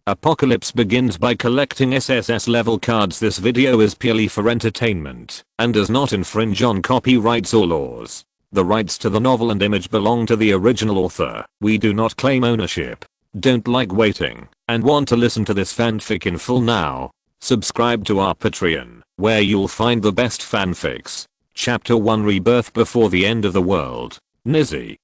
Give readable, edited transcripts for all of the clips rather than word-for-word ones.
Apocalypse begins by collecting S.S.S level cards. This video is purely for entertainment and does not infringe on copyrights or laws. The rights to the novel and image belong to the original author. We do not claim ownership. Don't like waiting and want to listen to this fanfic in full now? Subscribe to our Patreon, where you'll find the best fanfics. Chapter 1, Rebirth before the end of the world. Nizzy,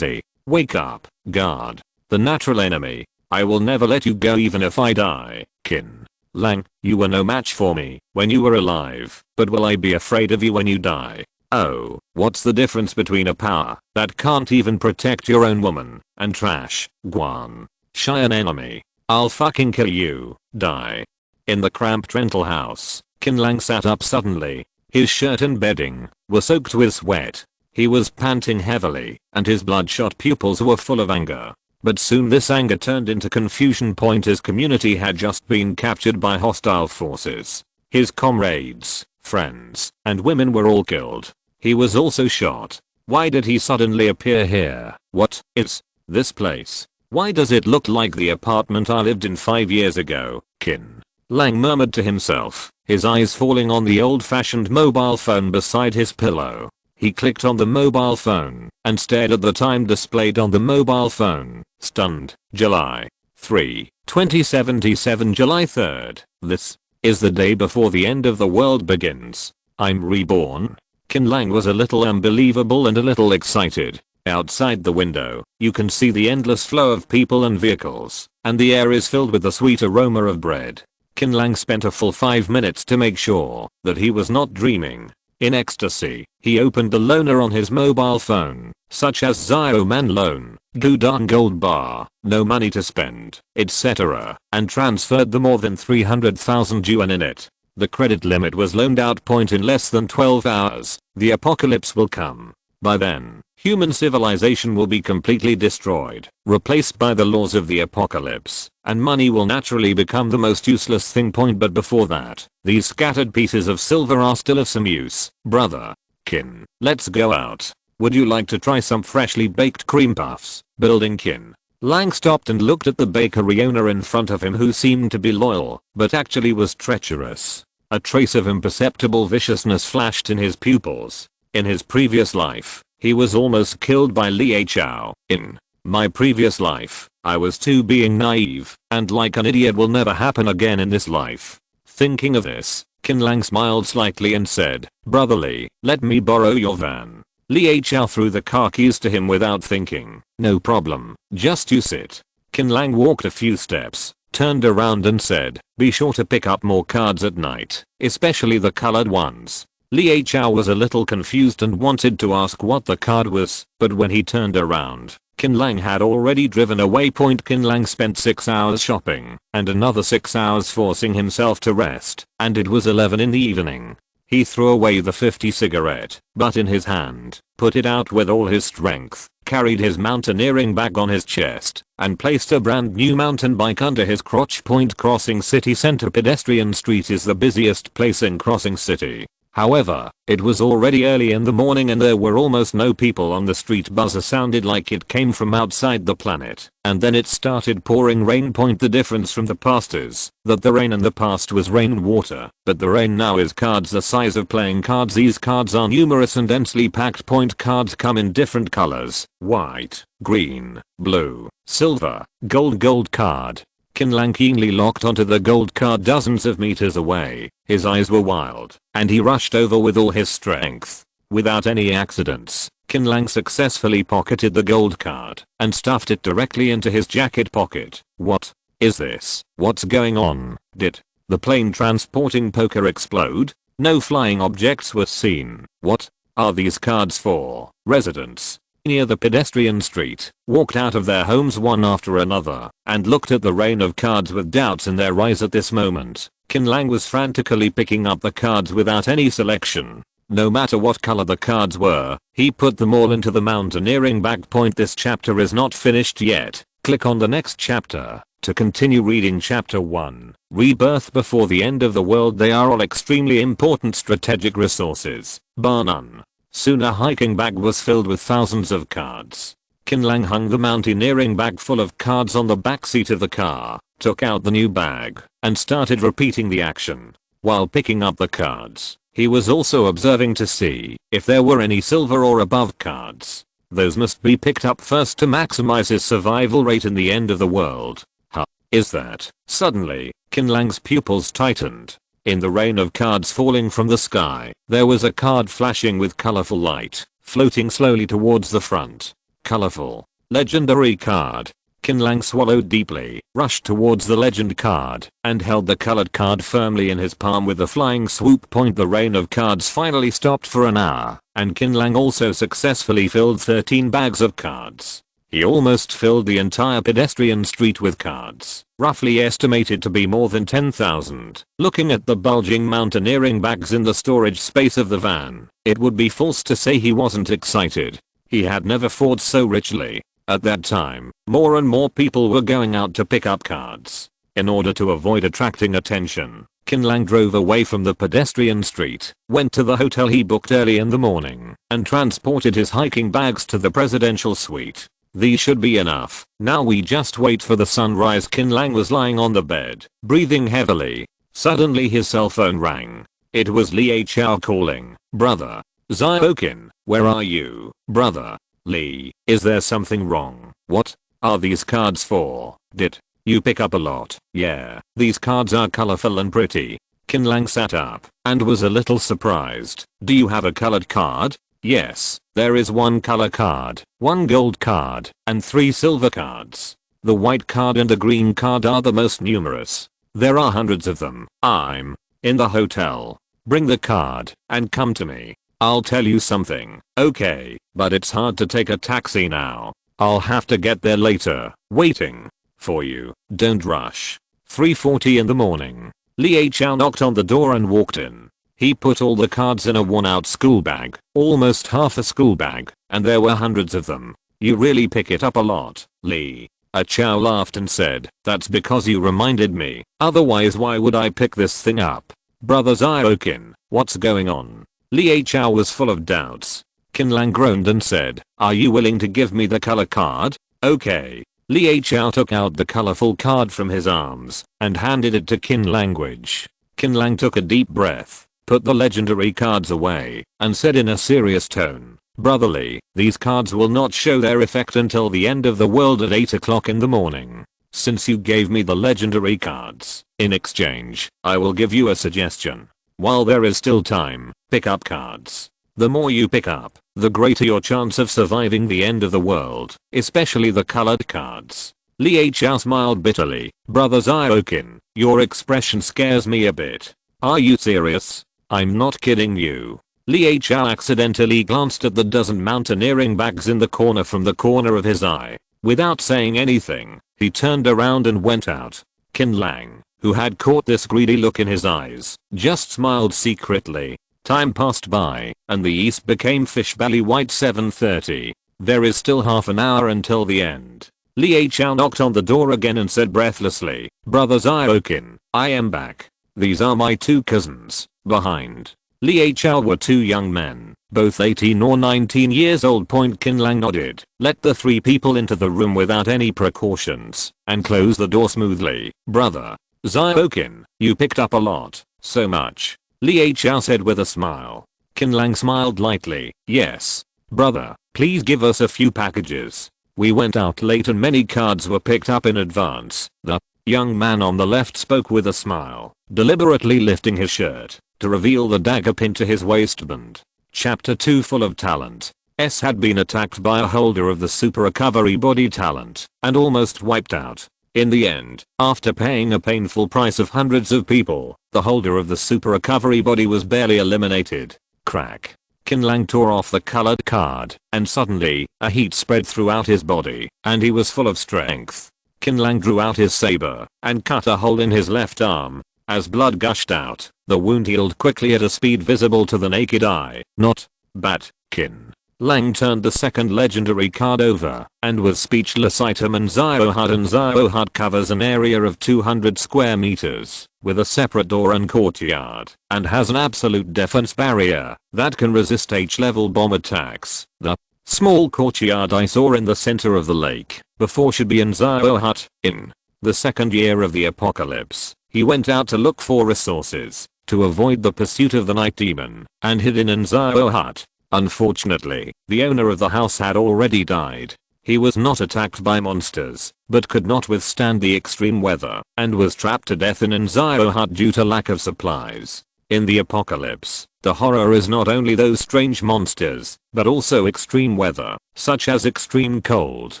wake up, guard. The natural enemy. I will never let you go even if I die. Qin Lang, you were no match for me when you were alive, but will I be afraid of you when you die? Oh, what's the difference between a power that can't even protect your own woman and trash, Guan? Shy an enemy. I'll fucking kill you. Die. In the cramped rental house, Qin Lang sat up suddenly. His shirt and bedding were soaked with sweat. He was panting heavily, and his bloodshot pupils were full of anger. But soon this anger turned into confusion. His community had just been captured by hostile forces. His comrades, friends, and women were all killed. He was also shot. Why did he suddenly appear here? What is this place? Why does it look like the apartment I lived in 5 years ago? Qin Lang murmured to himself, his eyes falling on the old-fashioned mobile phone beside his pillow. He clicked on the mobile phone and stared at the time displayed on the mobile phone, stunned. July 3, 2077. July 3rd. This is the day before the end of the world begins. I'm reborn? Qin Lang was a little unbelievable and a little excited. Outside the window, you can see the endless flow of people and vehicles, and the air is filled with the sweet aroma of bread. Qin Lang spent a full 5 minutes to make sure that he was not dreaming. In ecstasy, he opened the loaner on his mobile phone, such as Zio Man Loan, Gudong Gold Bar, No Money to Spend, etc., and transferred the more than 300,000 yuan in it. The credit limit was loaned out. In less than 12 hours, the apocalypse will come. By then, human civilization will be completely destroyed, replaced by the laws of the apocalypse, and money will naturally become the most useless thing. But before that, these scattered pieces of silver are still of some use. Brother Qin, let's go out. Would you like to try some freshly baked cream puffs? Building. Qin Lang stopped and looked at the bakery owner in front of him, who seemed to be loyal, but actually was treacherous. A trace of imperceptible viciousness flashed in his pupils. In his previous life, he was almost killed by Li Chao. In my previous life, I was too being naive, and like an idiot will never happen again in this life. Thinking of this, Qin Lang smiled slightly and said, Brotherly, let me borrow your van. Li Chao threw the car keys to him without thinking. No problem, just you sit. Qin Lang walked a few steps, turned around and said, be sure to pick up more cards at night, especially the colored ones. Li Chao was a little confused and wanted to ask what the card was, but when he turned around, Qin Lang had already driven away. Qin Lang spent 6 hours shopping, and another 6 hours forcing himself to rest, and it was 11 in the evening. He threw away the 50 cigarette butt in his hand, put it out with all his strength, carried his mountaineering bag on his chest, and placed a brand new mountain bike under his crotch. Crossing City Center pedestrian street is the busiest place in Crossing City. However, it was already early in the morning and there were almost no people on the street. Buzzer sounded like it came from outside the planet, and then it started pouring rain. The difference from the past is that the rain in the past was rainwater, but the rain now is cards the size of playing cards. These cards are numerous and densely packed. Cards come in different colors: white, green, blue, silver, gold card. Qin Lang keenly locked onto the gold card dozens of meters away. His eyes were wild, and he rushed over with all his strength. Without any accidents, Qin Lang successfully pocketed the gold card and stuffed it directly into his jacket pocket. What is this? What's going on? Did the plane transporting poker explode? No flying objects were seen. What are these cards for? Residents near the pedestrian street walked out of their homes one after another and looked at the rain of cards with doubts in their eyes. At this moment, Qin Lang was frantically picking up the cards without any selection. No matter what color the cards were, he put them all into the mountaineering bag. This chapter is not finished yet. Click on the next chapter to continue reading. Chapter 1, Rebirth before the end of the world. They are all extremely important strategic resources, bar none. Soon a hiking bag was filled with thousands of cards. Qin Lang hung the mountaineering bag full of cards on the backseat of the car, took out the new bag, and started repeating the action. While picking up the cards, he was also observing to see if there were any silver or above cards. Those must be picked up first to maximize his survival rate in the end of the world. Huh. Is that? Suddenly, Qin Lang's pupils tightened. In the rain of cards falling from the sky, there was a card flashing with colorful light, floating slowly towards the front. Colorful. Legendary card. Qin Lang swallowed deeply, rushed towards the legend card, and held the colored card firmly in his palm with a flying swoop point. The rain of cards finally stopped for an hour, and Qin Lang also successfully filled 13 bags of cards. He almost filled the entire pedestrian street with cards, roughly estimated to be more than 10,000. Looking at the bulging mountaineering bags in the storage space of the van, it would be false to say he wasn't excited. He had never fought so richly. At that time, more and more people were going out to pick up cards. In order to avoid attracting attention, Qin Lang drove away from the pedestrian street, went to the hotel he booked early in the morning, and transported his hiking bags to the presidential suite. These should be enough. Now we just wait for the sunrise. Qin Lang was lying on the bed, breathing heavily. Suddenly his cell phone rang. It was Li Chao calling. Brother. Ziokin, where are you, brother? Lee, is there something wrong? What are these cards for? Did you pick up a lot? Yeah, these cards are colorful and pretty. Qin Lang sat up and was a little surprised. Do you have a colored card? Yes, there is one color card, one gold card, and 3 silver cards. The white card and the green card are the most numerous. There are hundreds of them. I'm in the hotel. Bring the card and come to me. I'll tell you something, okay, but it's hard to take a taxi now. I'll have to get there later. Waiting for you. Don't rush. 3:40 in the morning. Li Chao knocked on the door and walked in. He put all the cards in a worn-out school bag, almost half a school bag, and there were hundreds of them. You really pick it up a lot, Li. Chao laughed and said, that's because you reminded me, otherwise why would I pick this thing up? Brother Ziokin, what's going on? Li Chao was full of doubts. Qin Lang groaned and said, are you willing to give me the color card? Okay. Li Chao took out the colorful card from his arms and handed it to Qin Lang. Qin Lang took a deep breath, put the legendary cards away, and said in a serious tone, brotherly, these cards will not show their effect until the end of the world at 8 o'clock in the morning. Since you gave me the legendary cards, in exchange, I will give you a suggestion. While there is still time, pick up cards. The more you pick up, the greater your chance of surviving the end of the world, especially the colored cards. Li Chao smiled bitterly. Brother Ziokin, your expression scares me a bit. Are you serious? I'm not kidding you. Li Chao accidentally glanced at the dozen mountaineering bags in the corner from the corner of his eye. Without saying anything, he turned around and went out. Qin Lang, who had caught this greedy look in his eyes, just smiled secretly. Time passed by, and the east became fish belly white. 7:30. There is still half an hour until the end. Li Chao knocked on the door again and said breathlessly, Brother Ziokin, I am back. These are my 2 cousins, behind. Li Chao were 2 young men, both 18 or 19 years old. Qin Lang nodded, let the 3 people into the room without any precautions, and closed the door smoothly. Brother Ziokin, you picked up a lot. So much. Li Chao said with a smile. Qin Lang smiled lightly. Yes. Brother, please give us a few packages. We went out late and many cards were picked up in advance. The young man on the left spoke with a smile, deliberately lifting his shirt to reveal the dagger pinned to his waistband. Chapter 2 Full of talent. S had been attacked by a holder of the super recovery body talent and almost wiped out. In the end, after paying a painful price of hundreds of people, the holder of the super recovery body was barely eliminated. Crack. Qin Lang tore off the colored card, and suddenly, a heat spread throughout his body, and he was full of strength. Qin Lang drew out his saber, and cut a hole in his left arm. As blood gushed out, the wound healed quickly at a speed visible to the naked eye. Not bad. Qin Lang turned the second legendary card over, and with speechless item and Ziohud covers an area of 200 square meters, with a separate door and courtyard, and has an absolute defense barrier that can resist H-level bomb attacks. The Small courtyard I saw in the center of the lake, before should be Nzao hut, in the second year of the apocalypse. He went out to look for resources, to avoid the pursuit of the night demon, and hid in Nzao hut. Unfortunately, the owner of the house had already died. He was not attacked by monsters, but could not withstand the extreme weather, and was trapped to death in Nzao hut due to lack of supplies. In the apocalypse, the horror is not only those strange monsters, but also extreme weather, such as extreme cold,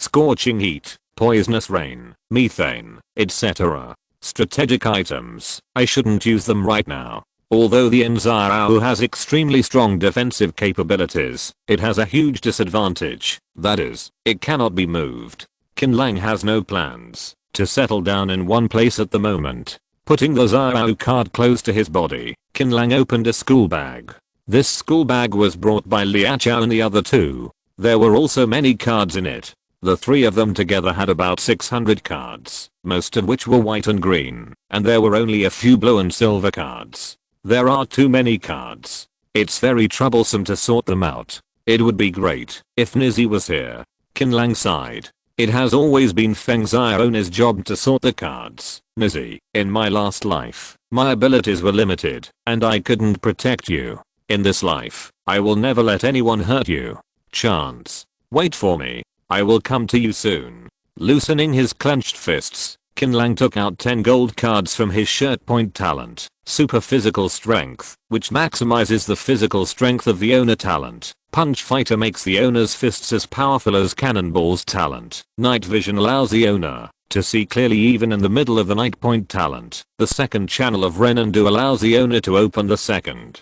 scorching heat, poisonous rain, methane, etc. Strategic items, I shouldn't use them right now. Although the Nzao has extremely strong defensive capabilities, it has a huge disadvantage, that is, it cannot be moved. Qin Lang has no plans to settle down in one place at the moment. Putting the Zao card close to his body, Qin Lang opened a school bag. This school bag was brought by Liaochao and the other two. There were also many cards in it. The three of them together had about 600 cards, most of which were white and green, and there were only a few blue and silver cards. There are too many cards. It's very troublesome to sort them out. It would be great if Nizzy was here. Qin Lang sighed. It has always been Feng Ziona's job to sort the cards. Nizzy, in my last life, my abilities were limited, and I couldn't protect you. In this life, I will never let anyone hurt you. Chance. Wait for me. I will come to you soon. Loosening his clenched fists, Qin Lang took out 10 gold cards from his shirt point talent, super physical strength, which maximizes the physical strength of the owner talent. Punch fighter makes the owner's fists as powerful as cannonballs talent. Night vision allows the owner to see clearly even in the middle of the night point talent. The second channel of Renandu allows the owner to open the second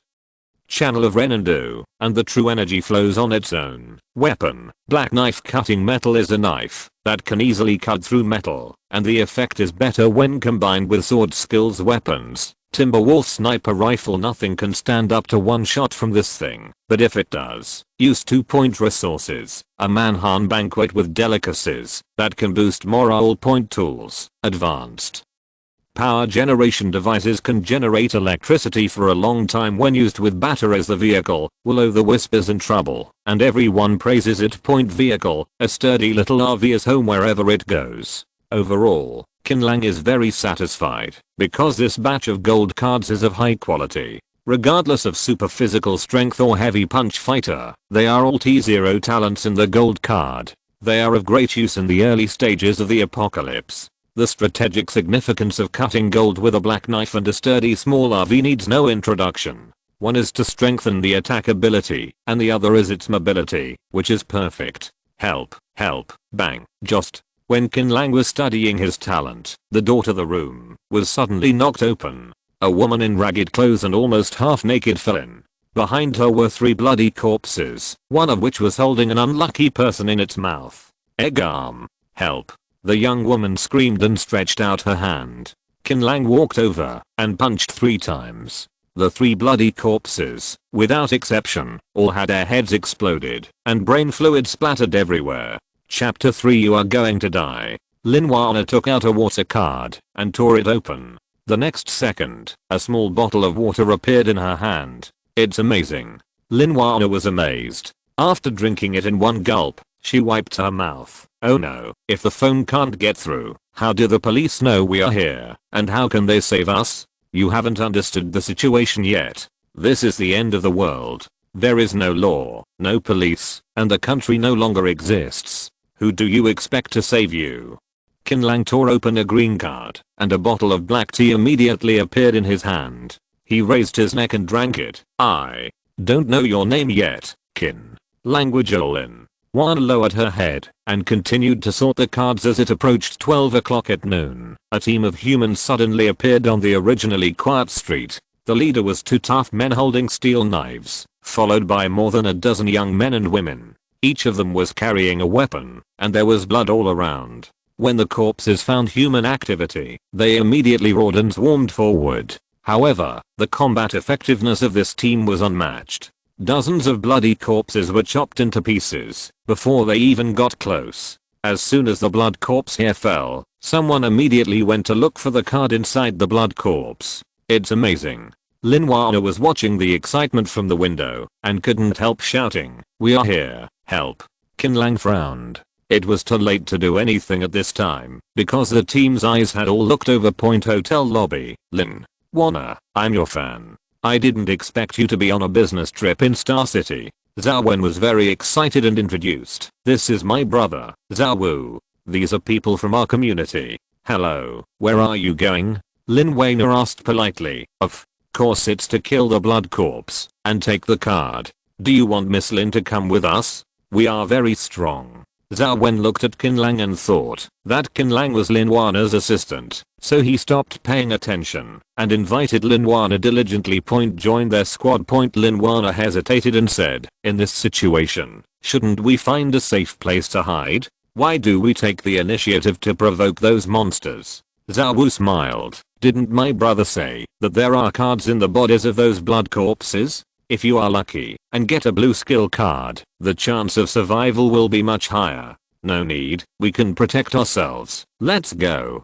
channel of Renandu, and the true energy flows on its own. Weapon. Black knife. Cutting metal is a knife that can easily cut through metal, and the effect is better when combined with sword skills weapons. Timberwolf sniper rifle. Nothing can stand up to one shot from this thing, but if it does, use 2-point resources. A Manhan banquet with delicacies that can boost morale. Point tools. Advanced power generation devices can generate electricity for a long time when used with batteries. The vehicle. Will-o'-the-wisp is in trouble, and everyone praises it. Point vehicle. A sturdy little RV is home wherever it goes. Overall, Qin Lang is very satisfied because this batch of gold cards is of high quality. Regardless of super physical strength or heavy punch fighter, they are all T0 talents in the gold card. They are of great use in the early stages of the apocalypse. The strategic significance of cutting gold with a black knife and a sturdy small RV needs no introduction. One is to strengthen the attack ability, and the other is its mobility, which is perfect. Help, help, bang, just. When Qin Lang was studying his talent, the door to the room was suddenly knocked open. A woman in ragged clothes and almost half naked fell in. Behind her were 3 bloody corpses, one of which was holding an unlucky person in its mouth. Egg arm. Help. The young woman screamed and stretched out her hand. Qin Lang walked over and punched 3 times. The 3 bloody corpses, without exception, all had their heads exploded and brain fluid splattered everywhere. Chapter 3. You are going to die. Lin Wana took out a water card and tore it open. The next second, a small bottle of water appeared in her hand. It's amazing. Lin Wana was amazed. After drinking it in one gulp, she wiped her mouth. Oh no, if the phone can't get through, how do the police know we are here, and how can they save us? You haven't understood the situation yet. This is the end of the world. There is no law, no police, and the country no longer exists. Who do you expect to save you? Qin Lang tore open a green card, and a bottle of black tea immediately appeared in his hand. He raised his neck and drank it. I don't know your name yet, Qin. Language Olin. Wan lowered her head and continued to sort the cards. As it approached 12 o'clock at noon, a team of humans suddenly appeared on the originally quiet street. The leader was 2 tough men holding steel knives, followed by more than a dozen young men and women. Each of them was carrying a weapon, and there was blood all around. When the corpses found human activity, they immediately roared and swarmed forward. However, the combat effectiveness of this team was unmatched. Dozens of bloody corpses were chopped into pieces before they even got close. As soon as the blood corpse here fell, someone immediately went to look for the card inside the blood corpse. It's amazing. Lin Wana was watching the excitement from the window and couldn't help shouting, "We are here. Help. Qin Lang frowned. It was too late to do anything at this time because the team's eyes had all looked over Point Hotel lobby. Lin. Wanna, I'm your fan. I didn't expect you to be on a business trip in Star City. Zhao Wen was very excited and introduced. This is my brother, Zhao Wu. These are people from our community. Hello, where are you going? Lin Weiner asked politely. Of course it's to kill the blood corpse and take the card. Do you want Miss Lin to come with us? We are very strong. Zhao Wen looked at Qin Lang and thought that Qin Lang was Lin Wana's assistant, so he stopped paying attention and invited Lin Wana diligently. Joined their squad. Lin Wana hesitated and said, in this situation, shouldn't we find a safe place to hide? Why do we take the initiative to provoke those monsters? Zhao Wu smiled. Didn't my brother say that there are cards in the bodies of those blood corpses? If you are lucky and get a blue skill card, the chance of survival will be much higher. No need, we can protect ourselves. Let's go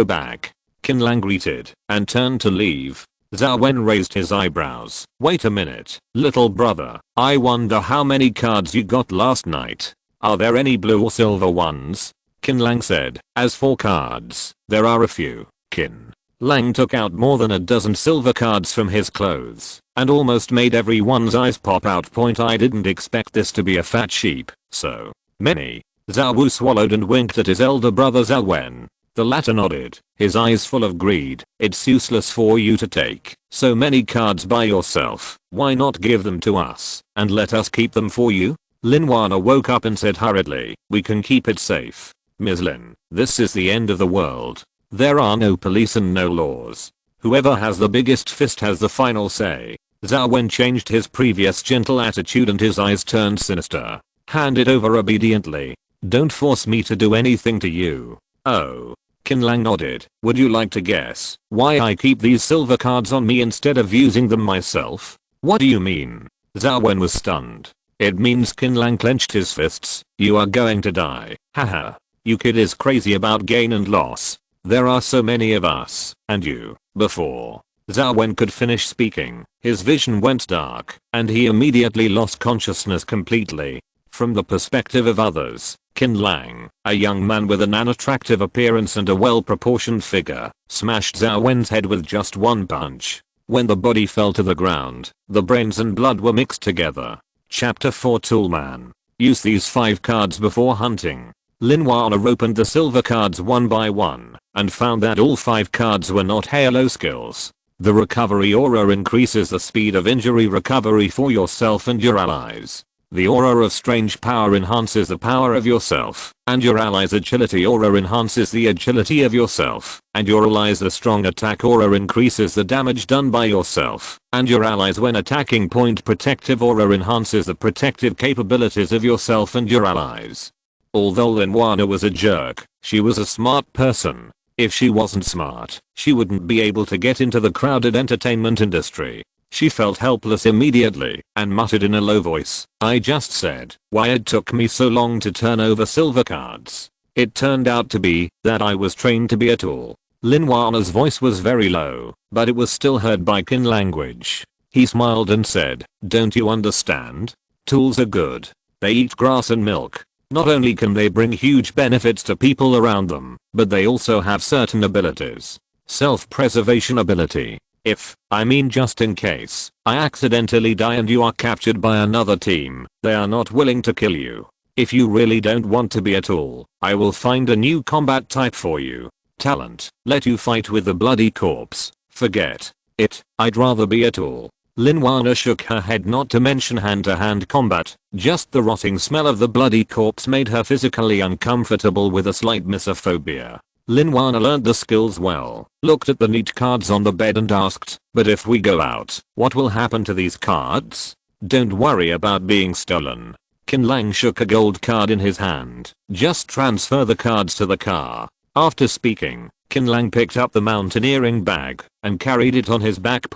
back. Qin Lang greeted and turned to leave. Zhao Wen raised his eyebrows. Wait a minute, little brother, I wonder how many cards you got last night. Are there any blue or silver ones? Qin Lang said. As for cards, there are a few. Qin Lang took out more than a dozen silver cards from his clothes and almost made everyone's eyes pop out. I didn't expect this to be a fat sheep. So many. Zhao Wu swallowed and winked at his elder brother Zhao Wen. The latter nodded, his eyes full of greed. It's useless for you to take so many cards by yourself. Why not give them to us and let us keep them for you? Lin Wana woke up and said hurriedly, we can keep it safe. Ms. Lin, this is the end of the world. There are no police and no laws. Whoever has the biggest fist has the final say. Zhao Wen changed his previous gentle attitude and his eyes turned sinister. Hand it over obediently. Don't force me to do anything to you. Oh. Qin Lang nodded. Would you like to guess why I keep these silver cards on me instead of using them myself? What do you mean? Zhao Wen was stunned. It means Qin Lang clenched his fists. You are going to die. Haha. You kid is crazy about gain and loss. There are so many of us, and you. Before Zhao Wen could finish speaking, his vision went dark, and he immediately lost consciousness completely. From the perspective of others, Qin Lang, a young man with an unattractive appearance and a well-proportioned figure, smashed Zhao Wen's head with just one punch. When the body fell to the ground, the brains and blood were mixed together. Chapter 4 Toolman. Use these 5 cards before hunting. Lin Wana opened the silver cards one by one and found that all 5 cards were not Halo skills. The recovery aura increases the speed of injury recovery for yourself and your allies. The aura of strange power enhances the power of yourself and your allies. Agility aura enhances the agility of yourself and your allies. The strong attack aura increases the damage done by yourself and your allies when attacking. Protective aura enhances the protective capabilities of yourself and your allies. Although Lin Wana was a jerk, she was a smart person. If she wasn't smart, she wouldn't be able to get into the crowded entertainment industry. She felt helpless immediately and muttered in a low voice, I just said why it took me so long to turn over silver cards. It turned out to be that I was trained to be a tool. Lin Wana's voice was very low, but it was still heard by Qin language. He smiled and said, don't you understand? Tools are good. They eat grass and milk. Not only can they bring huge benefits to people around them, but they also have certain abilities. Self-preservation ability. Just in case I accidentally die and you are captured by another team, they are not willing to kill you. If you really don't want to be a tool, I will find a new combat type for you. Talent. Let you fight with the bloody corpse. Forget it. I'd rather be a tool. Lin Wana shook her head. Not to mention hand-to-hand combat, just the rotting smell of the bloody corpse made her physically uncomfortable with a slight misophobia. Lin Wana learned the skills well, looked at the neat cards on the bed and asked, but if we go out, what will happen to these cards? Don't worry about being stolen. Qin Lang shook a gold card in his hand. Just transfer the cards to the car. After speaking, Qin Lang picked up the mountaineering bag and carried it on his back.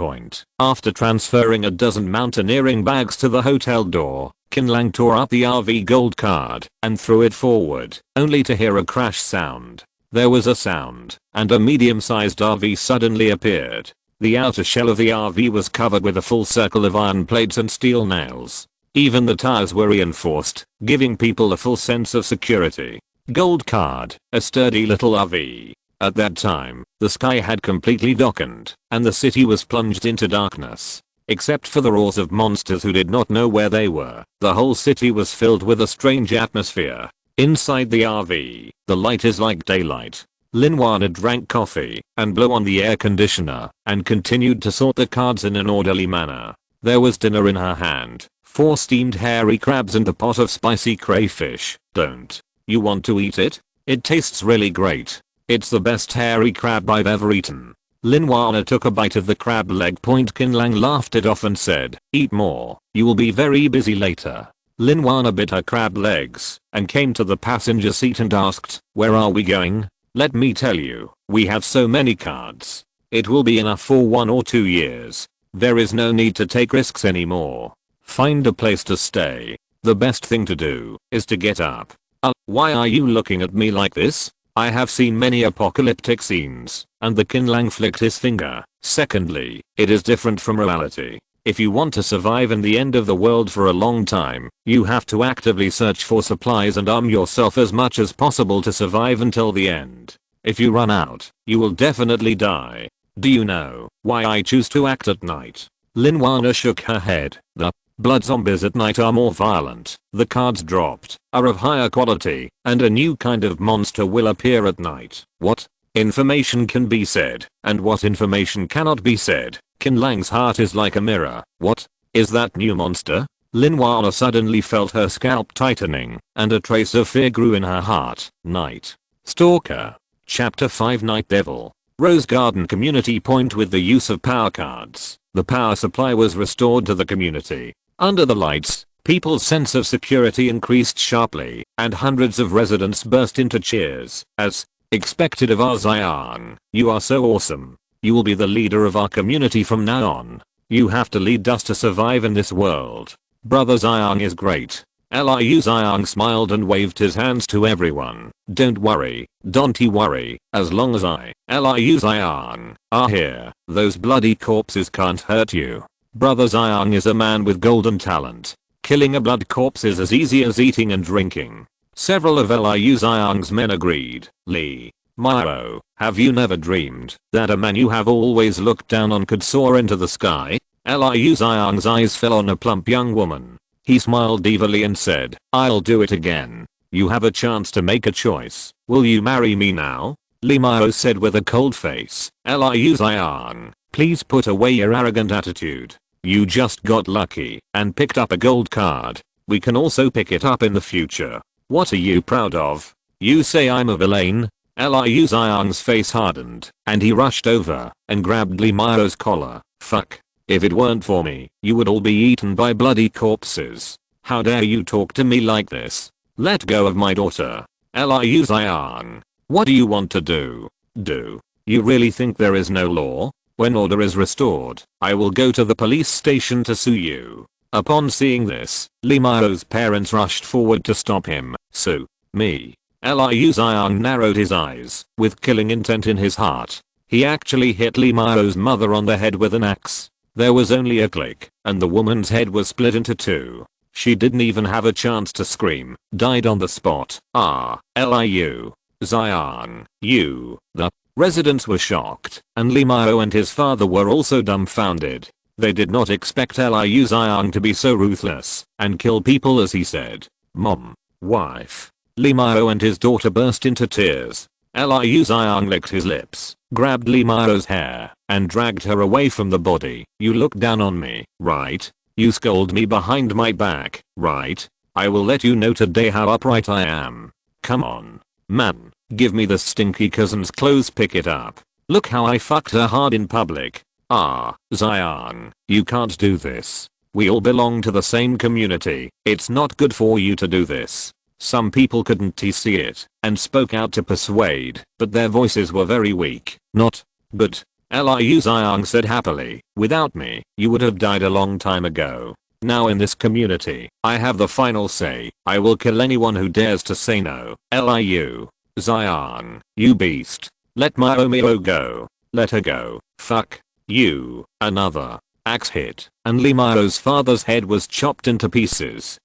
After transferring a dozen mountaineering bags to the hotel door, Qin Lang tore up the RV gold card and threw it forward, only to hear a crash sound. There was a sound, and a medium-sized RV suddenly appeared. The outer shell of the RV was covered with a full circle of iron plates and steel nails. Even the tires were reinforced, giving people a full sense of security. Gold card, a sturdy little RV. At that time, the sky had completely darkened, and the city was plunged into darkness. Except for the roars of monsters who did not know where they were, the whole city was filled with a strange atmosphere. Inside the RV, the light is like daylight. Linwana drank coffee and blew on the air conditioner and continued to sort the cards in an orderly manner. There was dinner in her hand, 4 steamed hairy crabs and a pot of spicy crayfish. Don't you want to eat it? It tastes really great. It's the best hairy crab I've ever eaten. Linwana took a bite of the crab leg. Qin Lang laughed it off and said, eat more, you will be very busy later. Linwana bit her crab legs and came to the passenger seat and asked, where are we going? Let me tell you, we have so many cards. It will be enough for 1 or 2 years. There is no need to take risks anymore. Find a place to stay. The best thing to do is to get up. Why are you looking at me like this? I have seen many apocalyptic scenes, and the Qin Lang flicked his finger. Secondly, it is different from reality. If you want to survive in the end of the world for a long time, you have to actively search for supplies and arm yourself as much as possible to survive until the end. If you run out, you will definitely die. Do you know why I choose to act at night? Linwana shook her head. The blood zombies at night are more violent, the cards dropped are of higher quality, and a new kind of monster will appear at night. What information can be said, and what information cannot be said? Qin Lang's heart is like a mirror. What is that new monster? Linwana suddenly felt her scalp tightening, and a trace of fear grew in her heart. Night Stalker. Chapter 5 Night Devil. Rose Garden Community Point. With the use of power cards, the power supply was restored to the community. Under the lights, people's sense of security increased sharply, and hundreds of residents burst into cheers. As expected of our Zion, you are so awesome. You will be the leader of our community from now on. You have to lead us to survive in this world. Brother Zion is great. Liu Zion smiled and waved his hands to everyone. Don't worry, don't worry, as long as Liu Zion are here, those bloody corpses can't hurt you. Brother Zion is a man with golden talent. Killing a blood corpse is as easy as eating and drinking. Several of Liu Zion's men agreed. Li Mao, have you never dreamed that a man you have always looked down on could soar into the sky? Liu Zion's eyes fell on a plump young woman. He smiled evilly and said, I'll do it again. You have a chance to make a choice. Will you marry me now? Li Mao said with a cold face. Liu Zion, please put away your arrogant attitude. You just got lucky and picked up a gold card. We can also pick it up in the future. What are you proud of? You say I'm a villain? Liu Zion's face hardened, and he rushed over and grabbed Li Mao's collar. Fuck. If it weren't for me, you would all be eaten by bloody corpses. How dare you talk to me like this? Let go of my daughter. Liu Zion. What do you want to do? Do you really think there is no law? When order is restored, I will go to the police station to sue you. Upon seeing this, Li Mao's parents rushed forward to stop him. Sue me. Liu Zion narrowed his eyes, with killing intent in his heart. He actually hit Li Mao's mother on the head with an axe. There was only a click, and the woman's head was split into 2. She didn't even have a chance to scream, died on the spot. Liu Zion, you. The residents were shocked, and Li Mao and his father were also dumbfounded. They did not expect Liu Zion to be so ruthless and kill people as he said. Mom. Wife. Li Mao and his daughter burst into tears. Liu Zion licked his lips, grabbed Li Mao's hair, and dragged her away from the body. You look down on me, right? You scold me behind my back, right? I will let you know today how upright I am. Come on. Man, give me the stinky cousin's clothes. Pick it up. Look how I fucked her hard in public. Zion, you can't do this. We all belong to the same community. It's not good for you to do this. Some people couldn't see it and spoke out to persuade, but their voices were very weak. Not good. Liu Zion said happily. Without me, you would have died a long time ago. Now in this community, I have the final say. I will kill anyone who dares to say no. Liu Zion, you beast. Let my Omeo go. Let her go. Fuck you. Another axe hit, and Limao's father's head was chopped into pieces.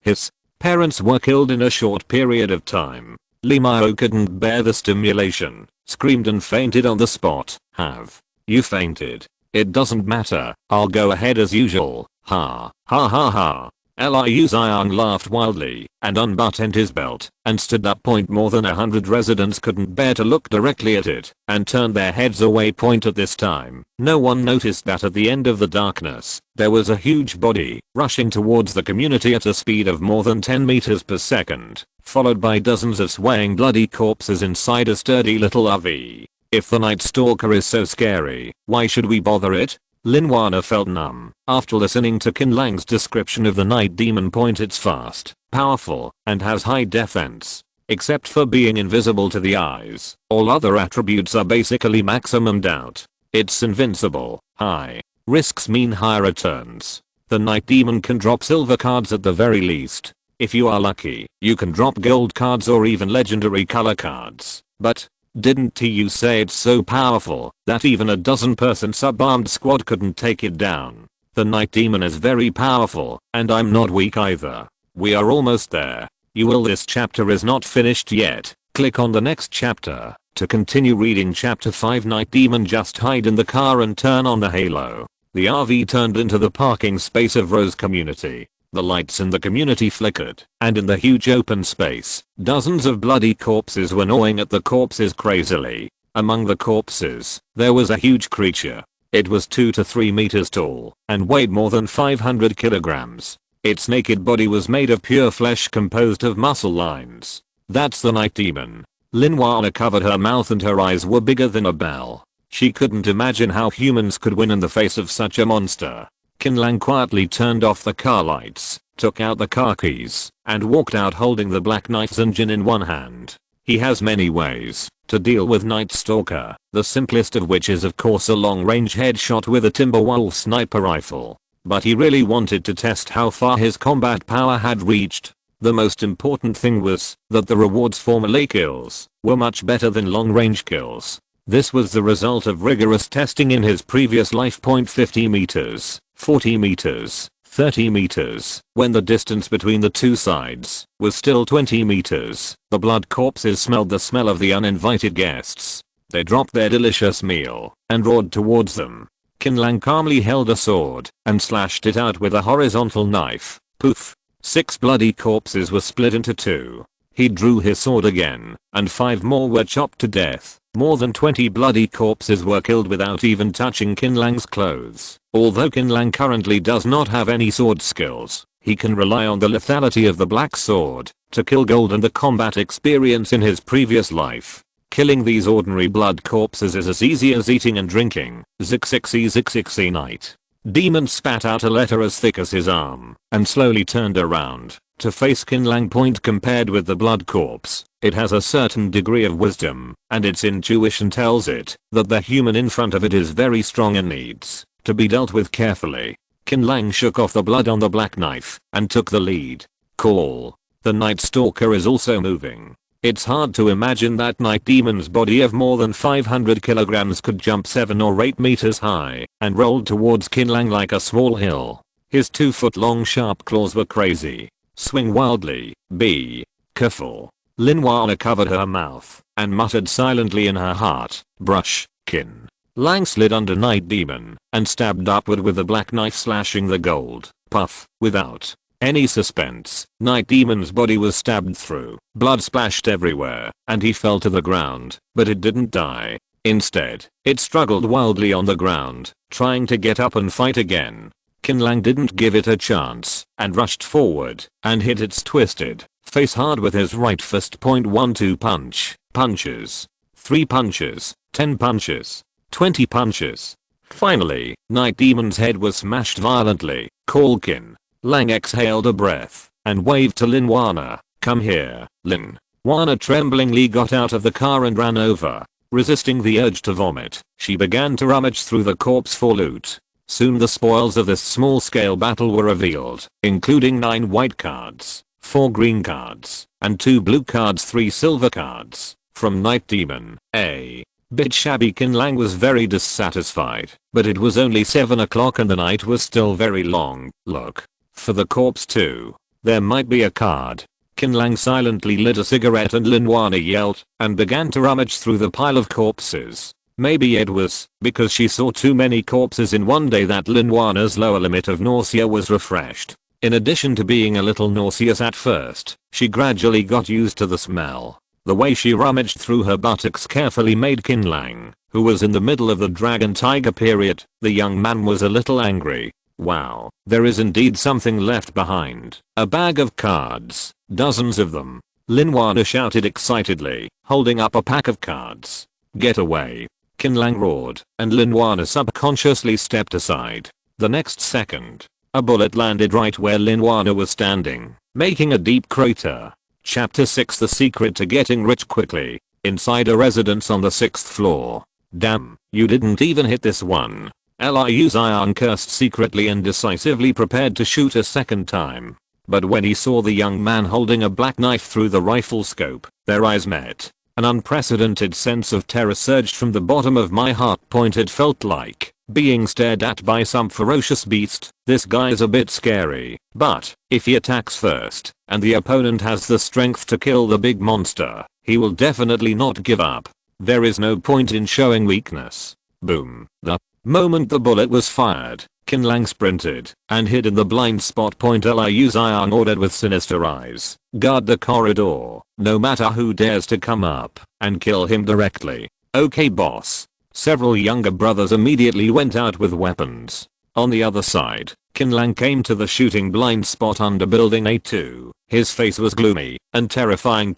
His parents were killed in a short period of time. Limao couldn't bear the stimulation, screamed and fainted on the spot. Have you fainted? It doesn't matter, I'll go ahead as usual. Ha ha ha ha. Liu Xiang laughed wildly and unbuttoned his belt and stood up. More than 100 residents couldn't bear to look directly at it and turned their heads away. At this time, no one noticed that at the end of the darkness, there was a huge body rushing towards the community at a speed of more than 10 meters per second, followed by dozens of swaying bloody corpses inside a sturdy little RV. If the Night Stalker is so scary, why should we bother it? Lin Wana felt numb after listening to Qin Lang's description of the Night Demon. It's fast, powerful, and has high defense. Except for being invisible to the eyes, all other attributes are basically maximum doubt. It's invincible. High risks mean high returns. The Night Demon can drop silver cards at the very least. If you are lucky, you can drop gold cards or even legendary color cards. But didn't you say it's so powerful that even a dozen-person sub-armed squad couldn't take it down? The Night Demon is very powerful, and I'm not weak either. We are almost there. This chapter is not finished yet. Click on the next chapter to continue reading chapter 5. Night Demon just hide in the car and turn on the halo. The RV turned into the parking space of Rose Community. The lights in the community flickered, and in the huge open space, dozens of bloody corpses were gnawing at the corpses crazily. Among the corpses, there was a huge creature. It was 2 to 3 meters tall, and weighed more than 500 kilograms. Its naked body was made of pure flesh composed of muscle lines. That's the Night Demon. Lin Wana covered her mouth and her eyes were bigger than a bell. She couldn't imagine how humans could win in the face of such a monster. Qin Lang quietly turned off the car lights, took out the car keys, and walked out holding the Black Knight's engine in one hand. He has many ways to deal with Night Stalker, the simplest of which is of course a long-range headshot with a Timberwolf sniper rifle. But he really wanted to test how far his combat power had reached. The most important thing was that the rewards for melee kills were much better than long-range kills. This was the result of rigorous testing in his previous life. 50 meters, 40 meters, 30 meters, when the distance between the two sides was still 20 meters, the blood corpses smelled the smell of the uninvited guests. They dropped their delicious meal and roared towards them. Qin Lang calmly held a sword and slashed it out with a horizontal knife. Poof! 6 bloody corpses were split into 2. He drew his sword again, and 5 more were chopped to death. More than 20 bloody corpses were killed without even touching Qin Lang's clothes. Although Qin Lang currently does not have any sword skills, he can rely on the lethality of the black sword to kill gold and the combat experience in his previous life. Killing these ordinary blood corpses is as easy as eating and drinking. Zixixi Night Demon spat out a letter as thick as his arm and slowly turned around to face Qin Lang. Compared with the blood corpse, it has a certain degree of wisdom, and its intuition tells it that the human in front of it is very strong and needs to be dealt with carefully. Qin Lang shook off the blood on the black knife and took the lead. Call. The Night Stalker is also moving. It's hard to imagine that Night Demon's body of more than 500 kilograms could jump 7 or 8 meters high and rolled towards Qin Lang like a small hill. His 2-foot-long sharp claws were crazy. Swing wildly. Be careful. Lin Wana covered her mouth and muttered silently in her heart. Brush. Qin Lang slid under Night Demon and stabbed upward with the black knife, slashing the gold. Puff. Without any suspense, Night Demon's body was stabbed through. Blood splashed everywhere, and he fell to the ground, but it didn't die. Instead, it struggled wildly on the ground, trying to get up and fight again. Qin Lang didn't give it a chance, and rushed forward, and hit its twisted face hard with his right fist. 1-2 punches, 3 punches, 10 punches, 20 punches. Finally, Night Demon's head was smashed violently. Call. Qin Lang exhaled a breath and waved to Lin Wana. Come here. Lin Wana tremblingly got out of the car and ran over. Resisting the urge to vomit, she began to rummage through the corpse for loot. Soon the spoils of this small-scale battle were revealed, including 9 white cards, 4 green cards, and 2 blue cards, 3 silver cards. From Night Demon. Bit shabby. Qin Lang was very dissatisfied, but it was only 7 o'clock and the night was still very long. Look. For the corpse too. There might be a card. Qin Lang silently lit a cigarette and Lin Wana yelled and began to rummage through the pile of corpses. Maybe it was because she saw too many corpses in one day that Lin Wana's lower limit of nausea was refreshed. In addition to being a little nauseous at first, she gradually got used to the smell. The way she rummaged through her buttocks carefully made Qin Lang, who was in the middle of the dragon tiger period, the young man was a little angry. Wow, there is indeed something left behind. A bag of cards, dozens of them. Lin Wana shouted excitedly, holding up a pack of cards. Get away. Qin Lang roared, and Lin Wana subconsciously stepped aside. The next second, a bullet landed right where Lin Wana was standing, making a deep crater. Chapter 6: The Secret to Getting Rich Quickly. Inside a residence on the 6th floor. Damn, you didn't even hit this one. Liu Xiang cursed secretly and decisively prepared to shoot a second time. But when he saw the young man holding a black knife through the rifle scope, their eyes met. An unprecedented sense of terror surged from the bottom of my heart. It felt like being stared at by some ferocious beast. This guy's a bit scary, but if he attacks first, and the opponent has the strength to kill the big monster, he will definitely not give up. There is no point in showing weakness. Boom. The moment the bullet was fired, Qin Lang sprinted and hid in the blind spot. Liu Xiang ordered with sinister eyes. Guard the corridor, no matter who dares to come up, and kill him directly. Okay boss. Several younger brothers immediately went out with weapons. On the other side, Qin Lang came to the shooting blind spot under building A2. His face was gloomy and terrifying.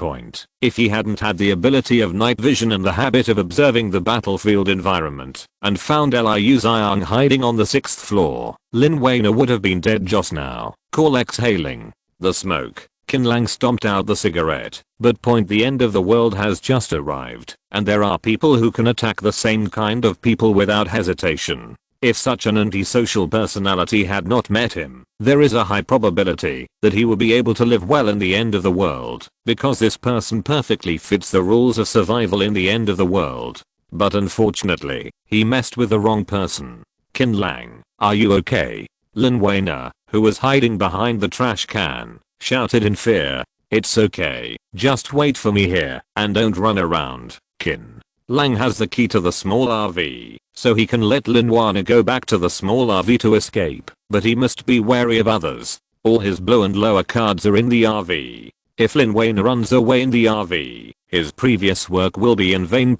If he hadn't had the ability of night vision and the habit of observing the battlefield environment, and found Liu Xiang hiding on the 6th floor, Lin Wana would have been dead just now. Call exhaling the smoke. Qin Lang stomped out the cigarette, but the end of the world has just arrived, and there are people who can attack the same kind of people without hesitation. If such an antisocial personality had not met him, there is a high probability that he will be able to live well in the end of the world, because this person perfectly fits the rules of survival in the end of the world. But unfortunately, he messed with the wrong person. Qin Lang, are you okay? Lin Wana, who was hiding behind the trash can, shouted in fear. It's okay, just wait for me here, and don't run around. Qin Lang has the key to the small RV, so he can let Lin Wana go back to the small RV to escape, but he must be wary of others. All his blue and lower cards are in the RV. If Lin Wana runs away in the RV, his previous work will be in vain.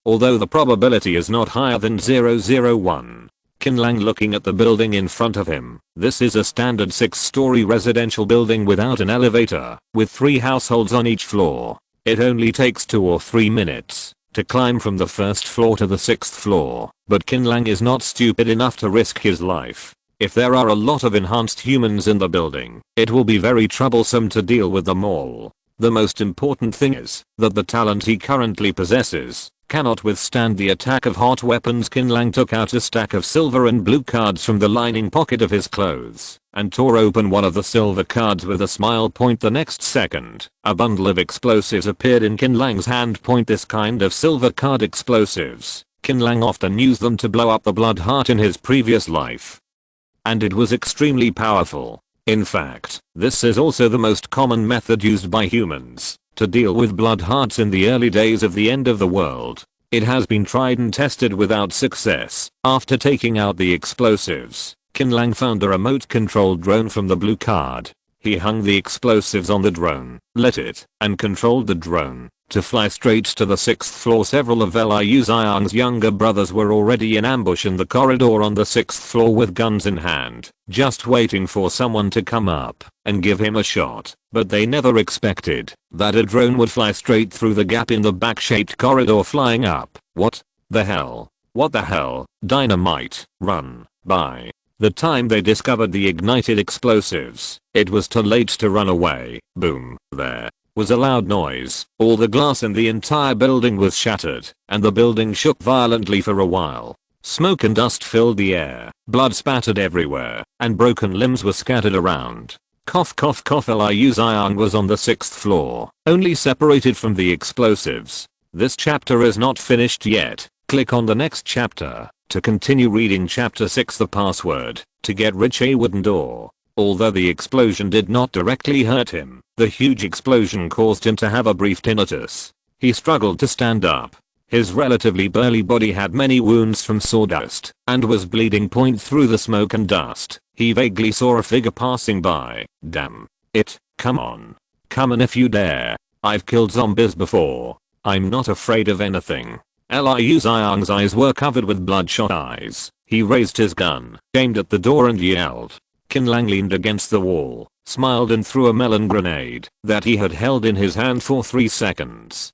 Although the probability is not higher than 0.01. Qin Lang looking at the building in front of him. This is a standard 6-story residential building without an elevator, with 3 households on each floor. It only takes 2 or 3 minutes to climb from the 1st floor to the 6th floor, but Qin Lang is not stupid enough to risk his life. If there are a lot of enhanced humans in the building, it will be very troublesome to deal with them all. The most important thing is that the talent he currently possesses cannot withstand the attack of hot weapons. Qin Lang took out a stack of silver and blue cards from the lining pocket of his clothes and tore open one of the silver cards with a smile. The next second, a bundle of explosives appeared in Qin Lang's hand. This kind of silver card explosives, Qin Lang often used them to blow up the blood heart in his previous life, and it was extremely powerful. In fact, this is also the most common method used by humans to deal with blood hearts in the early days of the end of the world. It has been tried and tested without success. After taking out the explosives, Qin Lang found a remote-controlled drone from the blue card. He hung the explosives on the drone, lit it, and controlled the drone to fly straight to the 6th floor. Several of Liu Xiang's younger brothers were already in ambush in the corridor on the 6th floor with guns in hand, just waiting for someone to come up and give him a shot, but they never expected that a drone would fly straight through the gap in the back-shaped corridor. Flying up. What the hell? What the hell? Dynamite. Run. By the time they discovered the ignited explosives, it was too late to run away. Boom. There was a loud noise. All the glass in the entire building was shattered, and the building shook violently for a while. Smoke and dust filled the air, blood spattered everywhere, and broken limbs were scattered around. Cough cough cough. Liu Xiang was on the 6th floor, only separated from the explosives This chapter is not finished yet. Click on the next chapter to continue reading chapter 6, The Password, to get rich a wooden door. Although the explosion did not directly hurt him, the huge explosion caused him to have a brief tinnitus. He struggled to stand up. His relatively burly body had many wounds from sawdust and was bleeding through the smoke and dust. He vaguely saw a figure passing by. Damn it, come on. Come on if you dare. I've killed zombies before. I'm not afraid of anything. Liu Xiang's eyes were covered with bloodshot eyes. He raised his gun, aimed at the door and yelled. Qin Lang leaned against the wall, smiled and threw a melon grenade that he had held in his hand for 3 seconds.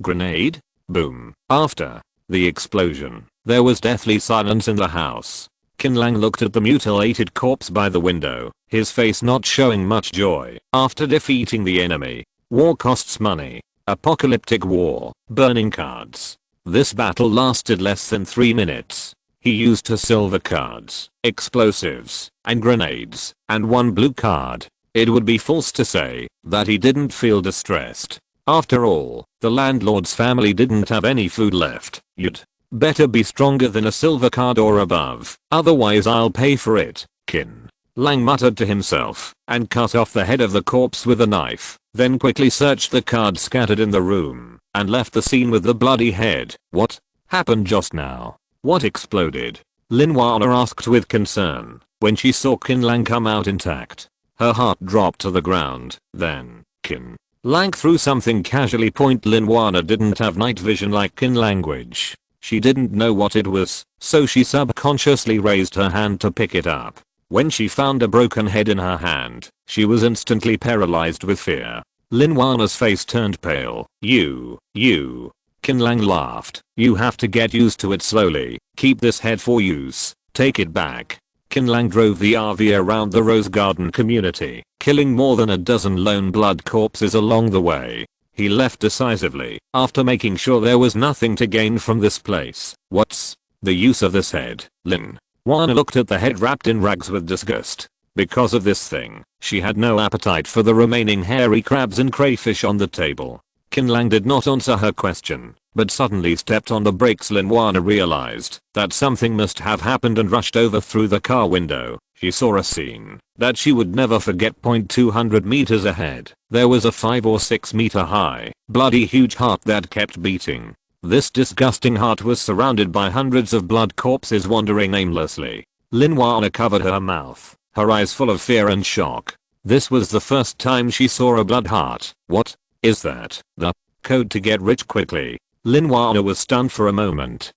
Grenade? Boom. After the explosion, there was deathly silence in the house. Qin Lang looked at the mutilated corpse by the window, his face not showing much joy. After defeating the enemy, war costs money. Apocalyptic war, burning cards. This battle lasted less than 3 minutes. He used her silver cards, explosives, and grenades, and 1 blue card. It would be false to say that he didn't feel distressed. After all, the landlord's family didn't have any food left. You'd better be stronger than a silver card or above, otherwise I'll pay for it, Qin Lang muttered to himself, and cut off the head of the corpse with a knife, then quickly searched the cards scattered in the room, and left the scene with the bloody head. What happened just now? What exploded? Lin Wana asked with concern, when she saw Qin Lang come out intact. Her heart dropped to the ground. Then, Qin Lang threw something casually. Lin Wana didn't have night vision like Qin language. She didn't know what it was, so she subconsciously raised her hand to pick it up. When she found a broken head in her hand, she was instantly paralyzed with fear. Lin Wana's face turned pale. You. Qin Lang laughed. You have to get used to it slowly. Keep this head for use. Take it back. Qin Lang drove the RV around the Rose Garden community, killing more than a dozen lone blood corpses along the way. He left decisively, after making sure there was nothing to gain from this place. What's the use of this head? Lin Wana looked at the head wrapped in rags with disgust. Because of this thing, she had no appetite for the remaining hairy crabs and crayfish on the table. Qin Lang did not answer her question, but suddenly stepped on the brakes. Lin Wana realized that something must have happened and rushed over through the car window. She saw a scene that she would never forget. 200 meters ahead, there was a 5 or 6 meter high, bloody huge heart that kept beating. This disgusting heart was surrounded by hundreds of blood corpses wandering aimlessly. Lin Wana covered her mouth, her eyes full of fear and shock. This was the first time she saw a blood heart. What is that? The code to get rich quickly. Lin Wana was stunned for a moment.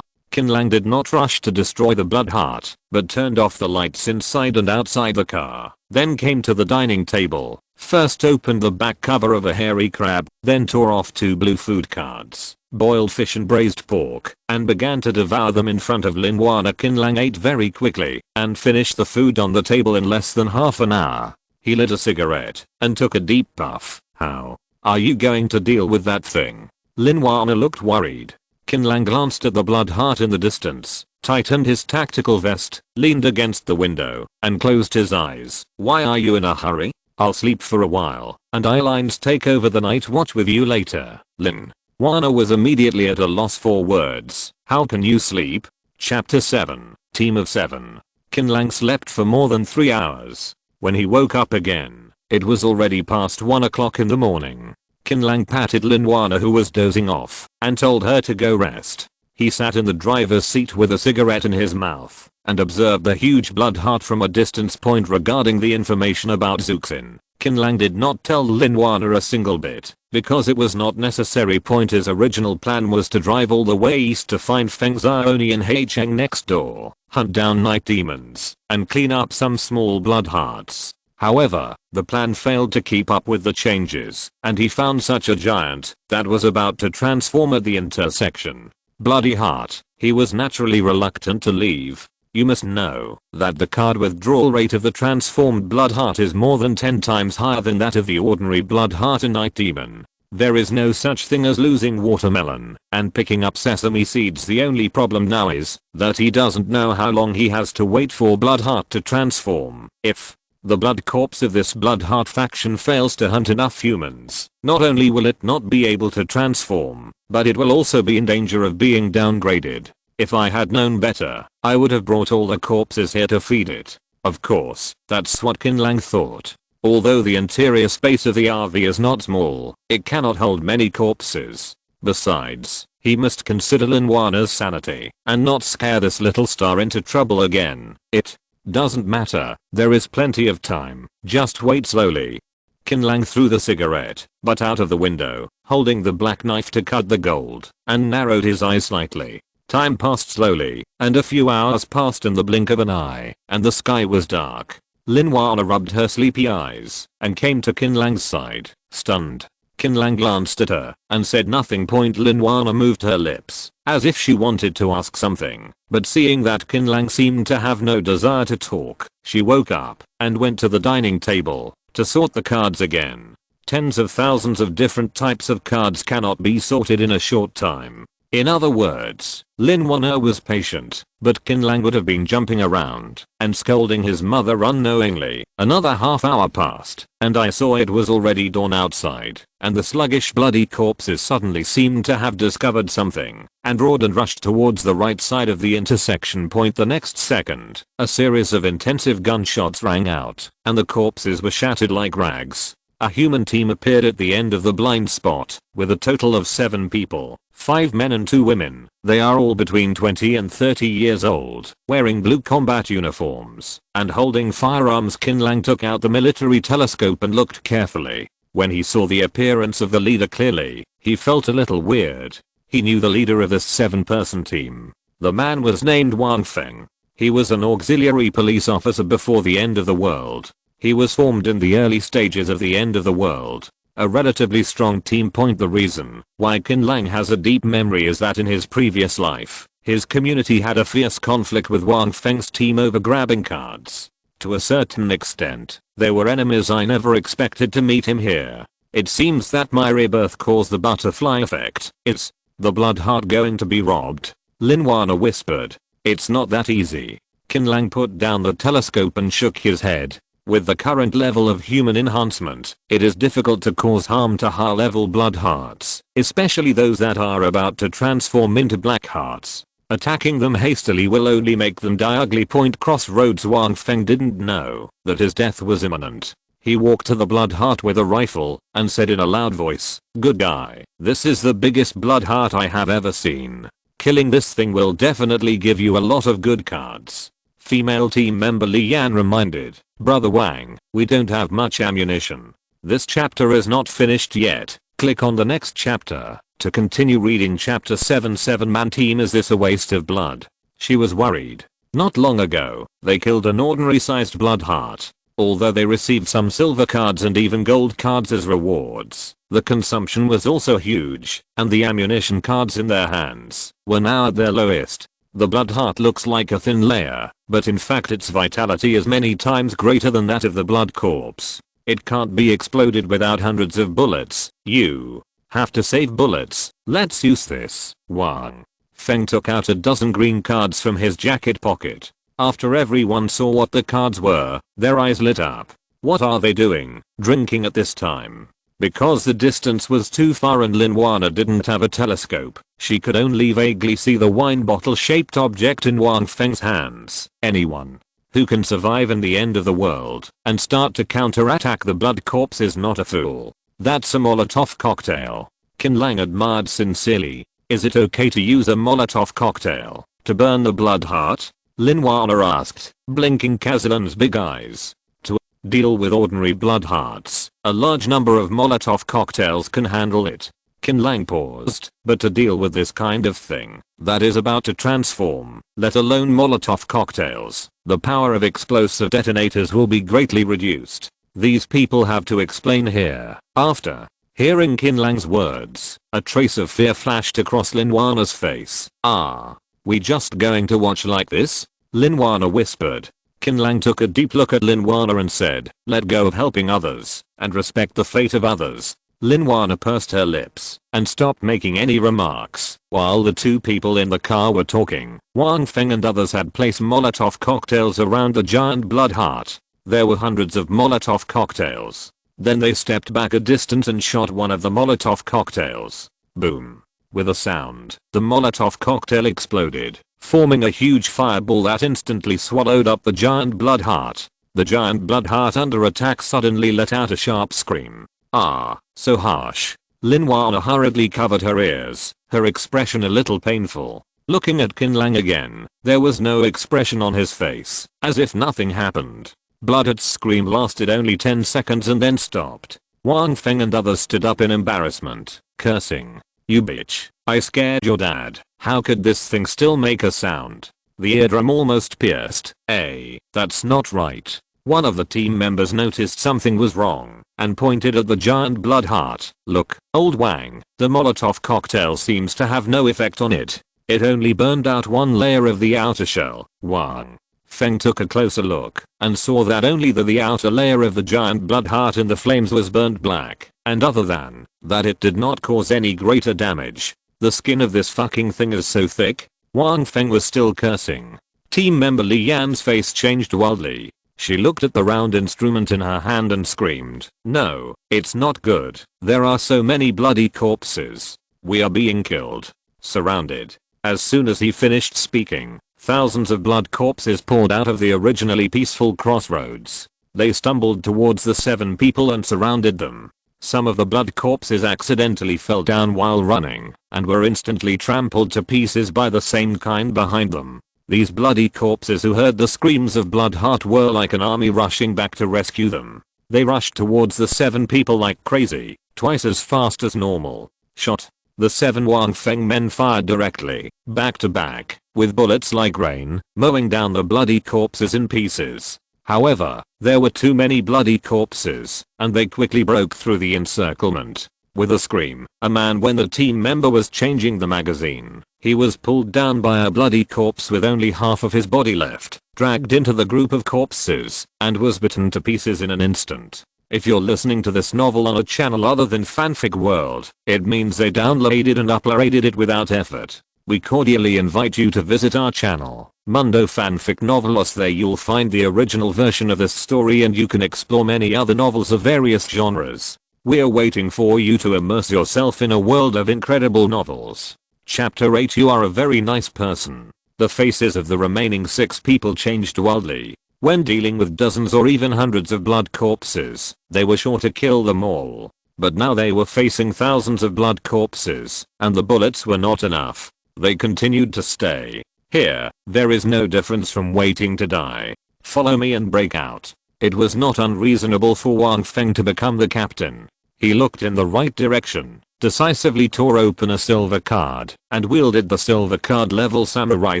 Qin Lang did not rush to destroy the blood heart, but turned off the lights inside and outside the car, then came to the dining table, first opened the back cover of a hairy crab, then tore off 2 blue food cards, boiled fish and braised pork, and began to devour them in front of Lin Wana. Qin Lang ate very quickly, and finished the food on the table in less than half an hour. He lit a cigarette, and took a deep puff. How are you going to deal with that thing? Lin Wana looked worried. Qin Lang glanced at the blood heart in the distance, tightened his tactical vest, leaned against the window, and closed his eyes. Why are you in a hurry? I'll sleep for a while, and I'll take over the night watch with you later. Lin Wana was immediately at a loss for words. How can you sleep? Chapter 7, Team of 7. Qin Lang slept for more than 3 hours. When he woke up again, it was already past 1 o'clock in the morning. Qin Lang patted Lin Wana, who was dozing off, and told her to go rest. He sat in the driver's seat with a cigarette in his mouth, and observed the huge blood heart from a distance. Regarding the information about Zuxin, Qin Lang did not tell Lin Wana a single bit, because it was not necessary. His original plan was to drive all the way east to find Feng Xiaoni and Heicheng next door, hunt down night demons, and clean up some small blood hearts. However, the plan failed to keep up with the changes, and he found such a giant that was about to transform at the intersection. Bloody heart. He was naturally reluctant to leave. You must know that the card withdrawal rate of the transformed blood heart is more than 10 times higher than that of the ordinary blood heart and night demon. There is no such thing as losing watermelon and picking up sesame seeds. The only problem now is that he doesn't know how long he has to wait for blood heart to transform. If The blood corpse of this blood heart faction fails to hunt enough humans. Not only will it not be able to transform, but it will also be in danger of being downgraded. If I had known better, I would have brought all the corpses here to feed it. Of course, that's what Qin Lang thought. Although the interior space of the RV is not small, it cannot hold many corpses. Besides, he must consider Lin Juana's sanity and not scare this little star into trouble again. It doesn't matter, there is plenty of time, just wait slowly. Qin Lang threw the cigarette butt out of the window, holding the black knife to cut the gold, and narrowed his eyes slightly. Time passed slowly, and a few hours passed in the blink of an eye, and the sky was dark. Lin Juana rubbed her sleepy eyes and came to Qin Lang's side, stunned. Qin Lang glanced at her and said nothing. Lin Juana moved her lips as if she wanted to ask something, but seeing that Qin Lang seemed to have no desire to talk, she woke up and went to the dining table to sort the cards again. Tens of thousands of different types of cards cannot be sorted in a short time. In other words, Lin Juana was patient, but Qin Lang would have been jumping around and scolding his mother unknowingly. Another half hour passed, and I saw it was already dawn outside, and the sluggish bloody corpses suddenly seemed to have discovered something, and roared and rushed towards the right side of the intersection point. The next second, a series of intensive gunshots rang out, and the corpses were shattered like rags. A human team appeared at the end of the blind spot, with a total of 7 people, 5 men and 2 women. They are all between 20 and 30 years old, wearing blue combat uniforms, and holding firearms. Qin Lang took out the military telescope and looked carefully. When he saw the appearance of the leader clearly, he felt a little weird. He knew the leader of this 7-person team. The man was named Wang Feng. He was an auxiliary police officer before the end of the world. He was formed in the early stages of the end of the world. A relatively strong team. The reason why Qin Lang has a deep memory is that in his previous life, his community had a fierce conflict with Wang Feng's team over grabbing cards. To a certain extent, they were enemies. I never expected to meet him here. It seems that my rebirth caused the butterfly effect. Is the blood heart going to be robbed? Lin Juana whispered. It's not that easy. Qin Lang put down the telescope and shook his head. With the current level of human enhancement, it is difficult to cause harm to high-level blood hearts, especially those that are about to transform into black hearts. Attacking them hastily will only make them die. Ugly. Crossroads. Wang Feng didn't know that his death was imminent. He walked to the blood heart with a rifle and said in a loud voice, "Good guy, this is the biggest blood heart I have ever seen. Killing this thing will definitely give you a lot of good cards." Female team member Li Yan reminded, "Brother Wang, we don't have much ammunition. This chapter is not finished yet. Click on the next chapter to continue reading chapter 7. 7-man team. Is this a waste of blood?" She was worried. Not long ago, they killed an ordinary sized blood heart. Although they received some silver cards and even gold cards as rewards, the consumption was also huge, and the ammunition cards in their hands were now at their lowest. The blood heart looks like a thin layer, but in fact its vitality is many times greater than that of the blood corpse. It can't be exploded without hundreds of bullets. You have to save bullets. Let's use this. Wang Feng took out a dozen green cards from his jacket pocket. After everyone saw what the cards were, their eyes lit up. What are they doing, drinking at this time? Because the distance was too far and Lin Juana didn't have a telescope, she could only vaguely see the wine bottle shaped object in Wang Feng's hands. Anyone who can survive in the end of the world and start to counterattack the blood corpse is not a fool. That's a Molotov cocktail. Qin Lang admired sincerely. Is it okay to use a Molotov cocktail to burn the blood heart? Lin Juana asked, blinking Kazlan's big eyes. To deal with ordinary blood hearts, a large number of Molotov cocktails can handle it. Qin Lang paused, but to deal with this kind of thing that is about to transform, let alone Molotov cocktails, the power of explosive detonators will be greatly reduced. These people have to explain here. After hearing Qin Lang's words, a trace of fear flashed across Lin Juana's face. "Are we just going to watch like this?" Lin Juana whispered. Qin Lang took a deep look at Lin Juana and said, "Let go of helping others and respect the fate of others." Lin Juana pursed her lips and stopped making any remarks. While the 2 people in the car were talking, Wang Feng and others had placed Molotov cocktails around the giant blood heart. There were hundreds of Molotov cocktails. Then they stepped back a distance and shot one of the Molotov cocktails. Boom. With a sound, the Molotov cocktail exploded, forming a huge fireball that instantly swallowed up the giant blood heart. The giant blood heart under attack suddenly let out a sharp scream. Ah, so harsh. Linwana hurriedly covered her ears, her expression a little painful. Looking at Qin Lang again, there was no expression on his face, as if nothing happened. Bloodhead's scream lasted only 10 seconds and then stopped. Wang Feng and others stood up in embarrassment, cursing. You bitch, I scared your dad. How could this thing still make a sound? The eardrum almost pierced. That's not right. One of the team members noticed something was wrong and pointed at the giant blood heart. Look, old Wang, the Molotov cocktail seems to have no effect on it. It only burned out one layer of the outer shell. Wang Feng took a closer look and saw that only the outer layer of the giant blood heart in the flames was burnt black, and other than that it did not cause any greater damage. The skin of this fucking thing is so thick. Wang Feng was still cursing. Team member Li Yan's face changed wildly. She looked at the round instrument in her hand and screamed, no, it's not good. There are so many bloody corpses. We are being killed. Surrounded. As soon as he finished speaking, thousands of blood corpses poured out of the originally peaceful crossroads. They stumbled towards the 7 people and surrounded them. Some of the blood corpses accidentally fell down while running and were instantly trampled to pieces by the same kind behind them. These bloody corpses who heard the screams of Bloodheart were like an army rushing back to rescue them. They rushed towards the 7 people like crazy, twice as fast as normal. Shot. The 7 Wang Feng men fired directly, back to back, with bullets like rain, mowing down the bloody corpses in pieces. However, there were too many bloody corpses, and they quickly broke through the encirclement. With a scream, a man when the team member was changing the magazine, he was pulled down by a bloody corpse with only half of his body left, dragged into the group of corpses, and was bitten to pieces in an instant. If you're listening to this novel on a channel other than Fanfic World, it means they downloaded and uploaded it without effort. We cordially invite you to visit our channel, Mundo Fanfic Novelos. There you'll find the original version of this story and you can explore many other novels of various genres. We're waiting for you to immerse yourself in a world of incredible novels. Chapter 8. You are a very nice person. The faces of the remaining 6 people changed wildly. When dealing with dozens or even hundreds of blood corpses, they were sure to kill them all. But now they were facing thousands of blood corpses, and the bullets were not enough. They continued to stay. Here, there is no difference from waiting to die. Follow me and break out. It was not unreasonable for Wang Feng to become the captain. He looked in the right direction, decisively tore open a silver card, and wielded the silver card level samurai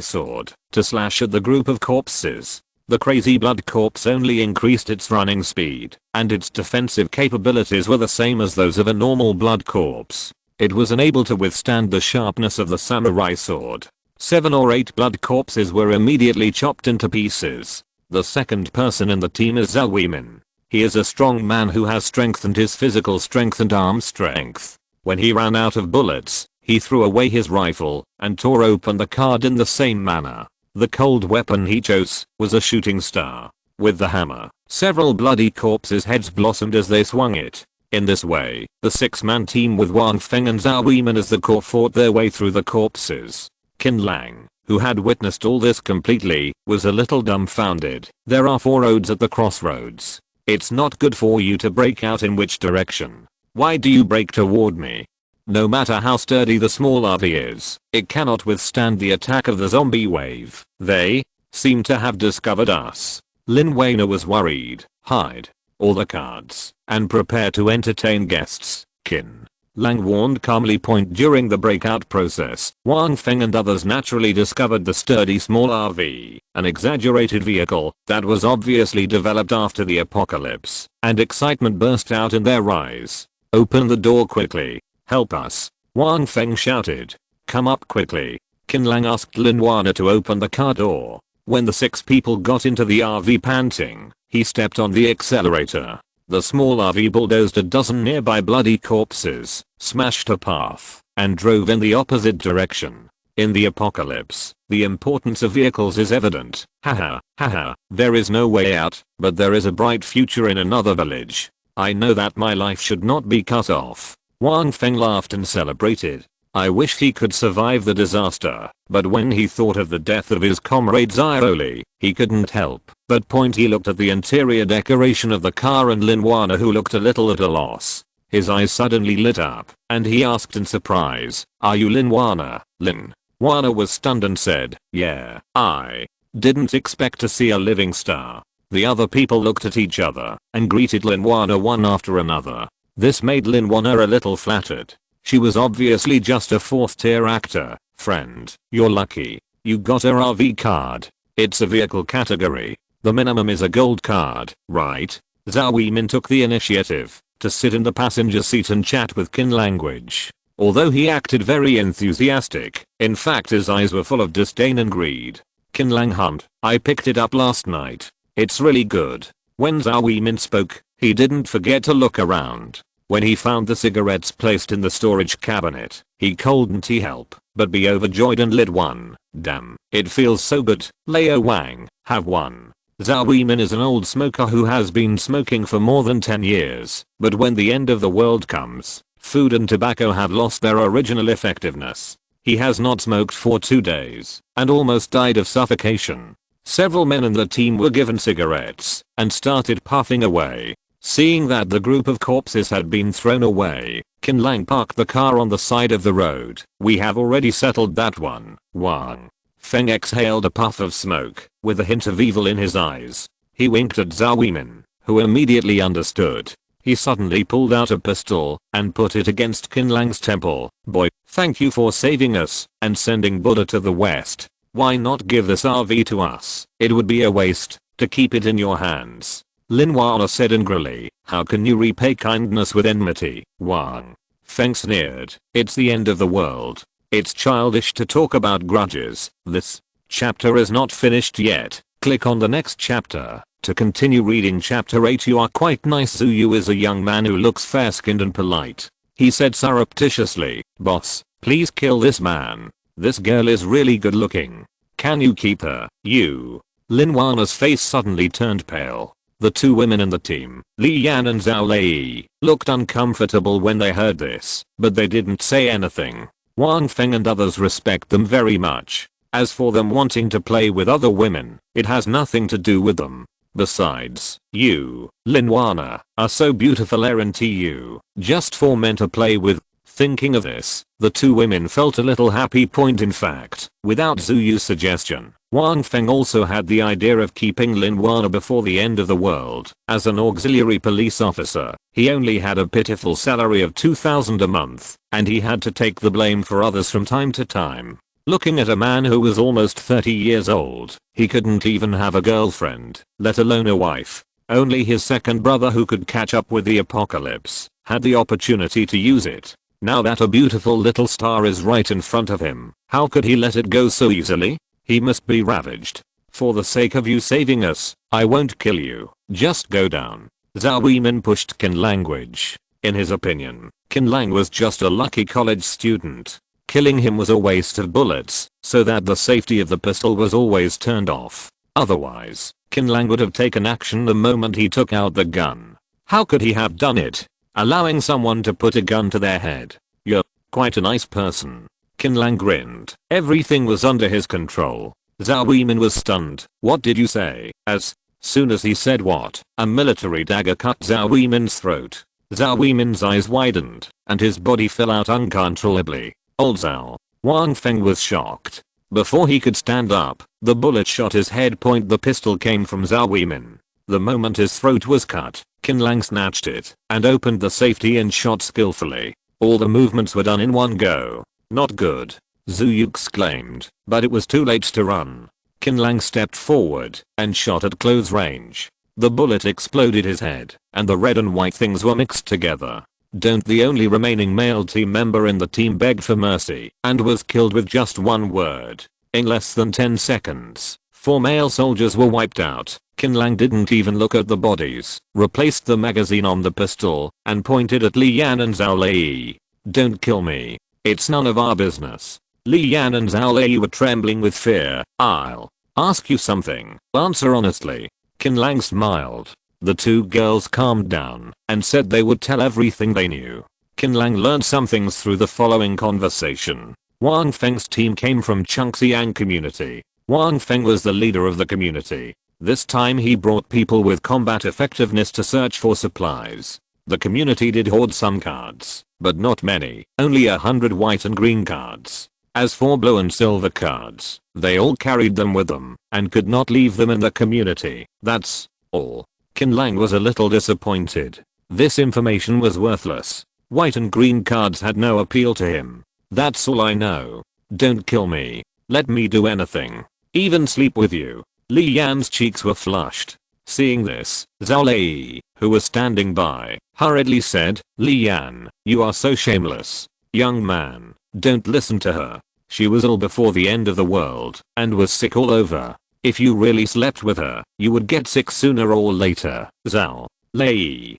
sword to slash at the group of corpses. The crazy blood corpse only increased its running speed, and its defensive capabilities were the same as those of a normal blood corpse. It was unable to withstand the sharpness of the samurai sword. 7 or 8 blood corpses were immediately chopped into pieces. The second person in the team is Superhuman. He is a strong man who has strengthened his physical strength and arm strength. When he ran out of bullets, he threw away his rifle and tore open the card in the same manner. The cold weapon he chose was a shooting star. With the hammer, several bloody corpses' heads blossomed as they swung it. In this way, the 6-man team with Wang Feng and Superhuman as the core fought their way through the corpses. Qin Lang, who had witnessed all this completely, was a little dumbfounded. There are 4 roads at the crossroads. It's not good for you to break out in which direction. Why do you break toward me? No matter how sturdy the small RV is, it cannot withstand the attack of the zombie wave. They seem to have discovered us. Lin Weiner was worried. Hide all the cards and prepare to entertain guests. Qin Lang warned calmly. During the breakout process, Wang Feng and others naturally discovered the sturdy small RV, an exaggerated vehicle that was obviously developed after the apocalypse, and excitement burst out in their eyes. Open the door quickly. Help us, Wang Feng shouted. Come up quickly. Qin Lang asked Lin Wana to open the car door. When the 6 people got into the RV panting, he stepped on the accelerator. The small RV bulldozed a dozen nearby bloody corpses, smashed a path, and drove in the opposite direction. In the apocalypse, the importance of vehicles is evident. Haha, haha, there is no way out, but there is a bright future in another village. I know that my life should not be cut off. Wang Feng laughed and celebrated. I wish he could survive the disaster, but when he thought of the death of his comrade Xiaoli, he couldn't help but point. He looked at the interior decoration of the car and Lin Wana, who looked a little at a loss. His eyes suddenly lit up, and he asked in surprise, "Are you Lin Wana?" Lin Wana was stunned and said, "Yeah, I didn't expect to see a living star." The other people looked at each other and greeted Lin Wana one after another. This made Lin Wana a little flattered. She was obviously just a 4th tier actor. "Friend, you're lucky. You got a RV card. It's a vehicle category. The minimum is a gold card, right?" Zhao Yimin took the initiative to sit in the passenger seat and chat with Qin Language. Although he acted very enthusiastic, in fact his eyes were full of disdain and greed. "Qin Lang hunt, I picked it up last night. It's really good." When Zhao Yimin spoke, he didn't forget to look around. When he found the cigarettes placed in the storage cabinet, he couldn't help but be overjoyed and lit one. "Damn, it feels so good. Leo Wang, have one." Zhao Yimin is an old smoker who has been smoking for more than 10 years, but when the end of the world comes, food and tobacco have lost their original effectiveness. He has not smoked for 2 days and almost died of suffocation. Several men in the team were given cigarettes and started puffing away. Seeing that the group of corpses had been thrown away, Qin Lang parked the car on the side of the road. "We have already settled that one." Wang Feng exhaled a puff of smoke with a hint of evil in his eyes. He winked at Zhao Yimin, who immediately understood. He suddenly pulled out a pistol and put it against Qin Lang's temple. "Boy, thank you for saving us and sending Buddha to the west. Why not give this RV to us? It would be a waste to keep it in your hands." Lin Wana said angrily, "How can you repay kindness with enmity?" Wang Feng sneered, "It's the end of the world. It's childish to talk about grudges." This chapter is not finished yet. Click on the next chapter to continue reading chapter 8. "You are quite nice." Zuyu is a young man who looks fair-skinned and polite. He said surreptitiously, "Boss, please kill this man. This girl is really good looking. Can you keep her?" "You." Lin Wana's face suddenly turned pale. The 2 women in the team, Li Yan and Zhao Lei, looked uncomfortable when they heard this, but they didn't say anything. Wang Feng and others respect them very much. As for them wanting to play with other women, it has nothing to do with them. Besides, you, Lin Wana, are so beautiful, aren't you? Just for men to play with. Thinking of this, the 2 women felt a little happy. In fact, without Zuyu's suggestion, Wang Feng also had the idea of keeping Lin Wana before the end of the world. As an auxiliary police officer, he only had a pitiful salary of 2,000 a month, and he had to take the blame for others from time to time. Looking at a man who was almost 30 years old, he couldn't even have a girlfriend, let alone a wife. Only his second brother, who could catch up with the apocalypse, had the opportunity to use it. Now that a beautiful little star is right in front of him, how could he let it go so easily? He must be ravaged. "For the sake of you saving us, I won't kill you. Just go down." Zhao Yimin pushed Qin Language. In his opinion, Qin Lang was just a lucky college student. Killing him was a waste of bullets, so that the safety of the pistol was always turned off. Otherwise, Qin Lang would have taken action the moment he took out the gun. How could he have done it? Allowing someone to put a gun to their head. "You're quite a nice person." Qin Lang grinned. Everything was under his control. Zhao Yimin was stunned. "What did you say?" As soon as he said what, a military dagger cut Zhao Yimin's throat. Zhao Yimin's eyes widened, and his body fell out uncontrollably. "Old Zhao." Wang Feng was shocked. Before he could stand up, the bullet shot his head. The pistol came from Zhao Yimin. The moment his throat was cut, Qin Lang snatched it and opened the safety and shot skillfully. All the movements were done in one go. "Not good," Zuyu exclaimed, but it was too late to run. Qin Lang stepped forward and shot at close range. The bullet exploded his head, and the red and white things were mixed together. Don't. The only remaining male team member in the team begged for mercy and was killed with just one word. In less than 10 seconds, 4 male soldiers were wiped out. Qin Lang didn't even look at the bodies, replaced the magazine on the pistol, and pointed at Li Yan and Zhao Lei. "Don't kill me. It's none of our business." Li Yan and Zhao Lei were trembling with fear. "I'll ask you something. Answer honestly." Qin Lang smiled. The two girls calmed down and said they would tell everything they knew. Qin Lang learned some things through the following conversation. Wang Feng's team came from Chengxiang community. Wang Feng was the leader of the community. This time he brought people with combat effectiveness to search for supplies. The community did hoard some cards, but not many, only 100 white and green cards. As for blue and silver cards, they all carried them with them and could not leave them in the community. That's all. Qin Lang was a little disappointed. This information was worthless. White and green cards had no appeal to him. "That's all I know. Don't kill me. Let me do anything. Even sleep with you." Li Yan's cheeks were flushed. Seeing this, Zhao Lei, who was standing by, hurriedly said, "Li Yan, you are so shameless. Young man, don't listen to her. She was ill before the end of the world and was sick all over. If you really slept with her, you would get sick sooner or later." "Zhao Lei,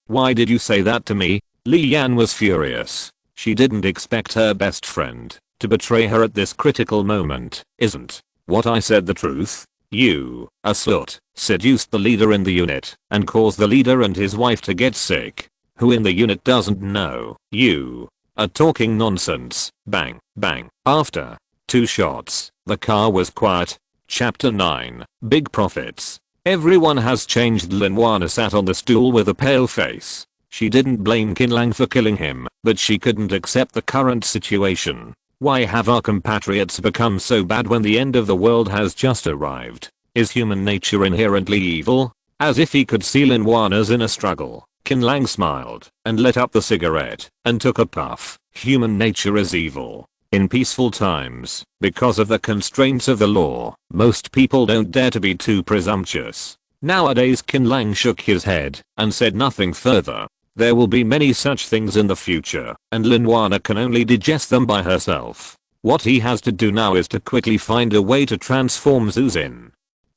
why did you say that to me?" Li Yan was furious. She didn't expect her best friend to betray her at this critical moment. "Isn't what I said the truth? You, a slut, seduced the leader in the unit and caused the leader and his wife to get sick. Who in the unit doesn't know? You are talking nonsense." Bang, bang. After 2 shots, the car was quiet. Chapter 9, Big Profits. Everyone has changed. Lin Wana sat on the stool with a pale face. She didn't blame Qin Lang for killing him, but she couldn't accept the current situation. Why have our compatriots become so bad when the end of the world has just arrived? Is human nature inherently evil? As if he could see Lin Wana's inner struggle, Qin Lang smiled and lit up the cigarette and took a puff. Human nature is evil. In peaceful times, because of the constraints of the law, most people don't dare to be too presumptuous. Nowadays Qin Lang shook his head and said nothing further. There will be many such things in the future, and Lin Wana can only digest them by herself. What he has to do now is to quickly find a way to transform Zuzin.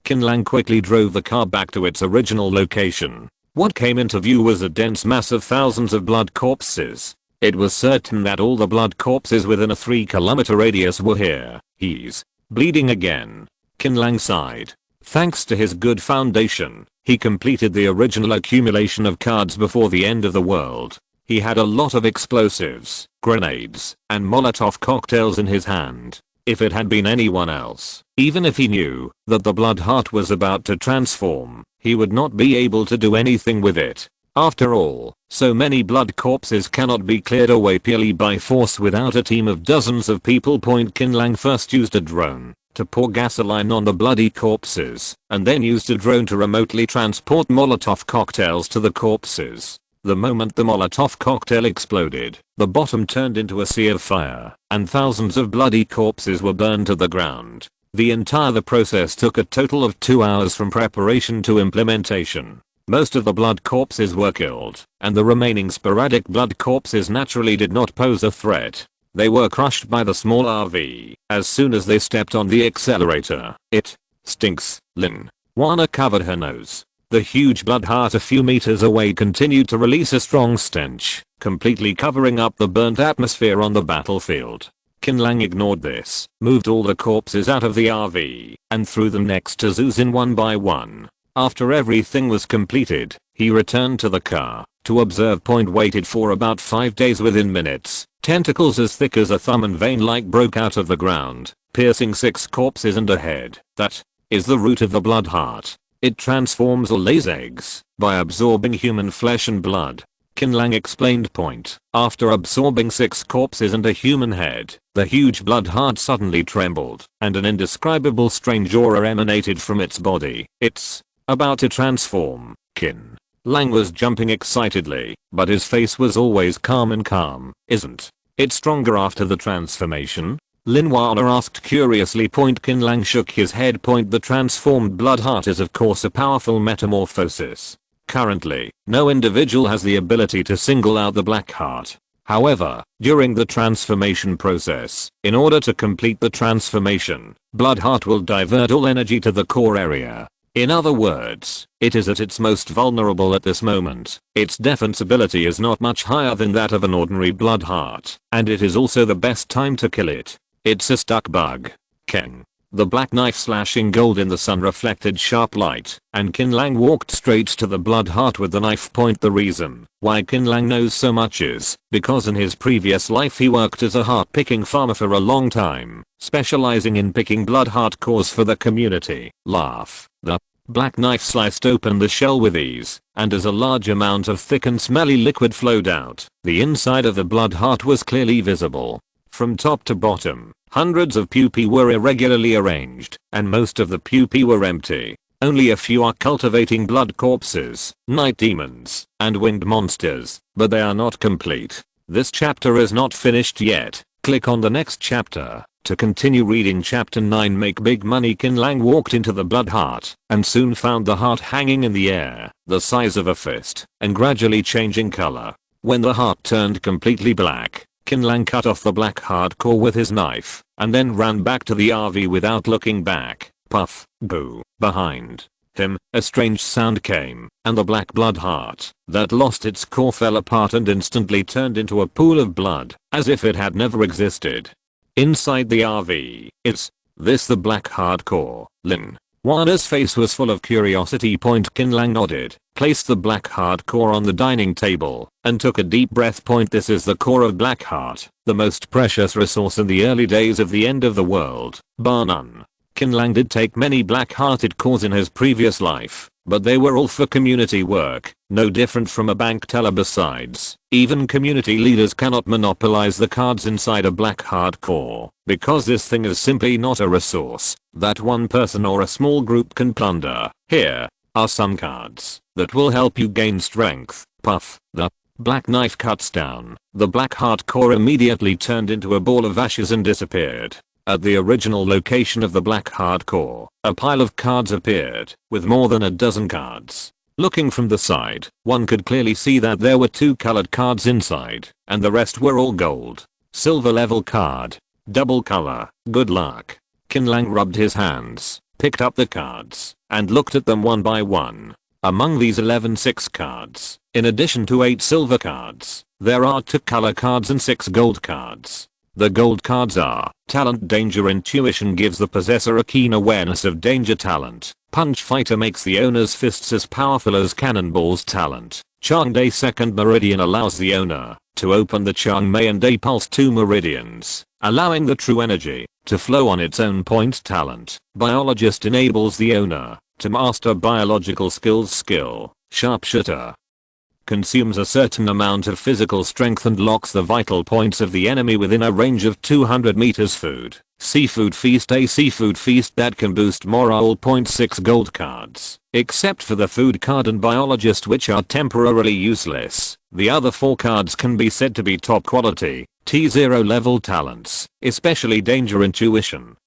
Qin Lang quickly drove the car back to its original location. What came into view was a dense mass of thousands of blood corpses. It was certain that all the blood corpses within a 3-kilometer radius were here. "He's bleeding again." Qin Lang sighed. Thanks to his good foundation, he completed the original accumulation of cards before the end of the world. He had a lot of explosives, grenades, and Molotov cocktails in his hand. If it had been anyone else, even if he knew that the blood heart was about to transform, he would not be able to do anything with it. After all, so many blood corpses cannot be cleared away purely by force without a team of dozens of people. Qin Lang first used a drone to pour gasoline on the bloody corpses, and then used a drone to remotely transport Molotov cocktails to the corpses. The moment the Molotov cocktail exploded, the bottom turned into a sea of fire, and thousands of bloody corpses were burned to the ground. The entire process took a total of 2 hours from preparation to implementation. Most of the blood corpses were killed, and the remaining sporadic blood corpses naturally did not pose a threat. They were crushed by the small RV as soon as they stepped on the accelerator. "It stinks." Lin Wana covered her nose. The huge blood heart a few meters away continued to release a strong stench, completely covering up the burnt atmosphere on the battlefield. Qin Lang ignored this, moved all the corpses out of the RV, and threw them next to Zuzin one by one. After everything was completed, he returned to the car to observe. Waited for about 5 days. Within minutes, tentacles as thick as a thumb and vein-like broke out of the ground, piercing 6 corpses and a head. That is the root of the blood heart. It transforms or lays eggs by absorbing human flesh and blood. Qin Lang explained. After absorbing 6 corpses and a human head, the huge blood heart suddenly trembled, and an indescribable strange aura emanated from its body. "It's about to transform." Qin Lang was jumping excitedly, but his face was always calm. "Isn't it stronger after the transformation?" Lin Wana asked curiously. Qin Lang shook his head. The transformed blood heart is of course a powerful metamorphosis. Currently, no individual has the ability to single out the black heart. However, during the transformation process, in order to complete the transformation, blood heart will divert all energy to the core area. In other words, it is at its most vulnerable at this moment. Its defensibility is not much higher than that of an ordinary blood heart, and it is also the best time to kill it. It's a stuck bug. Qin. The black knife slashing gold in the sun reflected sharp light, and Qin Lang walked straight to the blood heart with the knife point. The reason why Qin Lang knows so much is because in his previous life he worked as a heart-picking farmer for a long time, specializing in picking blood heart cores for the community. Laugh. The black knife sliced open the shell with ease, and as a large amount of thick and smelly liquid flowed out, the inside of the blood heart was clearly visible. From top to bottom, hundreds of pupae were irregularly arranged, and most of the pupae were empty. Only a few are cultivating blood corpses, night demons, and winged monsters, but they are not complete. This chapter is not finished yet. Click on the next chapter to continue reading chapter 9. Make big money. Qin Lang walked into the blood heart, and soon found the heart hanging in the air, the size of a fist, and gradually changing color. When the heart turned completely black, Qin Lang cut off the black heart core with his knife, and then ran back to the RV without looking back. Puff, boo. Behind him, a strange sound came, and the black blood heart that lost its core fell apart and instantly turned into a pool of blood, as if it had never existed. Inside the RV, is this the black heart core? Lin Wada's face was full of curiosity. Qin Lang nodded, placed the black heart core on the dining table, and took a deep breath. This is the core of black heart, the most precious resource in the early days of the end of the world, bar none. Qin Lang did take many black-hearted cores in his previous life, but they were all for community work, no different from a bank teller. Besides, even community leaders cannot monopolize the cards inside a black heart core, because this thing is simply not a resource that one person or a small group can plunder. Here are some cards that will help you gain strength. Puff. The black knife cuts down. The black heart core immediately turned into a ball of ashes and disappeared. At the original location of the black heart core, a pile of cards appeared, with more than a dozen cards. Looking from the side, one could clearly see that there were 2 colored cards inside, and the rest were all gold. Silver level card. Double color. Good luck. Qin Lang rubbed his hands, picked up the cards, and looked at them one by one. Among these 11 6 cards, in addition to 8 silver cards, there are 2 color cards and 6 gold cards. The gold cards are talent. Danger. Intuition gives the possessor a keen awareness of danger. Talent. Punch fighter makes the owner's fists as powerful as cannonballs. Talent. Chang'e. Second meridian allows the owner to open the Chang'e and Day pulse 2 meridians, allowing the true energy to flow on its own point. Talent. Biologist enables the owner to master biological skills. Skill. Sharpshooter. Consumes a certain amount of physical strength and locks the vital points of the enemy within a range of 200 meters. Food. Seafood feast. A seafood feast that can boost morale. 6 gold cards, except for the food card and biologist, which are temporarily useless. The other 4 cards can be said to be top quality, T0 level talents, especially danger. Intuition,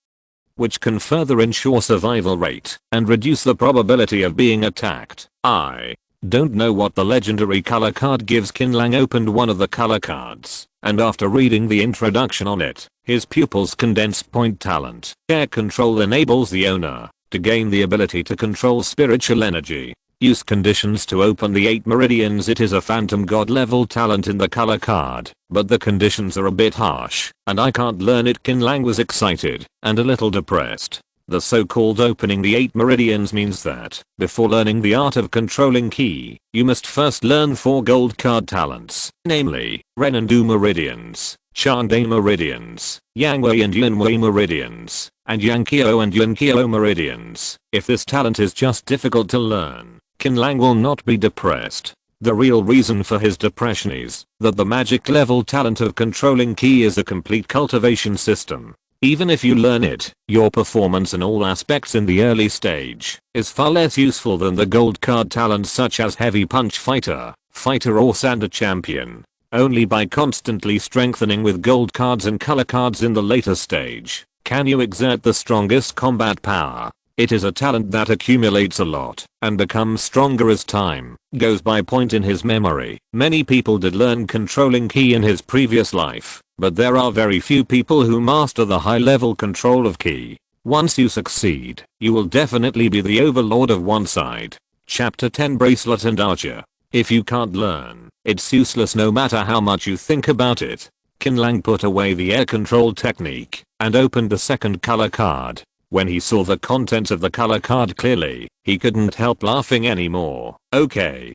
which can further ensure survival rate and reduce the probability of being attacked. I don't know what the legendary color card gives. Qin Lang opened one of the color cards, and after reading the introduction on it, his pupils condensed. Talent. Air control enables the owner to gain the ability to control spiritual energy. Use conditions to open the 8 meridians. It is a phantom god level talent in the color card, but the conditions are a bit harsh, and I can't learn it. Qin Lang was excited and a little depressed. The so-called opening the 8 meridians means that, before learning the art of controlling Qi, you must first learn 4 gold card talents, namely, Ren and Du meridians, Chang'e meridians, Yangwei and Yunwei meridians, and Yanqiao and Yunqiao meridians. If this talent is just difficult to learn, Qin Lang will not be depressed. The real reason for his depression is that the magic level talent of controlling Qi is a complete cultivation system. Even if you learn it, your performance in all aspects in the early stage is far less useful than the gold card talents such as heavy punch fighter, or Sanda champion. Only by constantly strengthening with gold cards and color cards in the later stage can you exert the strongest combat power. It is a talent that accumulates a lot and becomes stronger as time goes by. In his memory, many people did learn controlling Qi in his previous life, but there are very few people who master the high level control of Qi. Once you succeed, you will definitely be the overlord of one side. Chapter 10 Bracelet and Archer. If you can't learn, it's useless no matter how much you think about it. Qin Lang put away the air control technique and opened the second color card. When he saw the contents of the color card clearly, he couldn't help laughing anymore. Okay,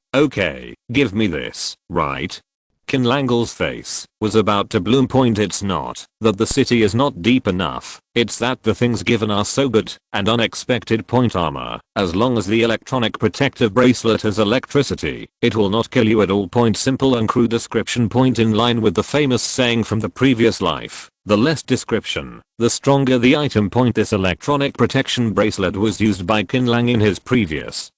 give me this, right? Qin Lang's face was about to bloom. It's not that the city is not deep enough, it's that the things given are so good and unexpected. Armor. As long as the electronic protective bracelet has electricity, it will not kill you at all. Simple and crude description. In line with the famous saying from the previous life, the less description, the stronger the item. This electronic protection bracelet was used by Qin Lang in his previous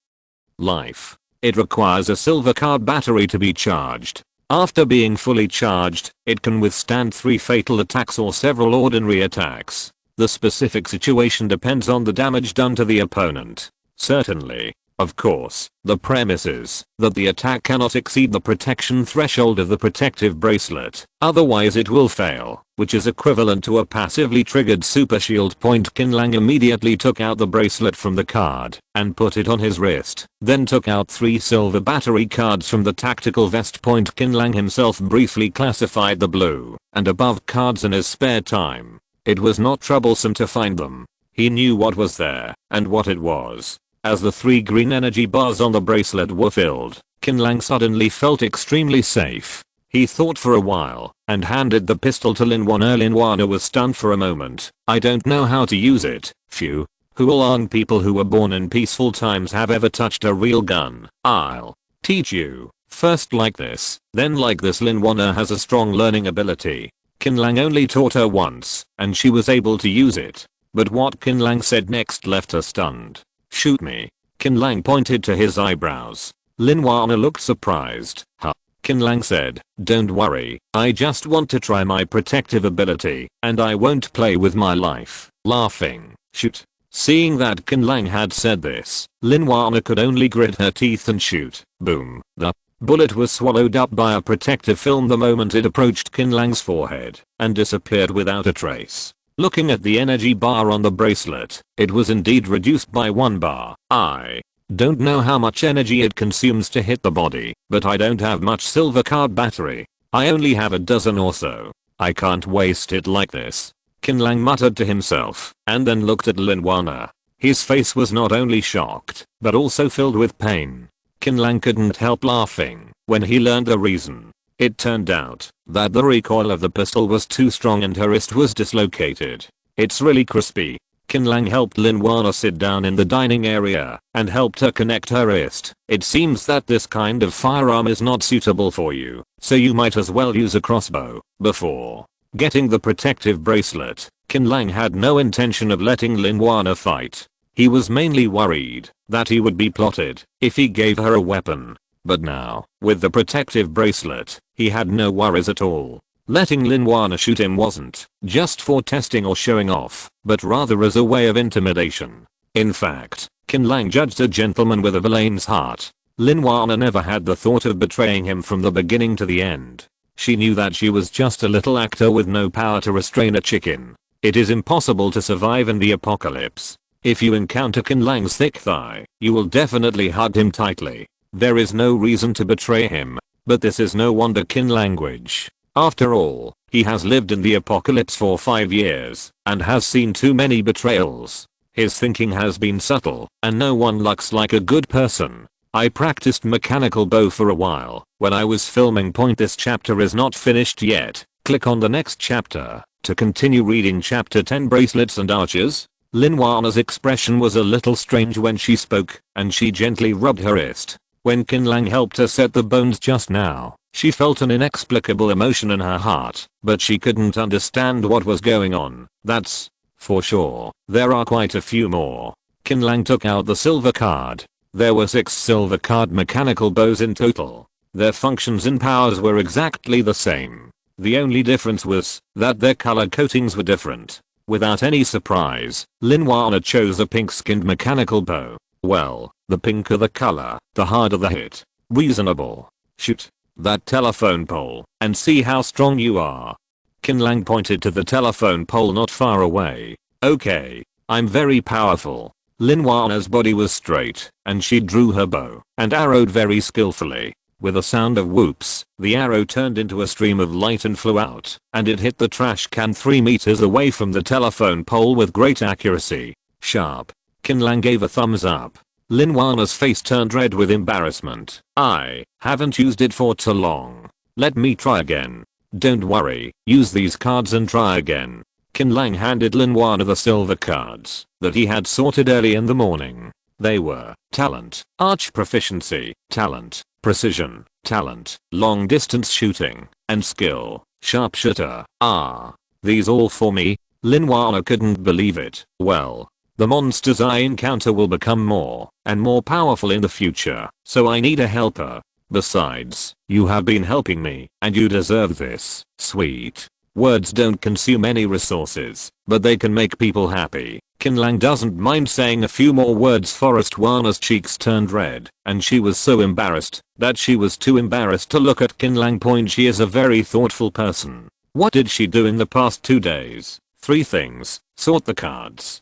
life. It requires a silver card battery to be charged. After being fully charged, it can withstand 3 fatal attacks or several ordinary attacks. The specific situation depends on the damage done to the opponent. Certainly, of course, the premise is that the attack cannot exceed the protection threshold of the protective bracelet, otherwise it will fail, which is equivalent to a passively triggered super shield. Qin Lang immediately took out the bracelet from the card and put it on his wrist, then took out 3 silver battery cards from the tactical vest. Qin Lang himself briefly classified the blue and above cards in his spare time. It was not troublesome to find them. He knew what was there and what it was. As the 3 green energy bars on the bracelet were filled, Qin Lang suddenly felt extremely safe. He thought for a while and handed the pistol to Lin Wana. Lin Wana was stunned for a moment. I don't know how to use it. Phew. Who among people who were born in peaceful times have ever touched a real gun? I'll teach you. First like this, then like this. Lin Wana has a strong learning ability. Qin Lang only taught her once, and she was able to use it. But what Qin Lang said next left her stunned. Shoot me. Qin Lang pointed to his eyebrows. Lin Wana looked surprised. Huh. Qin Lang said, don't worry, I just want to try my protective ability, and I won't play with my life. Laughing. Shoot. Seeing that Qin Lang had said this, Lin Wana could only grit her teeth and shoot. Boom. The bullet was swallowed up by a protective film the moment it approached Qin Lang's forehead and disappeared without a trace. Looking at the energy bar on the bracelet, it was indeed reduced by 1 bar. I don't know how much energy it consumes to hit the body, but I don't have much silver card battery. I only have a dozen or so. I can't waste it like this. Qin Lang muttered to himself, and then looked at Lin Wana. His face was not only shocked, but also filled with pain. Qin Lang couldn't help laughing when he learned the reason. It turned out that the recoil of the pistol was too strong and her wrist was dislocated. It's really crispy. Qin Lang helped Lin Wana sit down in the dining area and helped her connect her wrist. It seems that this kind of firearm is not suitable for you, so you might as well use a crossbow. Before getting the protective bracelet, Qin Lang had no intention of letting Lin Wana fight. He was mainly worried that he would be plotted if he gave her a weapon. But now, with the protective bracelet, he had no worries at all. Letting Lin Wana shoot him wasn't just for testing or showing off, but rather as a way of intimidation. In fact, Qin Lang judged a gentleman with a villain's heart. Lin Wana never had the thought of betraying him from the beginning to the end. She knew that she was just a little actor with no power to restrain a chicken. It is impossible to survive in the apocalypse. If you encounter Qin Lang's thick thigh, you will definitely hug him tightly. There is no reason to betray him, but this is no wonder Qin language. After all, he has lived in the apocalypse for 5 years and has seen too many betrayals. His thinking has been subtle, and no one looks like a good person. I practiced mechanical bow for a while when I was filming. This chapter is not finished yet. Click on the next chapter to continue reading chapter 10 Bracelets and Archers. Lin Wana's expression was a little strange when she spoke, and she gently rubbed her wrist. When Qin Lang helped her set the bones just now, she felt an inexplicable emotion in her heart, but she couldn't understand what was going on. That's for sure. There are quite a few more. Qin Lang took out the silver card. There were 6 silver card mechanical bows in total. Their functions and powers were exactly the same. The only difference was that their color coatings were different. Without any surprise, Lin Wana chose a pink-skinned mechanical bow. Well, the pinker the color, the harder the hit. Reasonable. Shoot that telephone pole and see how strong you are. Qin Lang pointed to the telephone pole not far away. Okay. I'm very powerful. Lin Wana's body was straight, and she drew her bow and arrowed very skillfully. With a sound of whoops, the arrow turned into a stream of light and flew out, and it hit the trash can 3 meters away from the telephone pole with great accuracy. Sharp. Qin Lang gave a thumbs up. Lin Wana's face turned red with embarrassment. I haven't used it for too long. Let me try again. Don't worry, use these cards and try again. Qin Lang handed Lin Wana the silver cards that he had sorted early in the morning. They were talent, arch proficiency, talent, precision, talent, long distance shooting, and skill, sharpshooter. These all for me? Lin Wana couldn't believe it. Well, the monsters I encounter will become more and more powerful in the future, so I need a helper. Besides, you have been helping me, and you deserve this. Sweet. Words don't consume any resources, but they can make people happy. Qin Lang doesn't mind saying a few more words. Forest Wana's cheeks turned red, and she was so embarrassed that she was too embarrassed to look at Qin Lang. She is a very thoughtful person. What did she do in the past 2 days? 3 things. Sort the cards,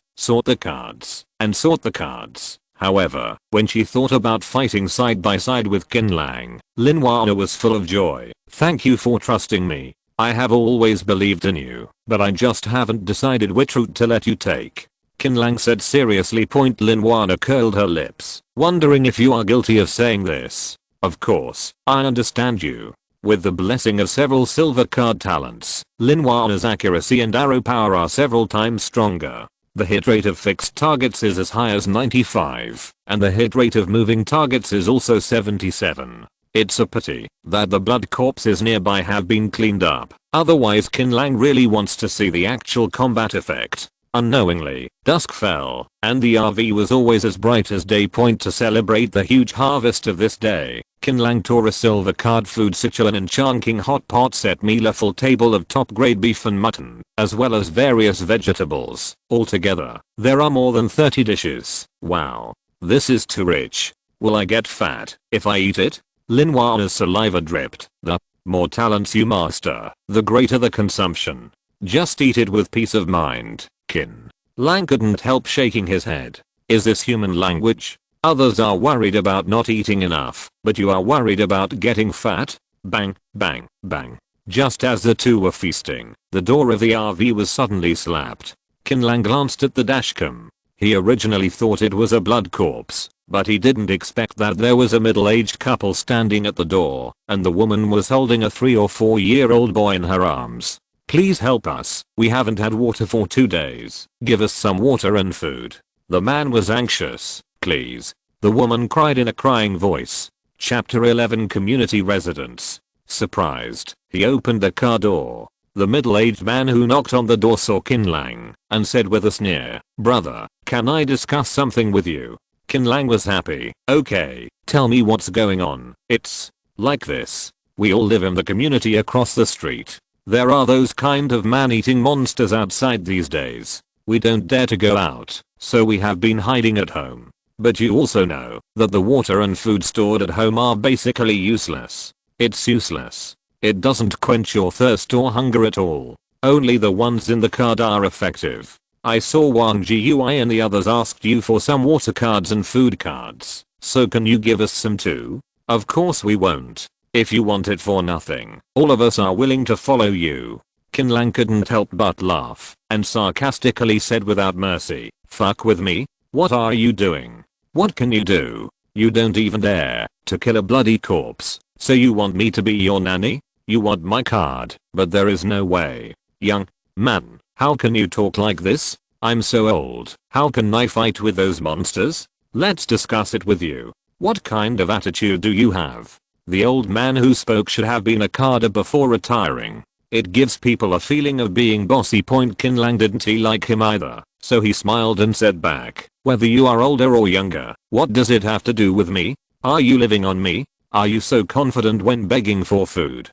and sort the cards. However, when she thought about fighting side by side with Qin Lang, Lin Wana was full of joy. Thank you for trusting me. I have always believed in you, but I just haven't decided which route to let you take. Qin Lang said seriously. Lin Wana curled her lips, wondering if you are guilty of saying this. Of course, I understand you. With the blessing of several silver card talents, Lin Wana's accuracy and arrow power are several times stronger. The hit rate of fixed targets is as high as 95, and the hit rate of moving targets is also 77. It's a pity that the blood corpses nearby have been cleaned up, otherwise Qin Lang really wants to see the actual combat effect. Unknowingly, dusk fell, and the RV was always as bright as day. To celebrate the huge harvest of this day, Qin Lang tore a silver card food Sichuan and Chongqing hot pot set meal, a full table of top grade beef and mutton, as well as various vegetables. Altogether, there are more than 30 dishes. Wow. This is too rich. Will I get fat if I eat it? Lin Wana's saliva dripped. The more talents you master, the greater the consumption. Just eat it with peace of mind. Qin Lang couldn't help shaking his head. Is this human language? Others are worried about not eating enough, but you are worried about getting fat? Bang, bang, bang. Just as the two were feasting, the door of the RV was suddenly slapped. Qin Lang glanced at the dashcam. He originally thought it was a blood corpse, but he didn't expect that there was a middle-aged couple standing at the door, and the woman was holding a 3 or 4-year-old boy in her arms. Please help us, we haven't had water for 2 days. Give us some water and food. The man was anxious. Please. The woman cried in a crying voice. Chapter 11 Community Residents. Surprised, he opened the car door. The middle-aged man who knocked on the door saw Qin Lang, and said with a sneer, "Brother, can I discuss something with you?" Qin Lang was happy. "Okay, tell me what's going on." "It's like this. We all live in the community across the street. There are those kind of man-eating monsters outside these days. We don't dare to go out, so we have been hiding at home. But you also know that the water and food stored at home are basically useless. It's useless. It doesn't quench your thirst or hunger at all. Only the ones in the card are effective. I saw Wang Jiui and the others asked you for some water cards and food cards, so can you give us some too?" "Of course we won't. If you want it for nothing, all of us are willing to follow you." Qin Lang couldn't help but laugh, and sarcastically said without mercy, "Fuck with me? What are you doing? What can you do? You don't even dare to kill a bloody corpse, so you want me to be your nanny? You want my card, but there is no way. Young man, how can you talk like this? I'm so old, how can I fight with those monsters? Let's discuss it with you. What kind of attitude do you have?" The old man who spoke should have been a carder before retiring. It gives people a feeling of being bossy. Qin Lang didn't like him either, so he smiled and said back, "Whether you are older or younger, what does it have to do with me? Are you living on me? Are you so confident when begging for food?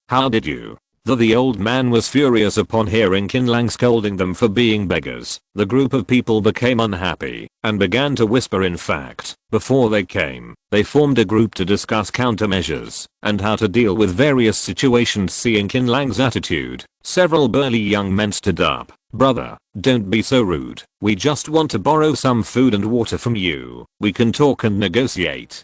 How did you?" The old man was furious upon hearing Qin Lang scolding them for being beggars. The group of people became unhappy and began to whisper. In fact, before they came, they formed a group to discuss countermeasures and how to deal with various situations. Seeing Qin Lang's attitude, several burly young men stood up Brother, don't be so rude. We just want to borrow some food and water from you. We can talk and negotiate.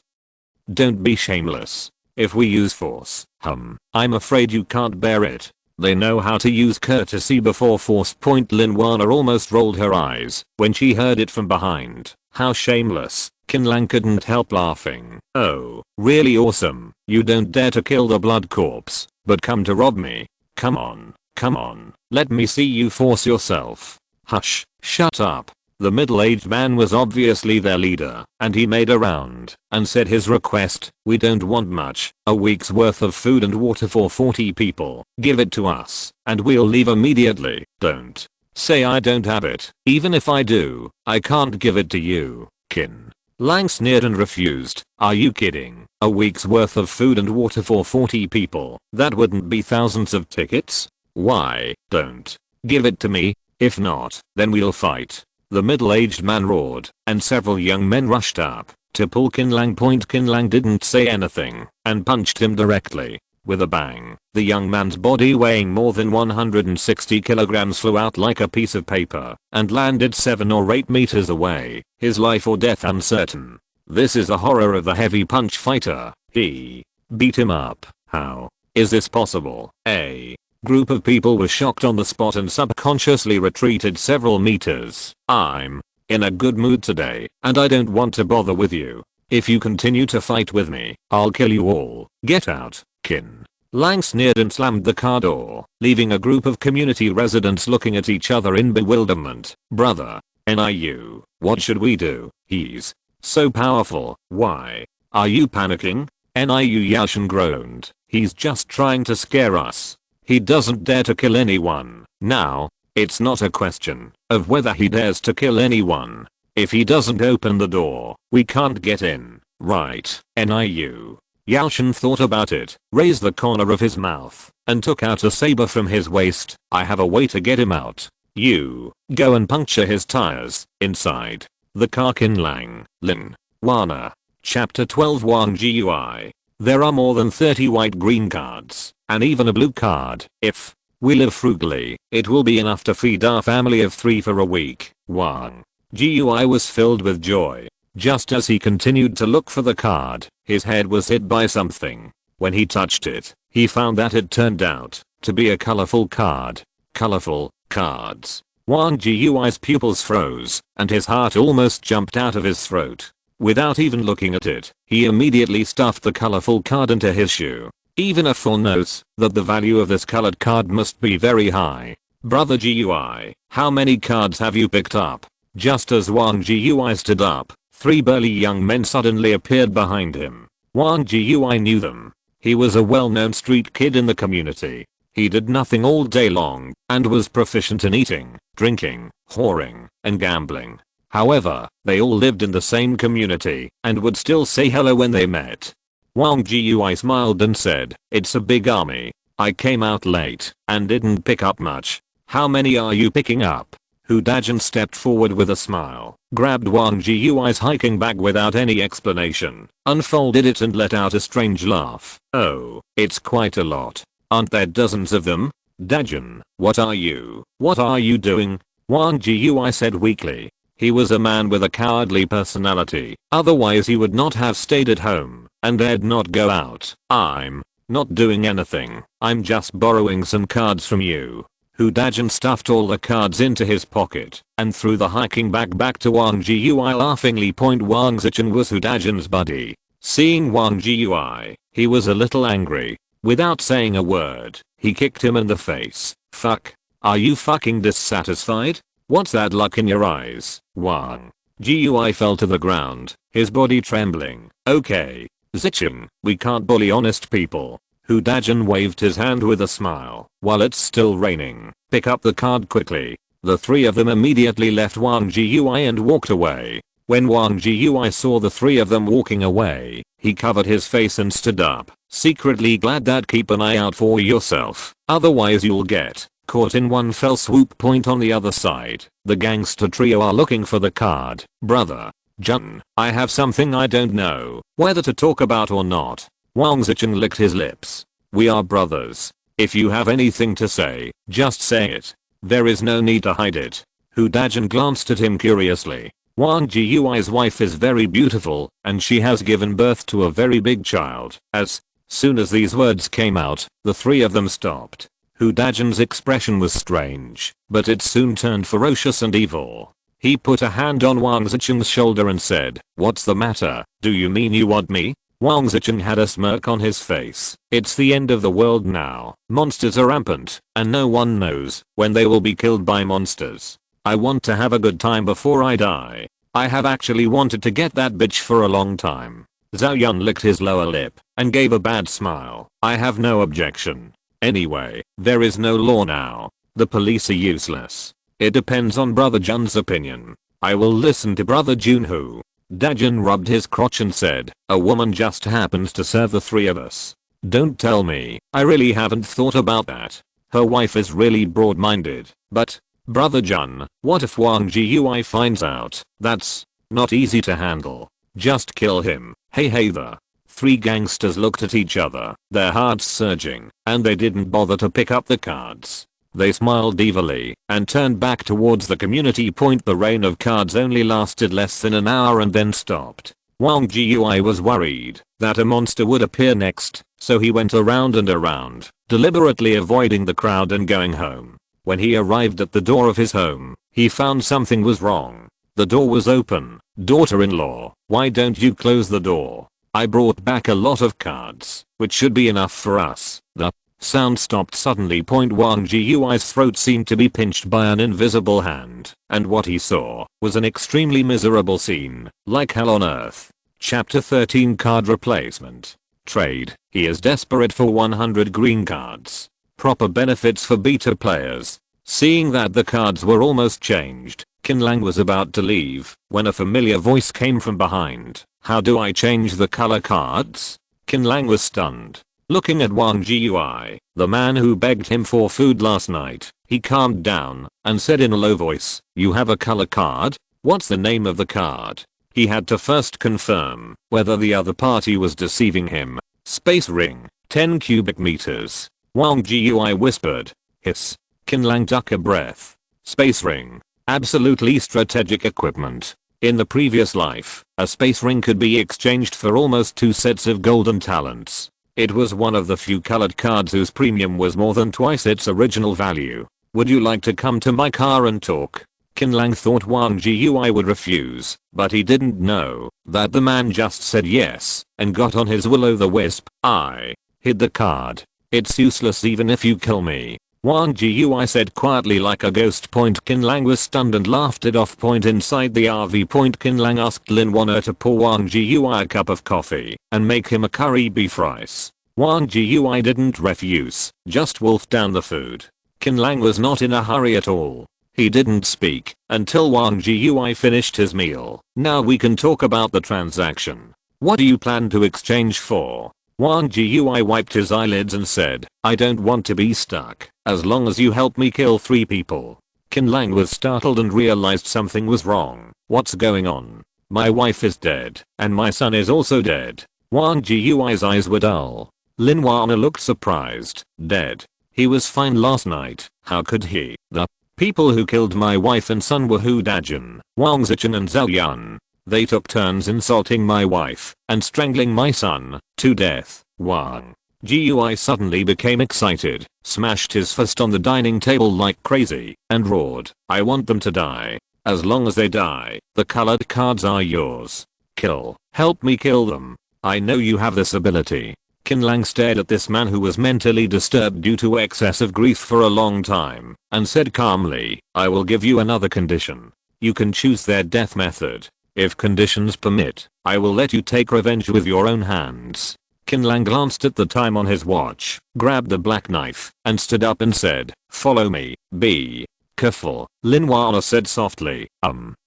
Don't be shameless. If we use force, I'm afraid you can't bear it. They know how to use courtesy before force. Lin Wana almost rolled her eyes when she heard it from behind. How shameless. Qin Lang couldn't help laughing. Oh, really awesome. You don't dare to kill the blood corpse, but come to rob me. Come on, let me see you force yourself. Hush, shut up. The middle-aged man was obviously their leader, and he made a round and said his request. We don't want much, a week's worth of food and water for 40 people. Give it to us, and we'll leave immediately. Don't say I don't have it. Even if I do, I can't give it to you. Qin Lang sneered and refused. Are you kidding? A week's worth of food and water for 40 people? That wouldn't be thousands of tickets? Why? Don't give it to me. If not, then we'll fight. The middle-aged man roared, and several young men rushed up to pull Qin Lang. Qin Lang didn't say anything and punched him directly. With a bang, the young man's body weighing more than 160 kilograms flew out like a piece of paper and landed 7 or 8 meters away, his life or death uncertain. This is the horror of the heavy punch fighter. He beat him up. How is this possible? A group of people was shocked on the spot and subconsciously retreated several meters. I'm in a good mood today, and I don't want to bother with you. If you continue to fight with me, I'll kill you all. Get out. Qin Lang sneered and slammed the car door, leaving a group of community residents looking at each other in bewilderment. Brother, NIU, what should we do? He's so powerful. Why are you panicking? NIU Yaoshan groaned. He's just trying to scare us. He doesn't dare to kill anyone. Now, it's not a question of whether he dares to kill anyone. If he doesn't open the door, we can't get in, right? NIU Yaoshan thought about it, raised the corner of his mouth, and took out a saber from his waist. I have a way to get him out. You go and puncture his tires. Inside the car. Qin Lang, Lin Wana. Chapter 12. Wang Gui. There are more than 30 white green cards, and even a blue card. If we live frugally, it will be enough to feed our family of 3 for a week. Wang Gui was filled with joy. Just as he continued to look for the card, his head was hit by something. When he touched it, he found that it turned out to be a colorful card. Colorful cards. Wang Gui's pupils froze, and his heart almost jumped out of his throat. Without even looking at it, he immediately stuffed the colorful card into his shoe. Even a fool knows that the value of this colored card must be very high. Brother Gui, how many cards have you picked up? Just as Wang Gui stood up, 3 burly young men suddenly appeared behind him. Wang Gui knew them. He was a well-known street kid in the community. He did nothing all day long and was proficient in eating, drinking, whoring, and gambling. However, they all lived in the same community and would still say hello when they met. Wang Gui smiled and said, "It's a big army. I came out late and didn't pick up much. How many are you picking up?" Hu Dajin stepped forward with a smile, grabbed Wang Gui's hiking bag without any explanation, unfolded it and let out a strange laugh. "Oh, it's quite a lot. Aren't there dozens of them?" "Dajin, what are you doing?" Wang Gui said weakly. He was a man with a cowardly personality, otherwise he would not have stayed at home and dared not go out. "I'm not doing anything. I'm just borrowing some cards from you." Hu Dajin stuffed all the cards into his pocket and threw the hiking bag back to Wang Gui laughingly. Wang Zichen was Hu Dajin's buddy. Seeing Wang Gui, he was a little angry. Without saying a word, he kicked him in the face. "Fuck. Are you fucking dissatisfied? What's that look in your eyes?" Wang Gui fell to the ground, his body trembling. "Okay, Zichen, we can't bully honest people." Hu Dajin waved his hand with a smile. "While it's still raining, pick up the card quickly." The 3 of them immediately left Wang Gui and walked away. When Wang Gui saw the 3 of them walking away, he covered his face and stood up, secretly glad that keep an eye out for yourself, otherwise you'll get caught in one fell swoop. On the other side, the gangster trio are looking for the card. "Brother Jun, I have something I don't know whether to talk about or not." Wang Zichen licked his lips. "We are brothers. If you have anything to say, just say it." There is no need to hide it. Hu Dajin glanced at him curiously. Wang Jiui's wife is very beautiful, and she has given birth to a very big child. As soon as these words came out, the three of them stopped. Hu Dajin's expression was strange, but it soon turned ferocious and evil. He put a hand on Wang Zicheng's shoulder and said, "What's the matter? Do you mean you want me?" Wang Zicheng had a smirk on his face. It's the end of the world now. Monsters are rampant, and no one knows when they will be killed by monsters. I want to have a good time before I die. I have actually wanted to get that bitch for a long time. Zhao Yun licked his lower lip and gave a bad smile. I have no objection. Anyway, there is no law now. The police are useless. It depends on Brother Jun's opinion. I will listen to Brother Junho. Dajin rubbed his crotch and said, a woman just happens to serve the three of us. Don't tell me. I really haven't thought about that. Her wife is really broad-minded. But, Brother Jun, what if Wang Jiui finds out? That's not easy to handle. Just kill him. Hey the three gangsters looked at each other, their hearts surging, and they didn't bother to pick up the cards. They smiled evilly and turned back towards the community point. The rain of cards only lasted less than an hour and then stopped. Wang Jiui was worried that a monster would appear next, so he went around and around, deliberately avoiding the crowd and going home. When he arrived at the door of his home, he found something was wrong. The door was open. Daughter-in-law, why don't you close the door? I brought back a lot of cards, which should be enough for us. The sound stopped suddenly. Wang Jiui's throat seemed to be pinched by an invisible hand, and what he saw was an extremely miserable scene, like hell on earth. Chapter 13 Card Replacement. Trade. He is desperate for 100 green cards. Proper benefits for beta players. Seeing that the cards were almost changed, Qin Lang was about to leave when a familiar voice came from behind. How do I change the color cards? Qin Lang was stunned. Looking at Wang Jiui, the man who begged him for food last night, he calmed down and said in a low voice, you have a color card? What's the name of the card? He had to first confirm whether the other party was deceiving him. Space ring, 10 cubic meters. Wang Jiui whispered. Hiss. Qin Lang took a breath. Space ring. Absolutely strategic equipment. In the previous life, a space ring could be exchanged for almost 2 sets of golden talents. It was one of the few colored cards whose premium was more than twice its original value. Would you like to come to my car and talk? Qin Lang thought Wang Jiui would refuse, but he didn't know that the man just said yes and got on his will-o'-the-wisp. I hid the card. It's useless even if you kill me. Wang Jiui said quietly like a ghost. Qin Lang was stunned and laughed it off. Inside the RV. Qin Lang asked Lin Wanner to pour Wang Jiui a cup of coffee and make him a curry beef rice. Wang Jiui didn't refuse, just wolfed down the food. Qin Lang was not in a hurry at all. He didn't speak until Wang Jiui finished his meal. Now we can talk about the transaction. What do you plan to exchange for? Wang Jiui wiped his eyelids and said, I don't want to be stuck, as long as you help me kill 3 people. Qin Lang was startled and realized something was wrong. What's going on? My wife is dead, and my son is also dead. Wang Jiui's eyes were dull. Lin Wanner looked surprised. Dead? He was fine last night. How could he? The people who killed my wife and son were Hu Dajin, Wang Zichen and Zhao Yun. They took turns insulting my wife and strangling my son to death. Wang Jiui suddenly became excited, smashed his fist on the dining table like crazy, and roared, I want them to die. As long as they die, the colored cards are yours. Kill. Help me kill them. I know you have this ability. Qin Lang stared at this man who was mentally disturbed due to excessive grief for a long time, and said calmly, I will give you another condition. You can choose their death method. If conditions permit, I will let you take revenge with your own hands. Qin Lang glanced at the time on his watch, grabbed the black knife, and stood up and said, follow me, be careful. Lin Wanner said softly,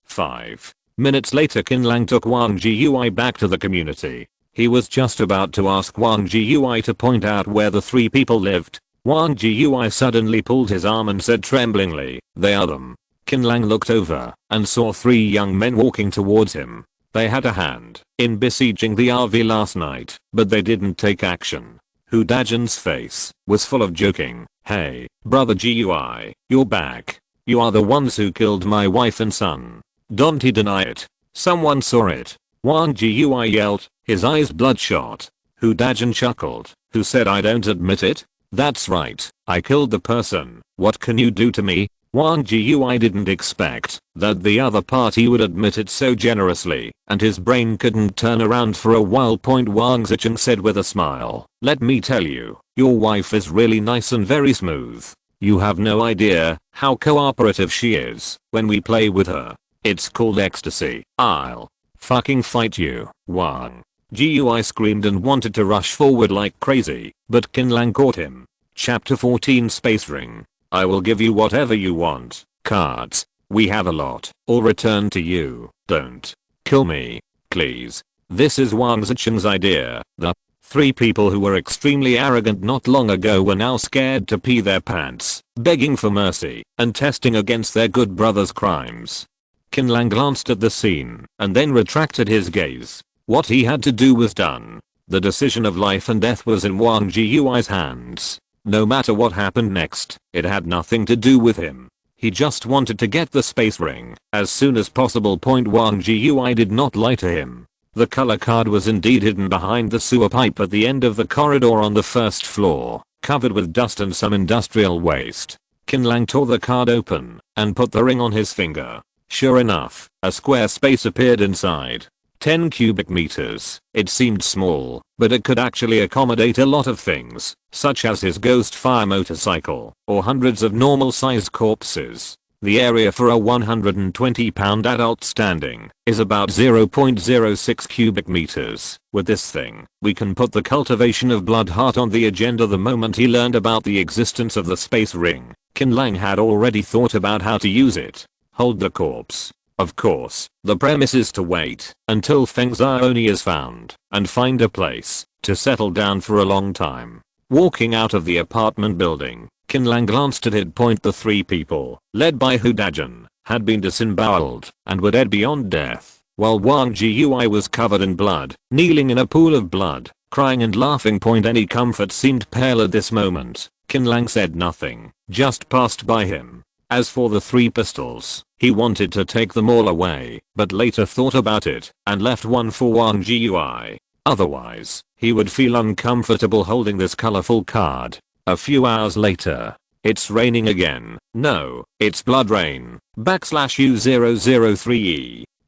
5 minutes later Qin Lang took Wang Jiui back to the community. He was just about to ask Wang Jiui to point out where the 3 people lived. Wang Jiui suddenly pulled his arm and said tremblingly, they are them. Qin Lang looked over and saw 3 young men walking towards him. They had a hand in besieging the RV last night, but they didn't take action. Hu Dajin's face was full of joking. Hey, brother GUI, you're back. You are the ones who killed my wife and son. Don't deny it. Someone saw it. Wang GUI yelled, his eyes bloodshot. Hu Dajin chuckled. Who said I don't admit it? That's right, I killed the person. What can you do to me? Wang GUI didn't expect that the other party would admit it so generously, and his brain couldn't turn around for a while. Wang Zicheng said with a smile, let me tell you, your wife is really nice and very smooth. You have no idea how cooperative she is when we play with her. It's called ecstasy. I'll fucking fight you. Wang GUI screamed and wanted to rush forward like crazy, but Qin Lang caught him. Chapter 14 Space Ring. I will give you whatever you want. Cards. We have a lot. I'll return to you. Don't kill me, please. This is Wang Zicheng's idea. The three people who were extremely arrogant not long ago were now scared to pee their pants, begging for mercy, and testing against their good brother's crimes. Qin Lang glanced at the scene, and then retracted his gaze. What he had to do was done. The decision of life and death was in Wang GUI's hands. No matter what happened next, it had nothing to do with him. He just wanted to get the space ring as soon as possible. Wang GUI did not lie to him. The color card was indeed hidden behind the sewer pipe at the end of the corridor on the first floor, covered with dust and some industrial waste. Qin Lang tore the card open and put the ring on his finger. Sure enough, a square space appeared inside. 10 cubic meters. It seemed small, but it could actually accommodate a lot of things, such as his ghost fire motorcycle, or hundreds of normal-sized corpses. The area for a 120-pound adult standing is about 0.06 cubic meters. With this thing, we can put the cultivation of blood heart on the agenda. The moment he learned about the existence of the space ring, Qin Lang had already thought about how to use it. Hold the corpse. Of course, the premise is to wait until Feng Xiaoni is found and find a place to settle down for a long time. Walking out of the apartment building, Qin Lang glanced at it. The three people, led by Hu Dajin, had been disemboweled and were dead beyond death, while Wang GUI was covered in blood, kneeling in a pool of blood, crying and laughing. Any comfort seemed pale at this moment. Qin Lang said nothing, just passed by him. As for the three pistols, he wanted to take them all away, but later thought about it and left one for Wang GUI. Otherwise, he would feel uncomfortable holding this colorful card. A few hours later. It's raining again. No, it's blood rain. /U003E.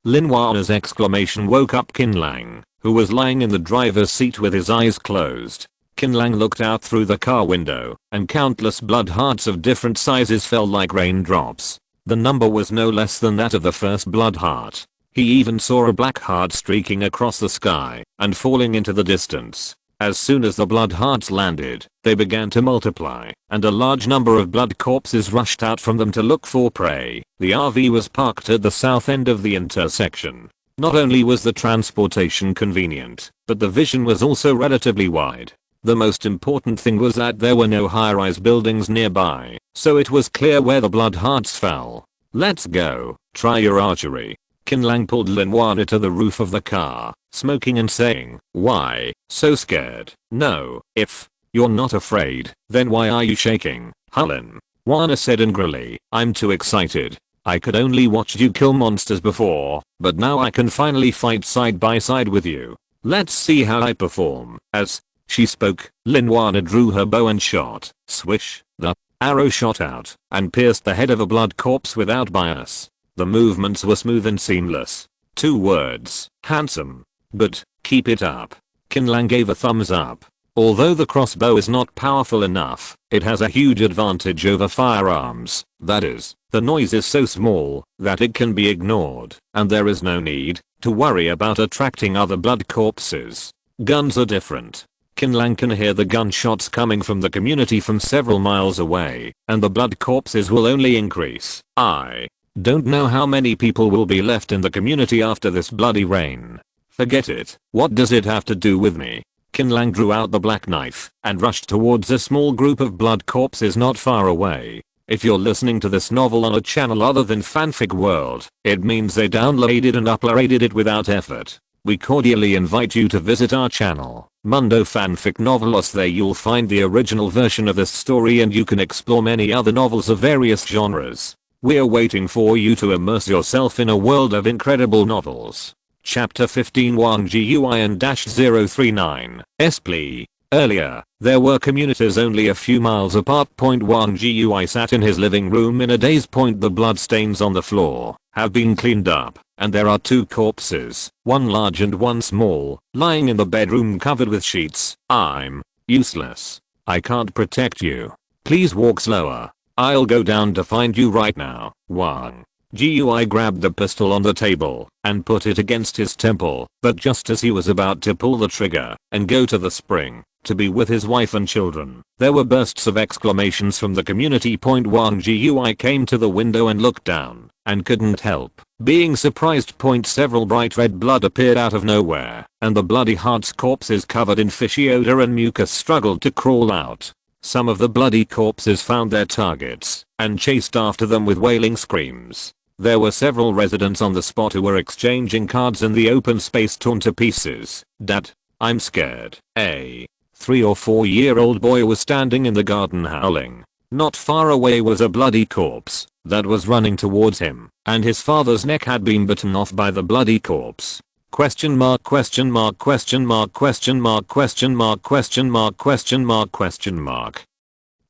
Lin Wan's exclamation woke up Qin Lang, who was lying in the driver's seat with his eyes closed. Qin Lang looked out through the car window, and countless blood hearts of different sizes fell like raindrops. The number was no less than that of the first blood heart. He even saw a black heart streaking across the sky and falling into the distance. As soon as the blood hearts landed, they began to multiply, and a large number of blood corpses rushed out from them to look for prey. The RV was parked at the south end of the intersection. Not only was the transportation convenient, but the vision was also relatively wide. The most important thing was that there were no high-rise buildings nearby, so it was clear where the blood hearts fell. Let's go, try your archery. Qin Lang pulled Lin Wan to the roof of the car, smoking and saying, why, so scared? No, if you're not afraid, then why are you shaking? Lin Wan said angrily, I'm too excited. I could only watch you kill monsters before, but now I can finally fight side by side with you. Let's see how I perform. As she spoke, Lin Wan drew her bow and shot. Swish, the arrow shot out and pierced the head of a blood corpse without bias. The movements were smooth and seamless. 2 words, handsome. But, keep it up. Qin Lang gave a thumbs up. Although the crossbow is not powerful enough, it has a huge advantage over firearms. That is, the noise is so small that it can be ignored, and there is no need to worry about attracting other blood corpses. Guns are different. Qin Lang can hear the gunshots coming from the community from several miles away, and the blood corpses will only increase. I don't know how many people will be left in the community after this bloody rain. Forget it. What does it have to do with me? Qin Lang drew out the black knife and rushed towards a small group of blood corpses not far away. If you're listening to this novel on a channel other than Fanfic World, it means they downloaded and uploaded it without effort. we cordially invite you to visit our channel, Mundo Fanfic Novelos. There you'll find the original version of this story and you can explore many other novels of various genres. We're waiting for you to immerse yourself in a world of incredible novels. Chapter 15 Wang Jiuan-039, S.Pl. Earlier, there were communities only a few miles apart. Wang Jiuan sat in his living room in a daze. The bloodstains on the floor have been cleaned up, and there are 2 corpses, one large and one small, lying in the bedroom covered with sheets. I'm useless. I can't protect you. Please walk slower. I'll go down to find you right now. Wang Jiuan grabbed the pistol on the table and put it against his temple, but just as he was about to pull the trigger and go to the spring to be with his wife and children, there were bursts of exclamations from the community. Wang Jiuan came to the window and looked down and couldn't help being surprised. Several bright red blood appeared out of nowhere, and the bloody hearts corpses covered in fishy odor and mucus struggled to crawl out. Some of the bloody corpses found their targets and chased after them with wailing screams. There were several residents on the spot who were exchanging cards in the open space. Torn to pieces. Dad, I'm scared. A 3 or 4-year-old boy was standing in the garden howling. Not far away was a bloody corpse that was running towards him, and his father's neck had been bitten off by the bloody corpse. Question mark, question mark, question mark, question mark, question mark, question mark, question mark, question mark.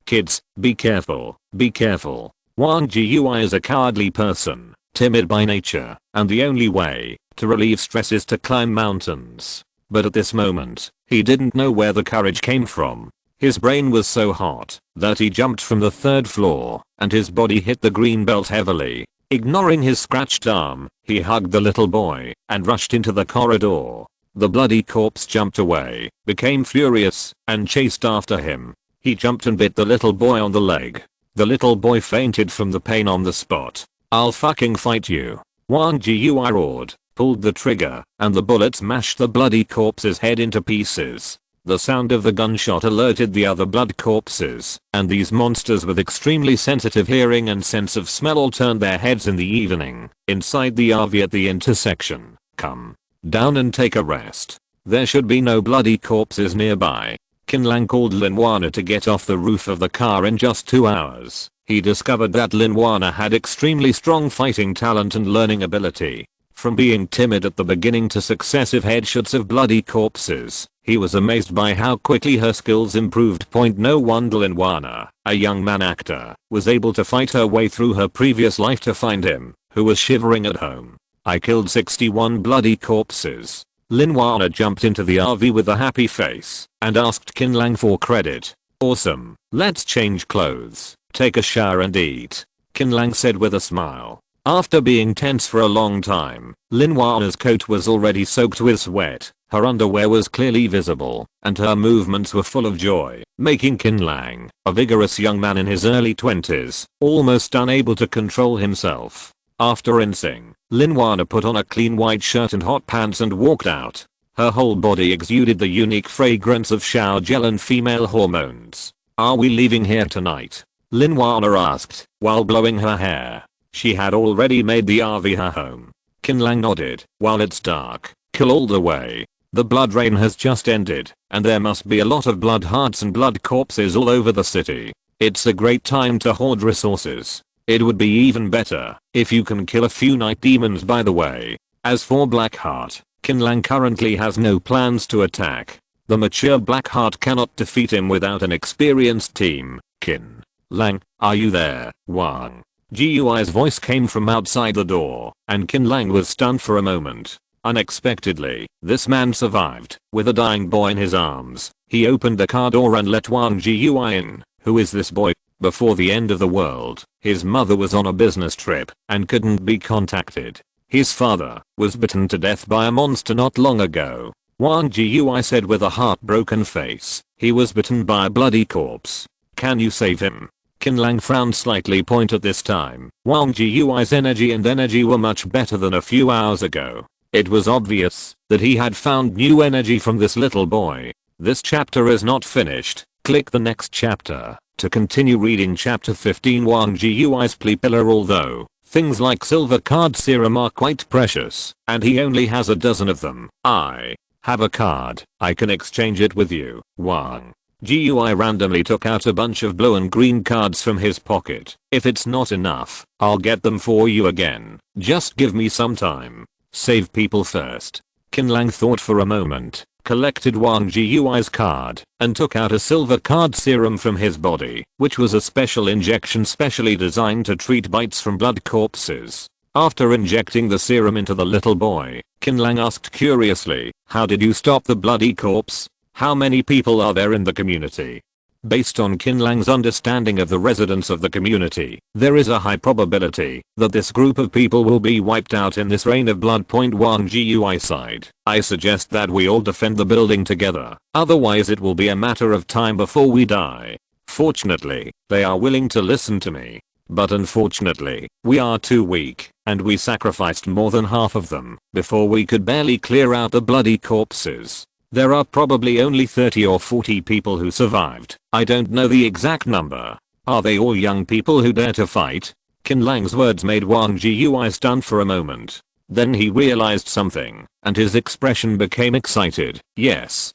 Kids, be careful, be careful. Wang Jiuan is a cowardly person, timid by nature, and the only way to relieve stress is to climb mountains. But at this moment, he didn't know where the courage came from. His brain was so hot that he jumped from the 3rd floor, and his body hit the green belt heavily. Ignoring his scratched arm, he hugged the little boy and rushed into the corridor. The bloody corpse jumped away, became furious, and chased after him. He jumped and bit the little boy on the leg. The little boy fainted from the pain on the spot. I'll fucking fight you. Wang Jiuan roared, pulled the trigger, and the bullet smashed the bloody corpse's head into pieces. The sound of the gunshot alerted the other blood corpses, and these monsters with extremely sensitive hearing and sense of smell all turned their heads in the evening, inside the RV at the intersection. Come down and take a rest. There should be no bloody corpses nearby. Qin Lang called Linwana to get off the roof of the car. In just 2 hours, he discovered that Linwana had extremely strong fighting talent and learning ability. From being timid at the beginning to successive headshots of bloody corpses, he was amazed by how quickly her skills improved. No wonder Linwana, a young man actor, was able to fight her way through her previous life to find him, who was shivering at home. I killed 61 bloody corpses. Linwana jumped into the RV with a happy face and asked Qin Lang for credit. Awesome, let's change clothes, take a shower and eat, Qin Lang said with a smile. After being tense for a long time, Linwana's coat was already soaked with sweat, her underwear was clearly visible, and her movements were full of joy, making Qin Lang, a vigorous young man in his early 20s, almost unable to control himself. After rinsing, Linwana put on a clean white shirt and hot pants and walked out. Her whole body exuded the unique fragrance of shower gel and female hormones. Are we leaving here tonight? Linwana asked, while blowing her hair. She had already made the RV her home. Qin Lang nodded. While it's dark, kill all the way. The blood rain has just ended, and there must be a lot of blood hearts and blood corpses all over the city. It's a great time to hoard resources. It would be even better if you can kill a few night demons by the way. As for Blackheart, Qin Lang currently has no plans to attack. The mature Blackheart cannot defeat him without an experienced team. Qin Lang, are you there? Wang Jiuan's voice came from outside the door, and Qin Lang was stunned for a moment. Unexpectedly, this man survived. With a dying boy in his arms, he opened the car door and let Wang Jiuan in. Who is this boy? Before the end of the world, his mother was on a business trip and couldn't be contacted. His father was bitten to death by a monster not long ago. Wang Jiuan said with a heartbroken face. He was bitten by a bloody corpse. Can you save him? Qin Lang frowned slightly. At this time, Wang Jiuan's energy were much better than a few hours ago. It was obvious that he had found new energy from this little boy. This chapter is not finished. Click the next chapter to continue reading chapter 15 Wang Jiuan's plea pillar. Although Things like silver card serum are quite precious, and he only has a dozen of them. I have a card. I can exchange it with you. Wang GUI randomly took out a bunch of blue and green cards from his pocket. If it's not enough, I'll get them for you again. Just give me some time. Save people first. Qin Lang thought for a moment, collected Wang GUI's card, and took out a silver card serum from his body, which was a special injection specially designed to treat bites from blood corpses. After injecting the serum into the little boy, Qin Lang asked curiously, "How did you stop the bloody corpse? How many people are there in the community?" Based on Qin Lang's understanding of the residents of the community, there is a high probability that this group of people will be wiped out in this rain of blood. Wang GUI sighed. "I suggest that we all defend the building together, otherwise it will be a matter of time before we die. Fortunately, they are willing to listen to me. But unfortunately, we are too weak, and we sacrificed more than half of them before we could barely clear out the bloody corpses. There are probably only 30 or 40 people who survived. I don't know the exact number. Are they all young people who dare to fight?" Qin Lang's words made Wang GUI stunned for a moment. Then he realized something, and his expression became excited. Yes.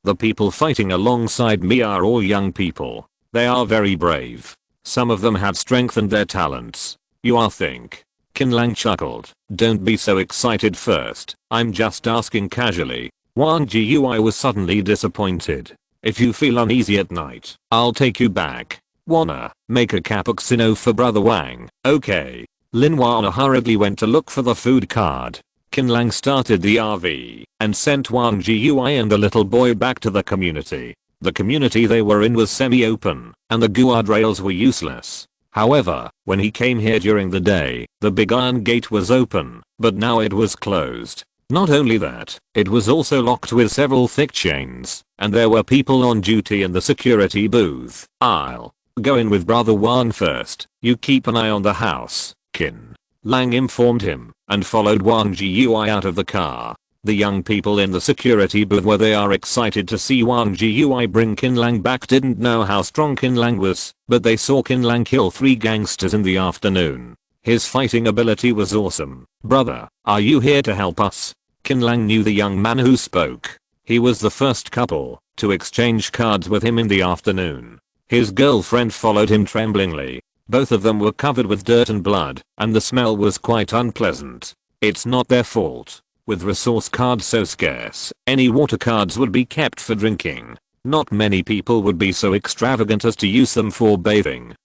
The people fighting alongside me are all young people. They are very brave. Some of them have strengthened their talents. You are think. Qin Lang chuckled. "Don't be so excited first. I'm just asking casually." Wang GUI was suddenly disappointed. "If you feel uneasy at night, I'll take you back. Wanna make a cappuccino for brother Wang?" "Okay." Lin Wana hurriedly went to look for the food card. Qin Lang started the RV and sent Wang GUI and the little boy back to the community. The community they were in was semi-open, and the guardrails were useless. However, when he came here during the day, the big iron gate was open, but now it was closed. Not only that, it was also locked with several thick chains, and there were people on duty in the security booth. "I'll go in with brother Wang first. You keep an eye on the house," Qin Lang informed him, and followed Wang GUI out of the car. The young people in the security booth where they are excited to see Wang GUI bring Qin Lang back didn't know how strong Qin Lang was, but they saw Qin Lang kill 3 gangsters in the afternoon. His fighting ability was awesome. "Brother, are you here to help us?" Qin Lang knew the young man who spoke. He was the first couple to exchange cards with him in the afternoon. His girlfriend followed him tremblingly. Both of them were covered with dirt and blood, and the smell was quite unpleasant. It's not their fault. With resource cards so scarce, any water cards would be kept for drinking. Not many people would be so extravagant as to use them for bathing.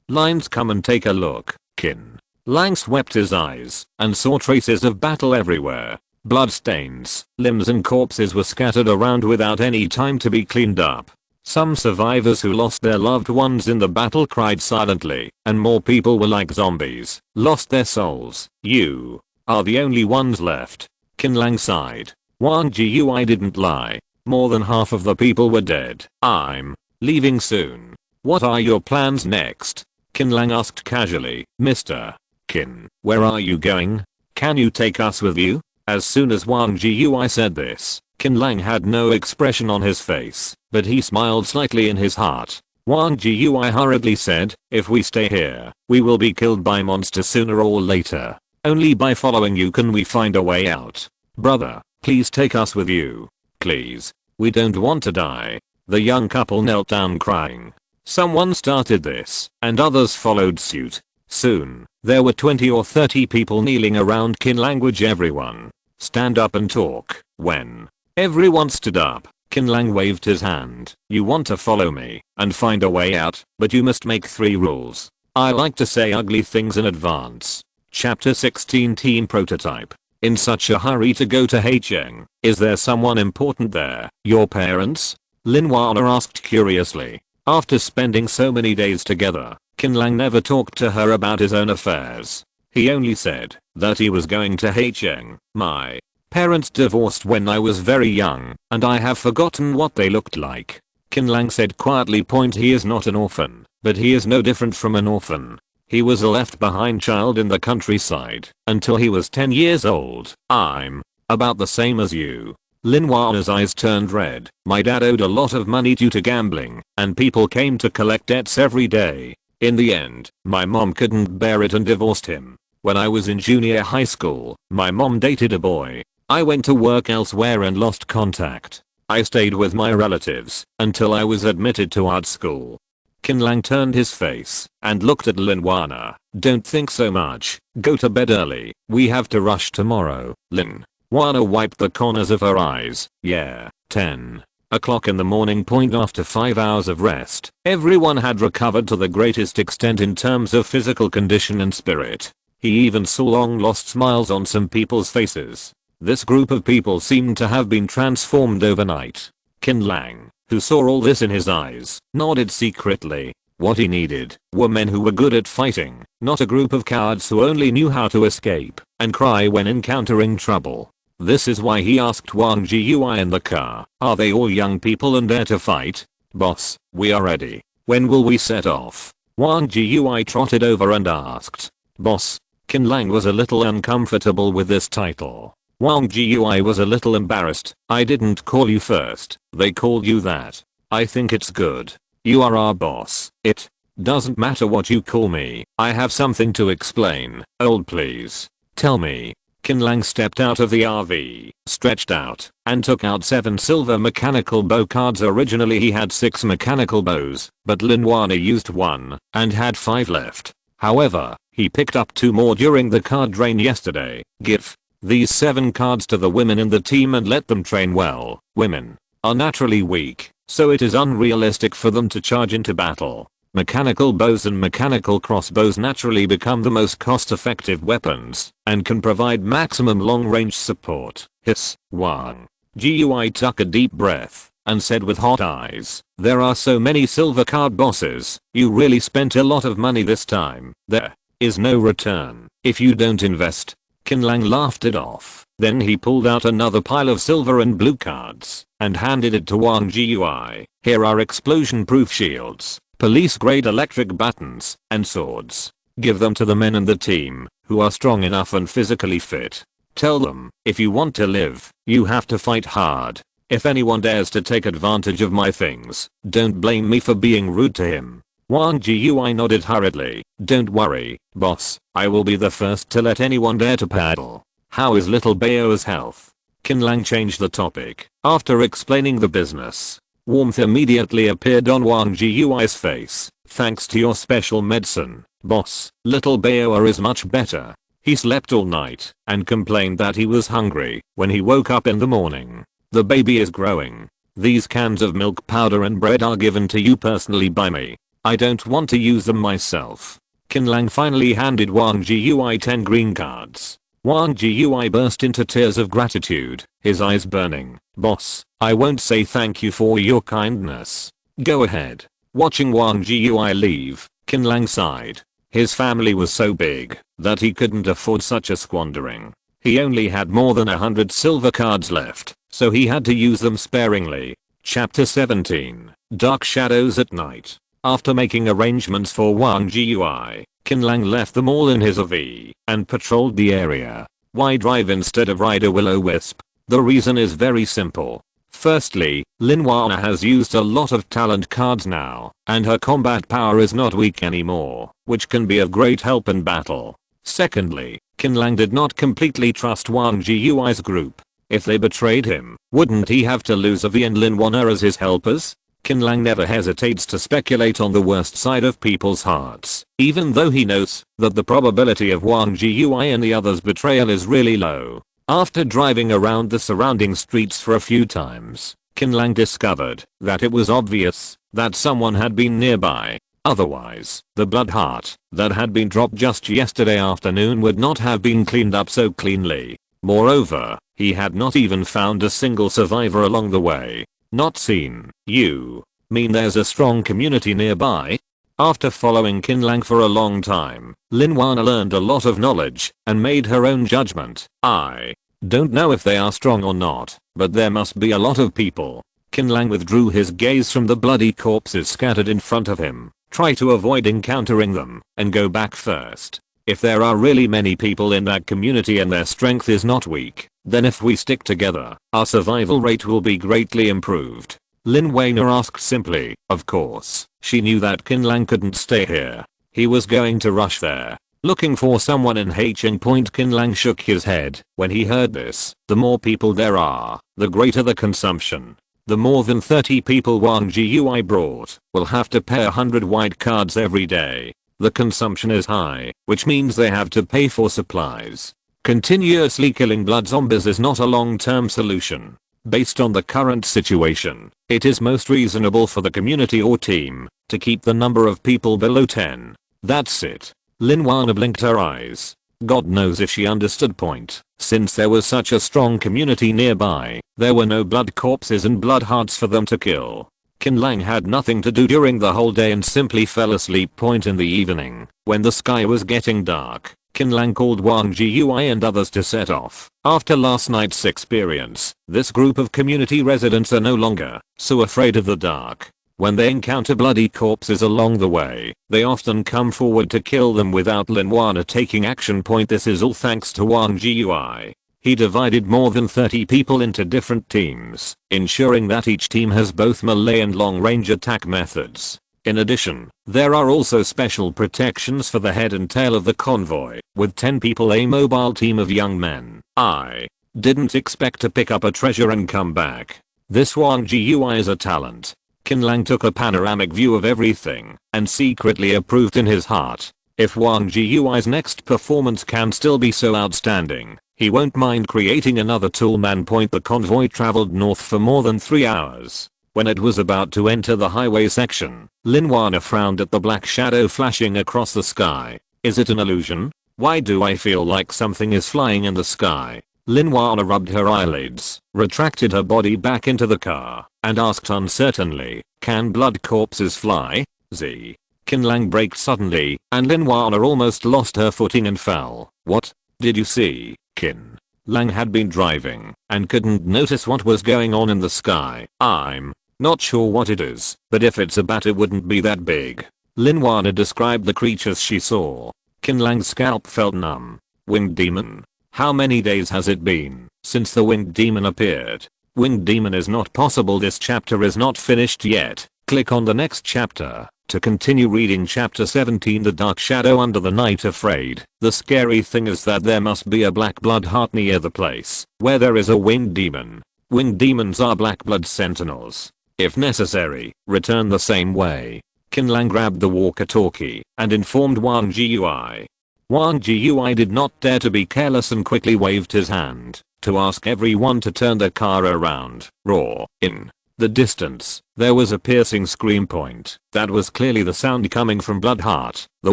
Lines come and take a look. Qin Lang swept his eyes and saw traces of battle everywhere. Bloodstains, limbs and corpses were scattered around without any time to be cleaned up. Some survivors who lost their loved ones in the battle cried silently, and more people were like zombies, lost their souls. "You are the only ones left." Qin Lang sighed. Wang GUI didn't lie. More than half of the people were dead. "I'm leaving soon. What are your plans next?" Qin Lang asked casually. "Mr. Qin, where are you going? Can you take us with you?" As soon as Wang GUI said this, Qin Lang had no expression on his face, but he smiled slightly in his heart. Wang GUI hurriedly said, "If we stay here, we will be killed by monsters sooner or later. Only by following you can we find a way out. Brother, please take us with you. Please. We don't want to die." The young couple knelt down crying. Someone started this, and others followed suit. Soon, there were 20 or 30 people kneeling around. Qin language everyone. Stand up and talk. When everyone stood up, Qin Lang waved his hand. "You want to follow me and find a way out, but you must make 3 rules. I like to say ugly things in advance." Chapter 16 Team Prototype. In such a hurry to go to Haicheng, is there someone important there? Your parents? Lin Wana asked curiously. After spending so many days together, Qin Lang never talked to her about his own affairs. He only said that he was going to Haicheng. "My parents divorced when I was very young, and I have forgotten what they looked like." Qin Lang said quietly. He is not an orphan, but he is no different from an orphan. He was a left behind child in the countryside until he was 10 years old. "I'm about the same as you." Lin Wana's eyes turned red. "My dad owed a lot of money due to gambling, and people came to collect debts every day. In the end, my mom couldn't bear it and divorced him. When I was in junior high school, my mom dated a boy. I went to work elsewhere and lost contact. I stayed with my relatives until I was admitted to art school. Qin Lang turned his face and looked at Lin Wana. Don't think so much. Go to bed early. We have to rush tomorrow. Lin Wana wiped the corners of her eyes. Yeah, 10 o'clock in the morning. After 5 hours of rest, everyone had recovered to the greatest extent in terms of physical condition and spirit. He even saw long lost smiles on some people's faces. This group of people seemed to have been transformed overnight. Qin Lang, who saw all this in his eyes, nodded secretly. What he needed were men who were good at fighting, not a group of cowards who only knew how to escape and cry when encountering trouble. This is why he asked Wang Jiyui in the car, are they all young people and dare to fight? Boss, we are ready. When will we set off? Wang Jiyui trotted over and asked. Boss. Qin Lang was a little uncomfortable with this title. Wang Jiyui was a little embarrassed. I didn't call you first. They called you that. I think it's good. You are our boss. It doesn't matter what you call me. I have something to explain. Old please. Tell me. Qin Lang stepped out of the RV, stretched out, and took out 7 silver mechanical bow cards. Originally he had 6 mechanical bows, but Lin Wana used 1 and had 5 left. However, he picked up 2 more during the card drain yesterday. Give these 7 cards to the women in the team and let them train well. Women are naturally weak, so it is unrealistic for them to charge into battle. Mechanical bows and mechanical crossbows naturally become the most cost-effective weapons and can provide maximum long-range support. Hiss. Wang Jiyui took a deep breath and said with hot eyes, there are so many silver card bosses, you really spent a lot of money this time. There is no return if you don't invest. Qin Lang laughed it off. Then he pulled out another pile of silver and blue cards and handed it to Wang Jiyui. Here are explosion-proof shields, police-grade electric buttons, and swords. Give them to the men in the team who are strong enough and physically fit. Tell them, if you want to live, you have to fight hard. If anyone dares to take advantage of my things, don't blame me for being rude to him. Wang Jiyui nodded hurriedly. Don't worry, boss. I will be the first to let anyone dare to paddle. How is little Bao's health? Qin Lang changed the topic. After explaining the business, warmth immediately appeared on Wang Jiyui's face. Thanks to your special medicine, boss, little Bao is much better. He slept all night and complained that he was hungry when he woke up in the morning. The baby is growing. These cans of milk powder and bread are given to you personally by me. I don't want to use them myself. Qin Lang finally handed Wang Jiyui 10 green cards. Wang Jiyui burst into tears of gratitude, his eyes burning. Boss, I won't say thank you for your kindness. Go ahead. Watching Wang Jiyui leave, Qin Lang sighed. His family was so big that he couldn't afford such a squandering. He only had more than 100 silver cards left, so he had to use them sparingly. Chapter 17. Dark Shadows at Night. After making arrangements for Wang Jiyui, Qin Lang left them all in his RV and patrolled the area. Why drive instead of ride a will-o-wisp? The reason is very simple. Firstly, Lin Wana has used a lot of talent cards now, and her combat power is not weak anymore, which can be of great help in battle. Secondly, Qin Lang did not completely trust Wang Jiyui's group. If they betrayed him, wouldn't he have to lose Avi and Lin Wana as his helpers? Qin Lang never hesitates to speculate on the worst side of people's hearts, even though he knows that the probability of Wang Jiyui and the others' betrayal is really low. After driving around the surrounding streets for a few times, Qin Lang discovered that it was obvious that someone had been nearby. Otherwise, the blood heart that had been dropped just yesterday afternoon would not have been cleaned up so cleanly. Moreover, he had not even found a single survivor along the way. Not seen. You mean there's a strong community nearby? After following Qin Lang for a long time, Lin Wana learned a lot of knowledge and made her own judgment. I don't know if they are strong or not, but there must be a lot of people. Qin Lang withdrew his gaze from the bloody corpses scattered in front of him. Try to avoid encountering them and go back first. If there are really many people in that community and their strength is not weak, then if we stick together, our survival rate will be greatly improved. Lin Wayner asked simply. Of course, she knew that Qin Lang couldn't stay here. He was going to rush there, looking for someone in Hatching Point. Qin Lang shook his head when he heard this. The more people there are, the greater the consumption. The more than 30 people Wang Gui brought will have to pay 100 white cards every day. The consumption is high, which means they have to pay for supplies. Continuously killing blood zombies is not a long-term solution. Based on the current situation, it is most reasonable for the community or team to keep the number of people below 10. That's it. Lin Wana blinked her eyes. God knows if she understood point. Since there was such a strong community nearby, there were no blood corpses and blood hearts for them to kill. Qin Lang had nothing to do during the whole day and simply fell asleep. Point in the evening, when the sky was getting dark, Qin Lang called Wang Gui and others to set off. After last night's experience, this group of community residents are no longer so afraid of the dark. When they encounter bloody corpses along the way, they often come forward to kill them without Lin Wana taking action. Point this is all thanks to Wang Gui. He divided more than 30 people into different teams, ensuring that each team has both melee and long-range attack methods. In addition, there are also special protections for the head and tail of the convoy, with 10 people a mobile team of young men. I didn't expect to pick up a treasure and come back. This Wang Gui is a talent. Qin Lang took a panoramic view of everything and secretly approved in his heart. If Wang Gui's next performance can still be so outstanding, he won't mind creating another toolman. Point the convoy traveled north for more than 3 hours. When it was about to enter the highway section, Lin Wana frowned at the black shadow flashing across the sky. Is it an illusion? Why do I feel like something is flying in the sky? Lin Wana rubbed her eyelids, retracted her body back into the car, and asked uncertainly, can blood corpses fly? Z. Qin Lang braked suddenly, and Lin Wana almost lost her footing and fell. What did you see? Qin Lang had been driving and couldn't notice what was going on in the sky. I'm not sure what it is, but if it's a bat it wouldn't be that big. Lin Wana described the creatures she saw. Qin Lang's scalp felt numb. Winged demon. How many days has it been since the winged demon appeared? Winged demon is not possible. This chapter is not finished yet. Click on the next chapter to continue reading chapter 17. The dark shadow under the night. Afraid. The scary thing is that there must be a black blood heart near the place where there is a winged demon. Winged demons are black blood sentinels. If necessary, return the same way. Qin Lang grabbed the walkie-talkie and informed Wang Gui. Wang Gui did not dare to be careless and quickly waved his hand to ask everyone to turn their car around. Roar. In the distance, there was a piercing scream. Point. That was clearly the sound coming from Bloodheart, the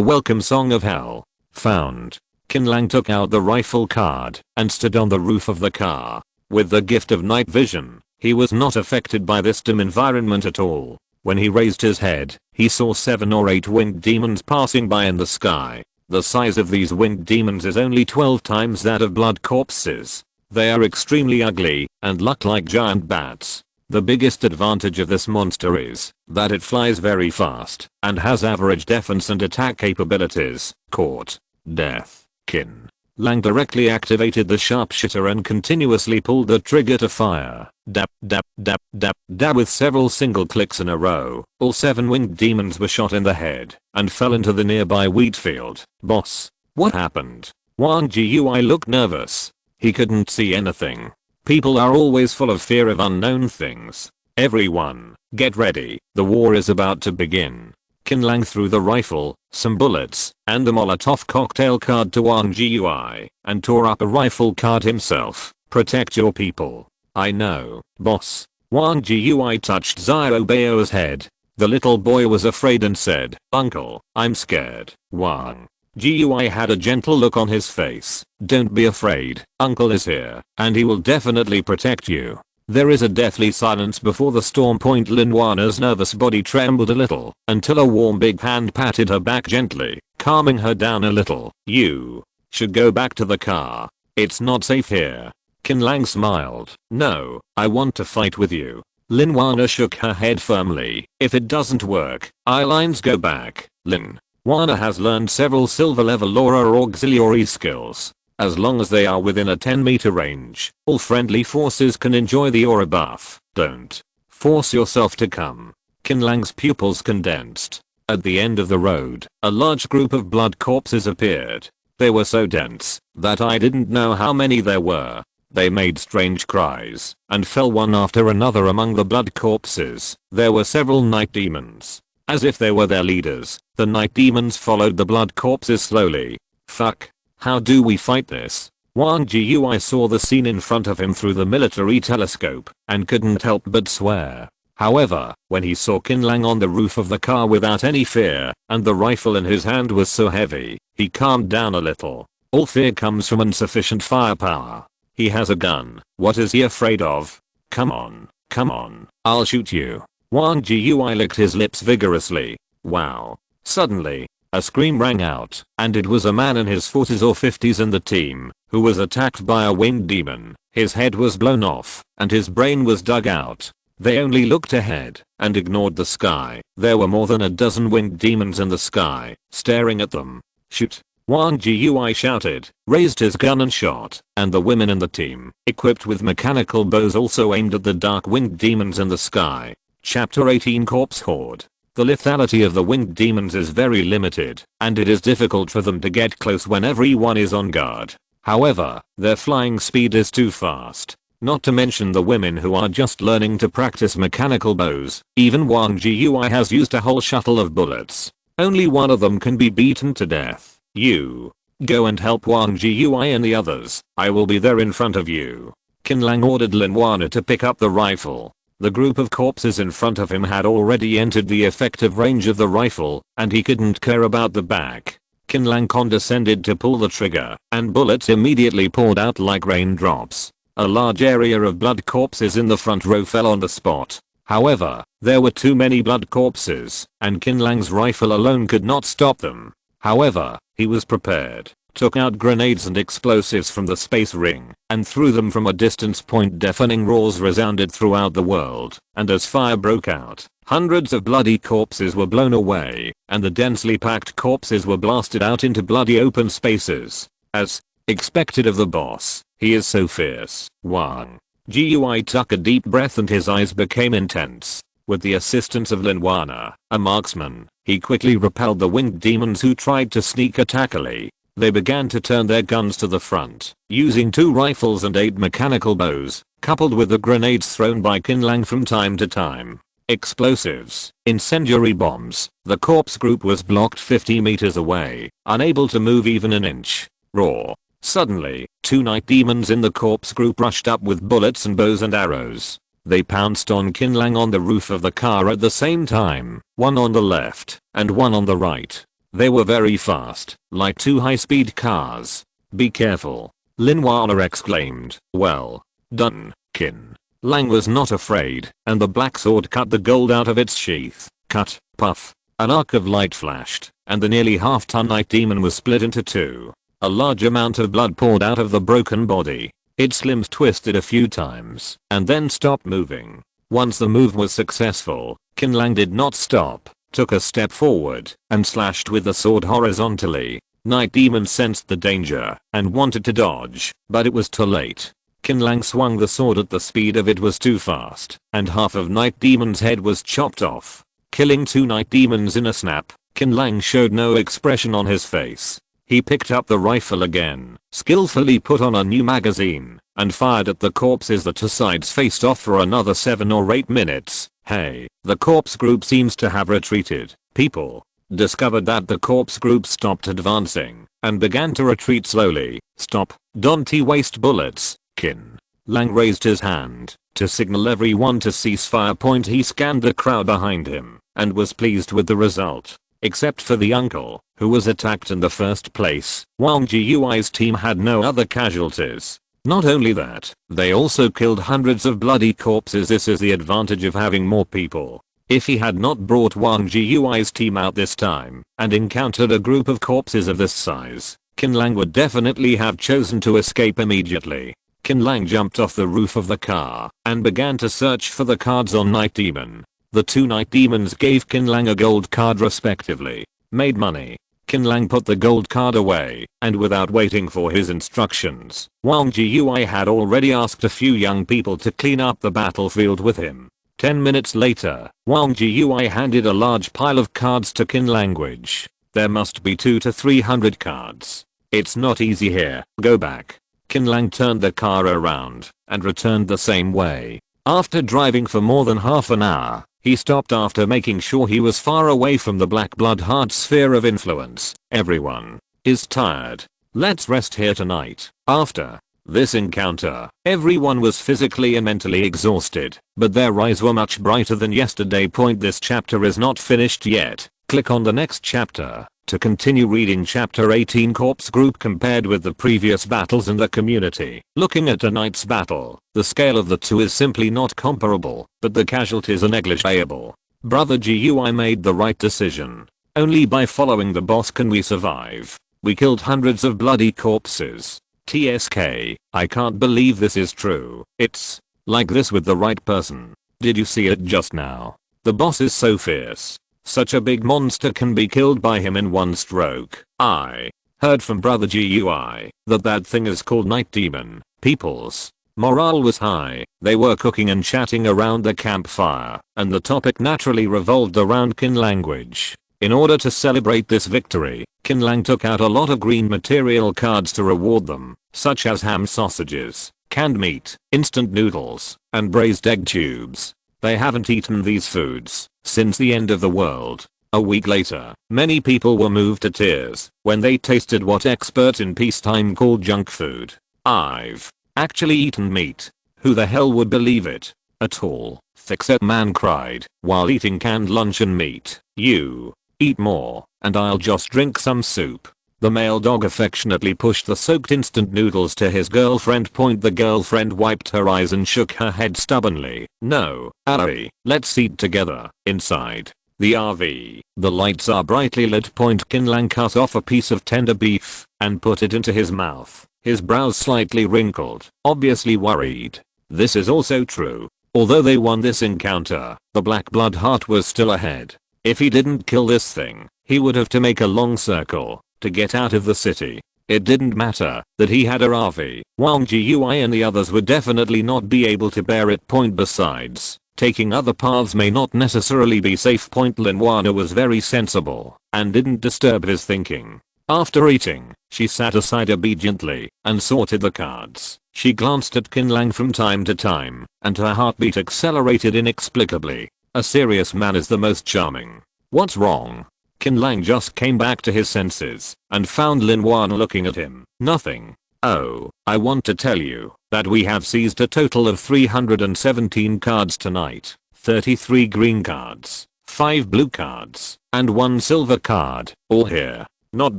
welcome song of hell. Found. Qin Lang took out the rifle card and stood on the roof of the car. With the gift of night vision, he was not affected by this dim environment at all. When he raised his head, he saw 7 or 8 winged demons passing by in the sky. The size of these winged demons is only 12 times that of blood corpses. They are extremely ugly and look like giant bats. The biggest advantage of this monster is that it flies very fast and has average defense and attack capabilities. Caught. Death. Qin Lang directly activated the sharpshooter and continuously pulled the trigger to fire. Dap dap dap dap dap. With several single clicks in a row, all 7 winged demons were shot in the head and fell into the nearby wheat field. Boss, what happened? Wang Gui looked nervous. He couldn't see anything. People are always full of fear of unknown things. Everyone, get ready. The war is about to begin. Qin Lang threw the rifle, some bullets, and the Molotov cocktail card to Wang Gui and tore up a rifle card himself. Protect your people. I know, boss. Wang Gui touched Xiao Bao's head. The little boy was afraid and said, Uncle, I'm scared. Wang Gui had a gentle look on his face. Don't be afraid. Uncle is here, and he will definitely protect you. There is a deathly silence before the storm. Point. Lin Wana's nervous body trembled a little until a warm big hand patted her back gently, calming her down a little. You should go back to the car. It's not safe here. Qin Lang smiled. No, I want to fight with you. Lin Wana shook her head firmly. If it doesn't work, lines go back. Lin Wana has learned several silver level aura or auxiliary skills. As long as they are within a 10-meter range, all friendly forces can enjoy the aura buff. Don't Force yourself to come. Qin Lang's pupils condensed. At the end of the road, a large group of blood corpses appeared. They were so dense that I didn't know how many there were. They made strange cries and fell one after another among the blood corpses. There were several night demons. As if they were their leaders, the night demons followed the blood corpses slowly. Fuck. How do we fight this? Wang Jiui saw the scene in front of him through the military telescope and couldn't help but swear. However, when he saw Qin Lang on the roof of the car without any fear, and the rifle in his hand was so heavy, he calmed down a little. All fear comes from insufficient firepower. He has a gun. What is he afraid of? Come on, I'll shoot you. Wang Jiui licked his lips vigorously. Wow. Suddenly, a scream rang out, and it was a man in his 40s or 50s in the team, who was attacked by a winged demon. His head was blown off, and his brain was dug out. They only looked ahead and ignored the sky. There were more than a dozen winged demons in the sky, staring at them. Shoot! Wang Jiui shouted, raised his gun and shot, and the women in the team, equipped with mechanical bows, also aimed at the dark winged demons in the sky. Chapter 18 Corpse Horde. The lethality of the winged demons is very limited, and it is difficult for them to get close when everyone is on guard. However, their flying speed is too fast. Not to mention the women who are just learning to practice mechanical bows. Even Wang Jiui has used a whole shuttle of bullets. Only one of them can be beaten to death. You. Go and help Wang Jiui and the others. I will be there in front of you. Qin Lang ordered Lin Wana to pick up the rifle. The group of corpses in front of him had already entered the effective range of the rifle, and he couldn't care about the back. Qin Lang condescended to pull the trigger, and bullets immediately poured out like raindrops. A large area of blood corpses in the front row fell on the spot. However, there were too many blood corpses, and Qin Lang's rifle alone could not stop them. However, he was prepared, took out grenades and explosives from the space ring, and threw them from a distance point. Deafening roars resounded throughout the world, and as fire broke out, hundreds of bloody corpses were blown away, and the densely packed corpses were blasted out into bloody open spaces. As expected of the boss, he is so fierce. Wang Jiui took a deep breath and his eyes became intense. With the assistance of Lin Wana, a marksman, he quickly repelled the winged demons who tried to sneak attack Ali. They began to turn their guns to the front, using 2 rifles and 8 mechanical bows, coupled with the grenades thrown by Qin Lang from time to time. Explosives, incendiary bombs. The corpse group was blocked 50 meters away, unable to move even an inch. Roar. Suddenly, 2 night demons in the corpse group rushed up with bullets and bows and arrows. They pounced on Qin Lang on the roof of the car at the same time, one on the left and one on the right. They were very fast, like 2 high-speed cars. Be careful, Lin Wana exclaimed. Well done, Qin Lang was not afraid, and the black sword cut the gold out of its sheath. Cut, puff. An arc of light flashed, and the nearly half-ton night demon was split into 2. A large amount of blood poured out of the broken body. Its limbs twisted a few times and then stopped moving. Once the move was successful, Qin Lang did not stop, took a step forward, and slashed with the sword horizontally. Night demon sensed the danger and wanted to dodge, but it was too late. Qin Lang swung the sword at the speed of it was too fast, and half of Night Demon's head was chopped off, killing 2 Night Demons in a snap. Qin Lang showed no expression on his face. He picked up the rifle again, skillfully put on a new magazine, and fired at the corpses. The 2 sides faced off for another 7 or 8 minutes. Hey, the corpse group seems to have retreated. People discovered that the corpse group stopped advancing and began to retreat slowly. Stop, don't waste bullets. Qin Lang raised his hand to signal everyone to cease fire. He scanned the crowd behind him and was pleased with the result. Except for the uncle, who was attacked in the first place, Wang Jiui's team had no other casualties. Not only that, they also killed hundreds of bloody corpses. This is the advantage of having more people. If he had not brought Wang Jiui's team out this time, and encountered a group of corpses of this size, Qin Lang would definitely have chosen to escape immediately. Qin Lang jumped off the roof of the car, and began to search for the cards on Night Demon. The 2 Night Demons gave Qin Lang a gold card respectively. Made money. Qin Lang put the gold card away, and without waiting for his instructions, Wang Jiui had already asked a few young people to clean up the battlefield with him. 10 minutes later, Wang Jiui handed a large pile of cards to Qin Language. There must be 200 to 300 cards. It's not easy here, go back. Qin Lang turned the car around and returned the same way. After driving for more than half an hour, he stopped after making sure he was far away from the black blood heart sphere of influence. Everyone is tired. Let's rest here tonight. After this encounter, everyone was physically and mentally exhausted, but their eyes were much brighter than yesterday. This chapter is not finished yet. Click on the next chapter to continue reading chapter 18. Corpse group compared with the previous battles in the community. Looking at tonight's battle, the scale of the two is simply not comparable, but the casualties are negligible. Brother GUI made the right decision. Only by following the boss can we survive. We killed hundreds of bloody corpses. TSK, I can't believe this is true. It's like this with the right person. Did you see it just now? The boss is so fierce. Such a big monster can be killed by him in one stroke. I heard from Brother GUI that thing is called Night Demon. People's morale was high. They were cooking and chatting around the campfire, and the topic naturally revolved around Qin Language. In order to celebrate this victory, Qin Lang took out a lot of green material cards to reward them, such as ham sausages, canned meat, instant noodles, and braised egg tubes. They haven't eaten these foods since the end of the world. A week later, many people were moved to tears when they tasted what experts in peacetime call junk food. I've actually eaten meat. Who the hell would believe it? A tall, thick-set man cried while eating canned luncheon meat. You eat more, and I'll just drink some soup. The male dog affectionately pushed the soaked instant noodles to his girlfriend. The girlfriend wiped her eyes and shook her head stubbornly. No, Ari, let's eat together. Inside the RV, the lights are brightly lit. Qin Lang cut off a piece of tender beef and put it into his mouth. His brows slightly wrinkled, obviously worried. This is also true. Although they won this encounter, the black blood heart was still ahead. If he didn't kill this thing, he would have to make a long circle to get out of the city. It didn't matter that he had a RV. Wang Jiui and the others would definitely not be able to bear it. Besides, taking other paths may not necessarily be safe. Lin Wana was very sensible and didn't disturb his thinking. After eating, she sat aside obediently and sorted the cards. She glanced at Qin Lang from time to time, and her heartbeat accelerated inexplicably. A serious man is the most charming. What's wrong? Qin Lang just came back to his senses and found Lin Wan looking at him. Nothing. Oh, I want to tell you that we have seized a total of 317 cards tonight. 33 green cards, 5 blue cards, and 1 silver card, all here. Not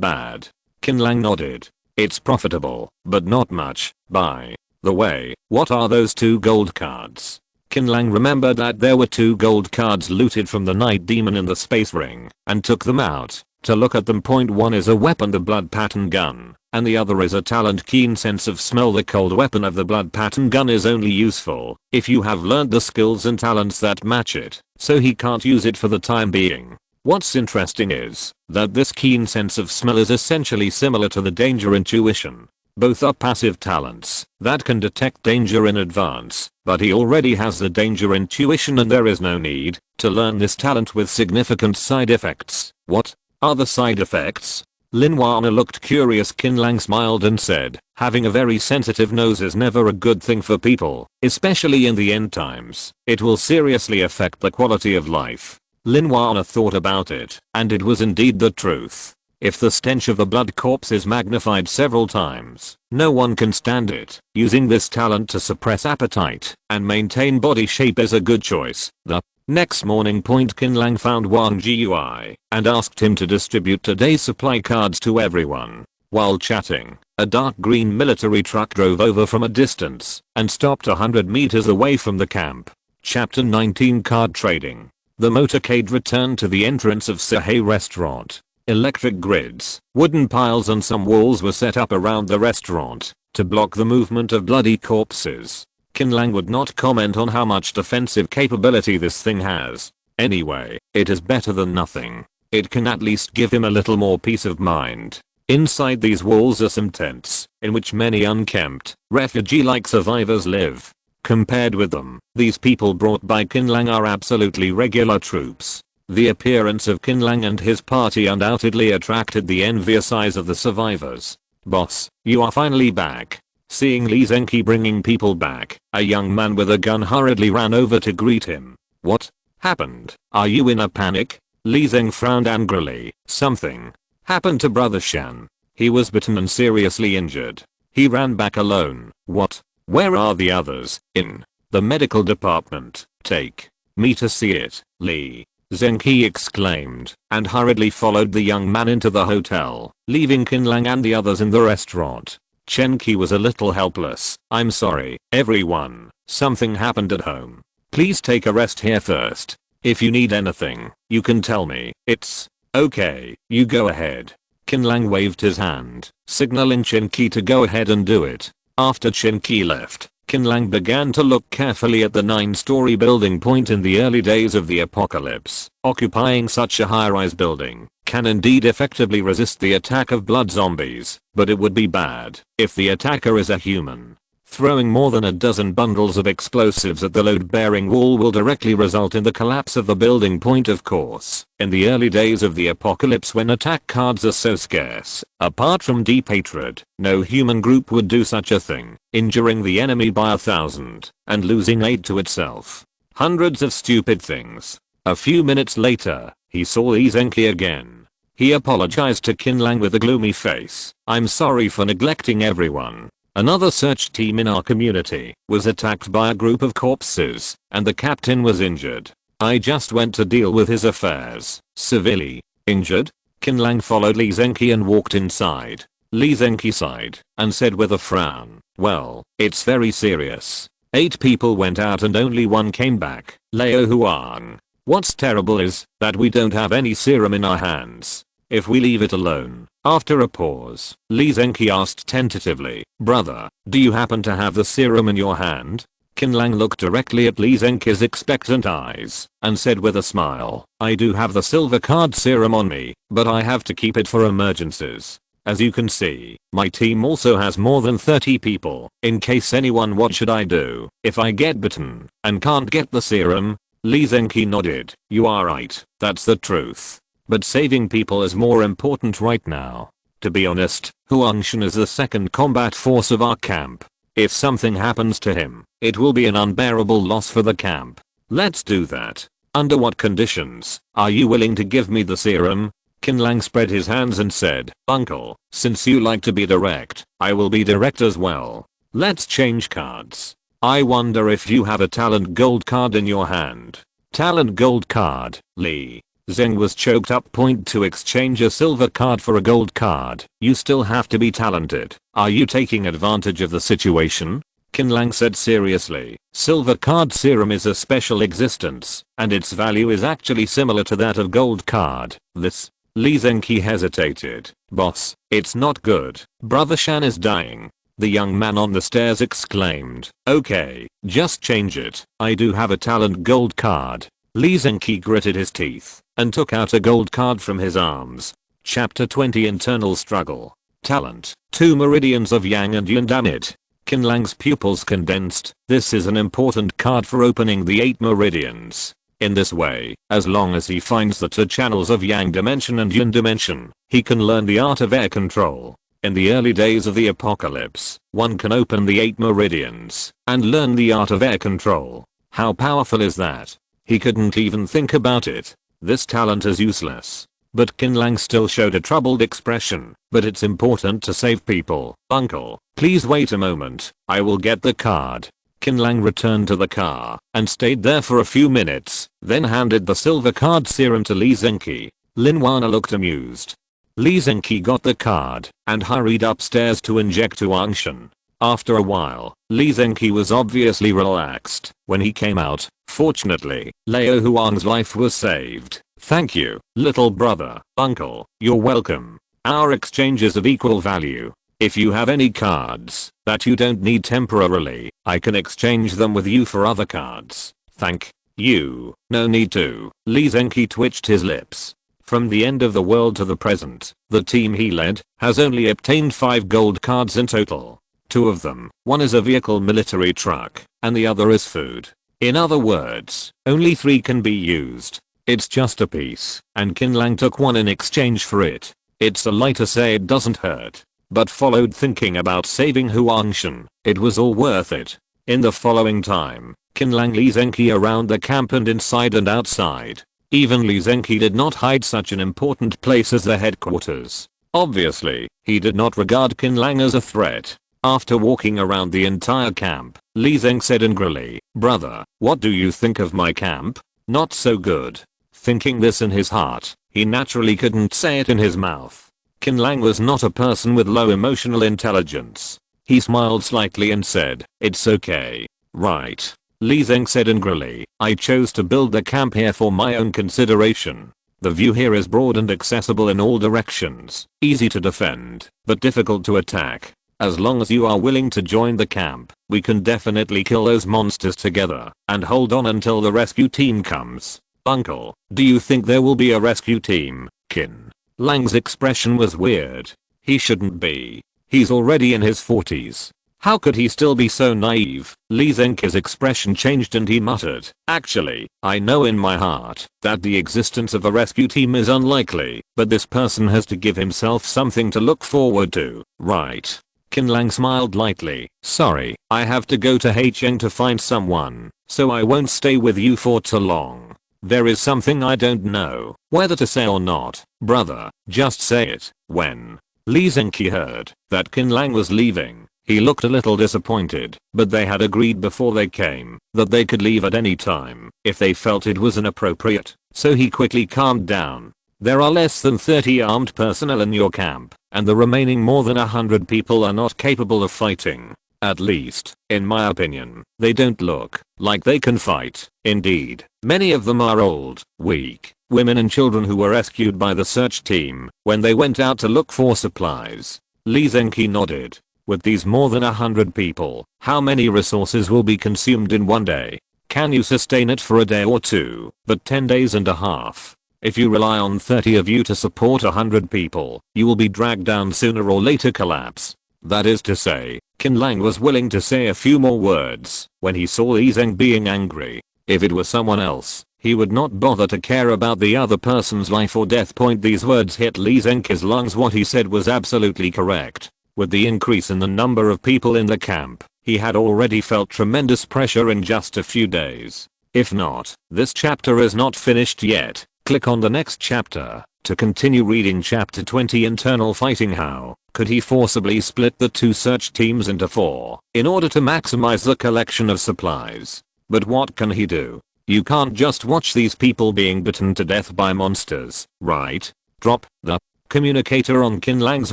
bad. Qin Lang nodded. It's profitable, but not much. By the way, what are those 2 gold cards? Qin Lang remembered that there were 2 gold cards looted from the Night Demon in the space ring and took them out to look at them. One is a weapon, the blood pattern gun, and the other is a talent, keen sense of smell. The cold weapon of the blood pattern gun is only useful if you have learned the skills and talents that match it, so he can't use it for the time being. What's interesting is that this keen sense of smell is essentially similar to the danger intuition. Both are passive talents that can detect danger in advance, but he already has the danger intuition and there is no need to learn this talent with significant side effects. What are the side effects? Lin Wana looked curious. Qin Lang smiled and said, having a very sensitive nose is never a good thing for people, especially in the end times. It will seriously affect the quality of life. Lin Wana thought about it, and it was indeed the truth. If the stench of a blood corpse is magnified several times, no one can stand it. Using this talent to suppress appetite and maintain body shape is a good choice. The next morning, Qin Lang found Wang Jiui and asked him to distribute today's supply cards to everyone. While chatting, a dark green military truck drove over from a distance and stopped 100 meters away from the camp. Chapter 19 Card Trading. The motorcade returned to the entrance of Sahei restaurant. Electric grids, wooden piles and some walls were set up around the restaurant to block the movement of bloody corpses. Qin Lang would not comment on how much defensive capability this thing has. Anyway, it is better than nothing. It can at least give him a little more peace of mind. Inside these walls are some tents, in which many unkempt, refugee-like survivors live. Compared with them, these people brought by Qin Lang are absolutely regular troops. The appearance of Qin Lang and his party undoubtedly attracted the envious eyes of the survivors. "Boss, you are finally back." Seeing Lee Zenki bringing people back, a young man with a gun hurriedly ran over to greet him. "What happened? Are you in a panic?" Lee Zeng frowned angrily. "Something happened to Brother Shan. He was bitten and seriously injured. He ran back alone." "What? Where are the others?" "In the medical department." "Take me to see it." Lee Zenki exclaimed, and hurriedly followed the young man into the hotel, leaving Qin Lang and the others in the restaurant. Chen Qi was a little helpless. "I'm sorry, everyone. Something happened at home. Please take a rest here first. If you need anything, you can tell me." "It's okay, you go ahead." Qin Lang waved his hand, signaling Chen Qi to go ahead and do it. After Chen Qi left, Qin Lang began to look carefully at the 9-story building. In the early days of the apocalypse, occupying such a high-rise building can indeed effectively resist the attack of blood zombies, but it would be bad if the attacker is a human. Throwing more than a dozen bundles of explosives at the load-bearing wall will directly result in the collapse of the building. Of course, in the early days of the apocalypse when attack cards are so scarce, apart from deep hatred, no human group would do such a thing, injuring the enemy by 1,000 and losing aid to itself. Hundreds of stupid things. A few minutes later, he saw Lee Zenki again. He apologized to Qin Lang with a gloomy face. "I'm sorry for neglecting everyone. Another search team in our community was attacked by a group of corpses, and the captain was injured. I just went to deal with his affairs." "Severely injured?" Qin Lang followed Lee Zenki and walked inside. Lee Zenki sighed and said with a frown, "Well, it's very serious. 8 people went out and only 1 came back." "Leo Huang. What's terrible is that we don't have any serum in our hands. If we leave it alone." After a pause, Lee Zenki asked tentatively, "Brother, do you happen to have the serum in your hand?" Qin Lang looked directly at Lee Zenki's expectant eyes and said with a smile, "I do have the silver card serum on me, but I have to keep it for emergencies. As you can see, my team also has more than 30 people. In case anyone, what should I do if I get bitten and can't get the serum?" Lee Zenki nodded. "You are right, that's the truth. But saving people is more important right now. To be honest, Huang Shan is the 2nd combat force of our camp. If something happens to him, it will be an unbearable loss for the camp. Let's do that. Under what conditions are you willing to give me the serum?" Qin Lang spread his hands and said, "Uncle, since you like to be direct, I will be direct as well. Let's change cards. I wonder if you have a talent gold card in your hand." "Talent gold card?" Lee Zeng was choked up. "To exchange a silver card for a gold card, you still have to be talented. Are you taking advantage of the situation?" Qin Lang said seriously. "Silver card serum is a special existence, and its value is actually similar to that of gold card. This..." Lee Zenki hesitated. "Boss, it's not good. Brother Shan is dying." The young man on the stairs exclaimed, "Okay, just change it. I do have a talent gold card." Lee Zenki gritted his teeth and took out a gold card from his arms. Chapter 20 Internal Struggle. Talent. 2 meridians of yang and yin. Damn it. Qin Lang's pupils condensed. This is an important card for opening the 8 meridians. In this way, as long as he finds the 2 channels of yang dimension and yin dimension, he can learn the art of air control. In the early days of the apocalypse, one can open the 8 meridians and learn the art of air control. How powerful is that? He couldn't even think about it. This talent is useless. But Qin Lang still showed a troubled expression. "But it's important to save people. Uncle, please wait a moment. I will get the card." Qin Lang returned to the car and stayed there for a few minutes, then handed the silver card serum to Lee Zenki. Lin Wana looked amused. Lee Zenki got the card and hurried upstairs to inject Huang Shan. After a while, Lee Zenki was obviously relaxed when he came out. Fortunately, Leo Huang's life was saved. "Thank you, little brother." "Uncle, you're welcome. Our exchange is of equal value. If you have any cards that you don't need temporarily, I can exchange them with you for other cards." "Thank you. No need to." Lee Zenki twitched his lips. From the end of the world to the present, the team he led has only obtained 5 gold cards in total. 2 of them, one is a vehicle military truck, and the other is food. In other words, only 3 can be used. It's just a piece, and Qin Lang took one in exchange for it. It's a lie to say it doesn't hurt, but followed thinking about saving Huangshan, it was all worth it. In the following time, Qin Lang Li Zhenqi around the camp and inside and outside. Even Li Zhenqi did not hide such an important place as the headquarters. Obviously, he did not regard Qin Lang as a threat. After walking around the entire camp, Li Zhenqi said angrily, "Brother, what do you think of my camp? Not so good." Thinking this in his heart, he naturally couldn't say it in his mouth. Qin Lang was not a person with low emotional intelligence. He smiled slightly and said, "It's okay. Right." Li Zhenqi said angrily, "I chose to build the camp here for my own consideration. The view here is broad and accessible in all directions, easy to defend, but difficult to attack. As long as you are willing to join the camp, we can definitely kill those monsters together and hold on until the rescue team comes." "Uncle, do you think there will be a rescue team?" Qin Lang's expression was weird. He shouldn't be. He's already in his 40s. How could he still be so naive? Li Zhenqi's expression changed and he muttered, "Actually, I know in my heart that the existence of a rescue team is unlikely, but this person has to give himself something to look forward to, right?" Qin Lang smiled lightly. "Sorry, I have to go to Haicheng to find someone, so I won't stay with you for too long. There is something I don't know whether to say or not." "Brother, just say it." When Li Zhenqi heard that Qin Lang was leaving, he looked a little disappointed, but they had agreed before they came that they could leave at any time if they felt it was inappropriate, so he quickly calmed down. "There are less than 30 armed personnel in your camp, and the remaining more than 100 people are not capable of fighting. At least, in my opinion, they don't look like they can fight. Indeed, many of them are old, weak, women and children who were rescued by the search team when they went out to look for supplies." Li Zhenqi nodded. "With these more than 100 people, how many resources will be consumed in one day? Can you sustain it for a day or two, but 10 days and a half? If you rely on 30 of you to support 100 people, you will be dragged down sooner or later collapse." That is to say, Qin Lang was willing to say a few more words when he saw Li Zhenqi being angry. If it was someone else, he would not bother to care about the other person's life or death. These words hit Li Zhenqi's lungs. What he said was absolutely correct. With the increase in the number of people in the camp, he had already felt tremendous pressure in just a few days. If not, this chapter is not finished yet. Click on the next chapter to continue reading chapter 20, Internal Fighting. How could he forcibly split the 2 search teams into 4 in order to maximize the collection of supplies? But what can he do? You can't just watch these people being bitten to death by monsters, right? Drop the communicator on Qin Lang's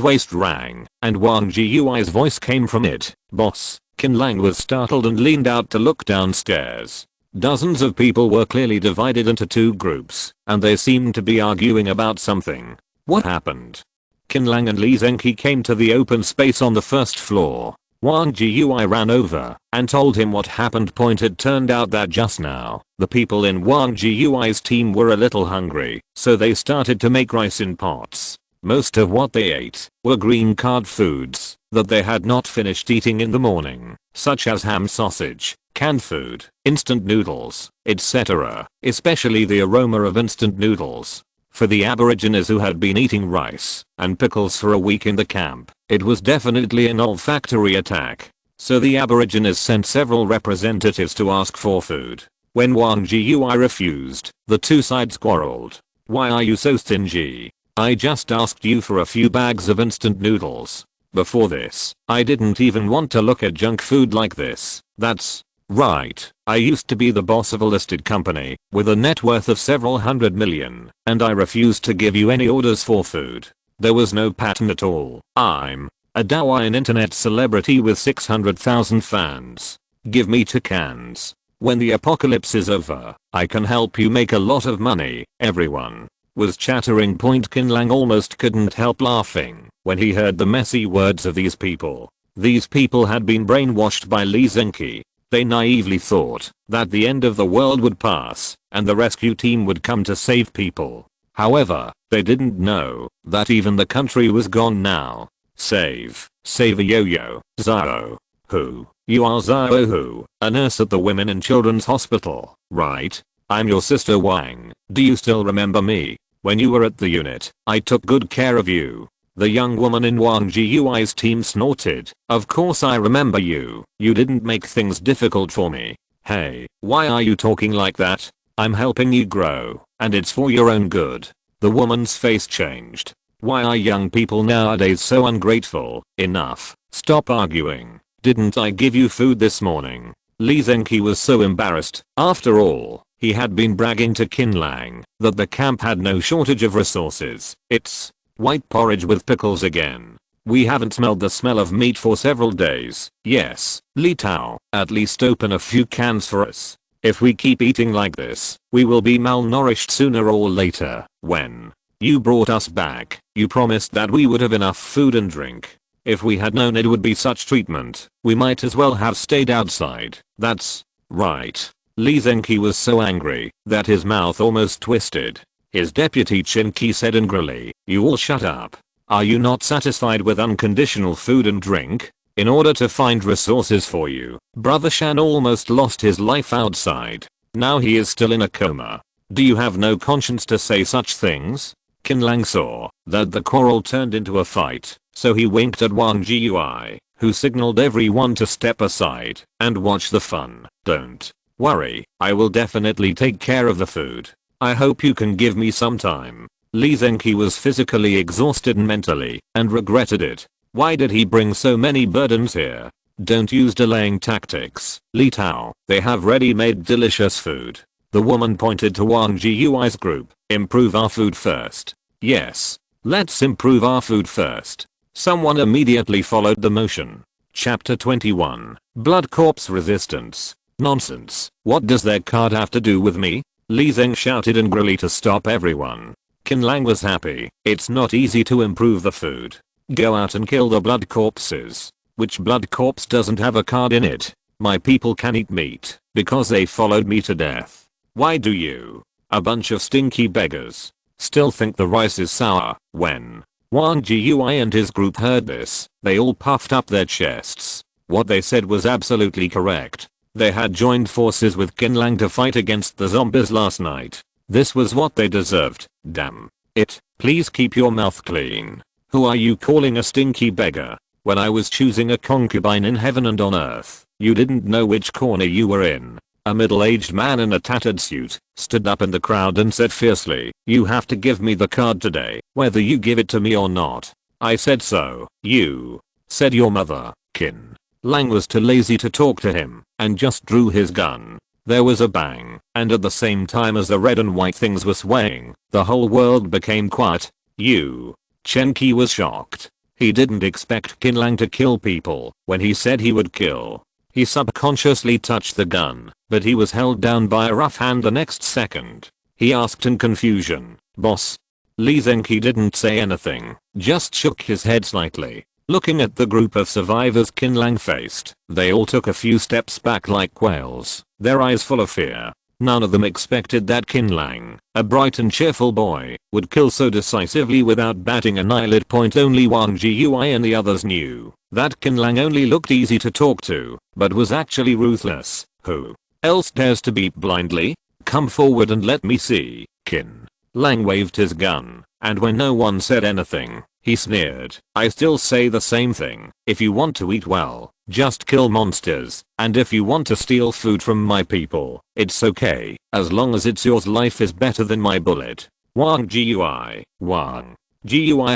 waist rang, and Wang Jiuai's voice came from it. "Boss." Qin Lang was startled and leaned out to look downstairs. Dozens of people were clearly divided into 2 groups, and they seemed to be arguing about something. "What happened?" Qin Lang and Li Zhenqi came to the open space on the first floor. Wang Jiuai ran over and told him what happened. It turned out that just now, the people in Wang Jiuai's team were a little hungry, so they started to make rice in pots. Most of what they ate were green card foods that they had not finished eating in the morning, such as ham, sausage, canned food, instant noodles, etc., especially the aroma of instant noodles. For the Aborigines who had been eating rice and pickles for a week in the camp, it was definitely an olfactory attack. So the Aborigines sent several representatives to ask for food. When Wang Jiuai refused, the 2 sides quarreled. "Why are you so stingy? I just asked you for a few bags of instant noodles. Before this, I didn't even want to look at junk food like this." "That's right. I used to be the boss of a listed company with a net worth of several hundred million, and I refused to give you any orders for food. There was no pattern at all. I'm a Douyin internet celebrity with 600,000 fans. Give me 2 cans. When the apocalypse is over, I can help you make a lot of money." Everyone was chattering. Qin Lang almost couldn't help laughing when he heard the messy words of these people. These people had been brainwashed by Li Zhenqi. They naively thought that the end of the world would pass and the rescue team would come to save people. However, they didn't know that even the country was gone now. Save a yo-yo, Zao. Who? You are Zhao Hu, a nurse at the Women and Children's Hospital, right? I'm your sister Wang. Do you still remember me? When you were at the unit, I took good care of you. The young woman in Wang Jiui's team snorted. Of course I remember you. You didn't make things difficult for me. Hey, why are you talking like that? I'm helping you grow, and it's for your own good. The woman's face changed. Why are young people nowadays so ungrateful? Enough. Stop arguing. Didn't I give you food this morning? Li Zengqi was so embarrassed. After all, he had been bragging to Qin Lang that the camp had no shortage of resources. It's white porridge with pickles again. We haven't smelled the smell of meat for several days. Yes, Li Tao, at least open a few cans for us. If we keep eating like this, we will be malnourished sooner or later. When you brought us back, you promised that we would have enough food and drink. If we had known it would be such treatment, we might as well have stayed outside. That's right. Li Zengqi was so angry that his mouth almost twisted. His deputy Qin Qi said angrily, "You all shut up. Are you not satisfied with unconditional food and drink? In order to find resources for you, Brother Shan almost lost his life outside. Now he is still in a coma. Do you have no conscience to say such things?" Qin Lang saw that the quarrel turned into a fight, so he winked at Wang Jiui, who signaled everyone to step aside and watch the fun. "Don't worry, I will definitely take care of the food. I hope you can give me some time." Li Zengqi was physically exhausted and mentally, and regretted it. Why did he bring so many burdens here? Don't use delaying tactics, Li Tao. They have ready-made delicious food. The woman pointed to Wang Jiui's group. Improve our food first. Yes. Let's improve our food first. Someone immediately followed the motion. Chapter 21. Blood Corpse Resistance. Nonsense. What does their card have to do with me? Li Zeng shouted angrily to stop everyone. Qin Lang was happy. It's not easy to improve the food. Go out and kill the blood corpses. Which blood corpse doesn't have a card in it? My people can eat meat because they followed me to death. Why do you, a bunch of stinky beggars, still think the rice is sour? When Wang Jiui and his group heard this, they all puffed up their chests. What they said was absolutely correct. They had joined forces with Qin Lang to fight against the zombies last night. This was what they deserved. Damn it. Please keep your mouth clean. Who are you calling a stinky beggar? When I was choosing a concubine in heaven and on earth, you didn't know which corner you were in. A middle-aged man in a tattered suit stood up in the crowd and said fiercely, "You have to give me the card today, whether you give it to me or not." I said so. You said your mother. Qin Lang was too lazy to talk to him and just drew his gun. There was a bang, and at the same time as the red and white things were swaying, the whole world became quiet. Chen Qi was shocked. He didn't expect Qin Lang to kill people when he said he would kill. He subconsciously touched the gun, but he was held down by a rough hand the next second. He asked in confusion, "Boss?" Li Zengqi didn't say anything, just shook his head slightly. Looking at the group of survivors Qin Lang faced, they all took a few steps back like quails, their eyes full of fear. None of them expected that Qin Lang, a bright and cheerful boy, would kill so decisively without batting an eyelid. Only Wang Jiui and the others knew that Qin Lang only looked easy to talk to, but was actually ruthless. Who else dares to beat blindly? Come forward and let me see. Qin Lang waved his gun, and when no one said anything, he sneered, "I still say the same thing. If you want to eat well, just kill monsters, and if you want to steal food from my people, it's okay, as long as it's yours. Life is better than my bullet." Wang Jiui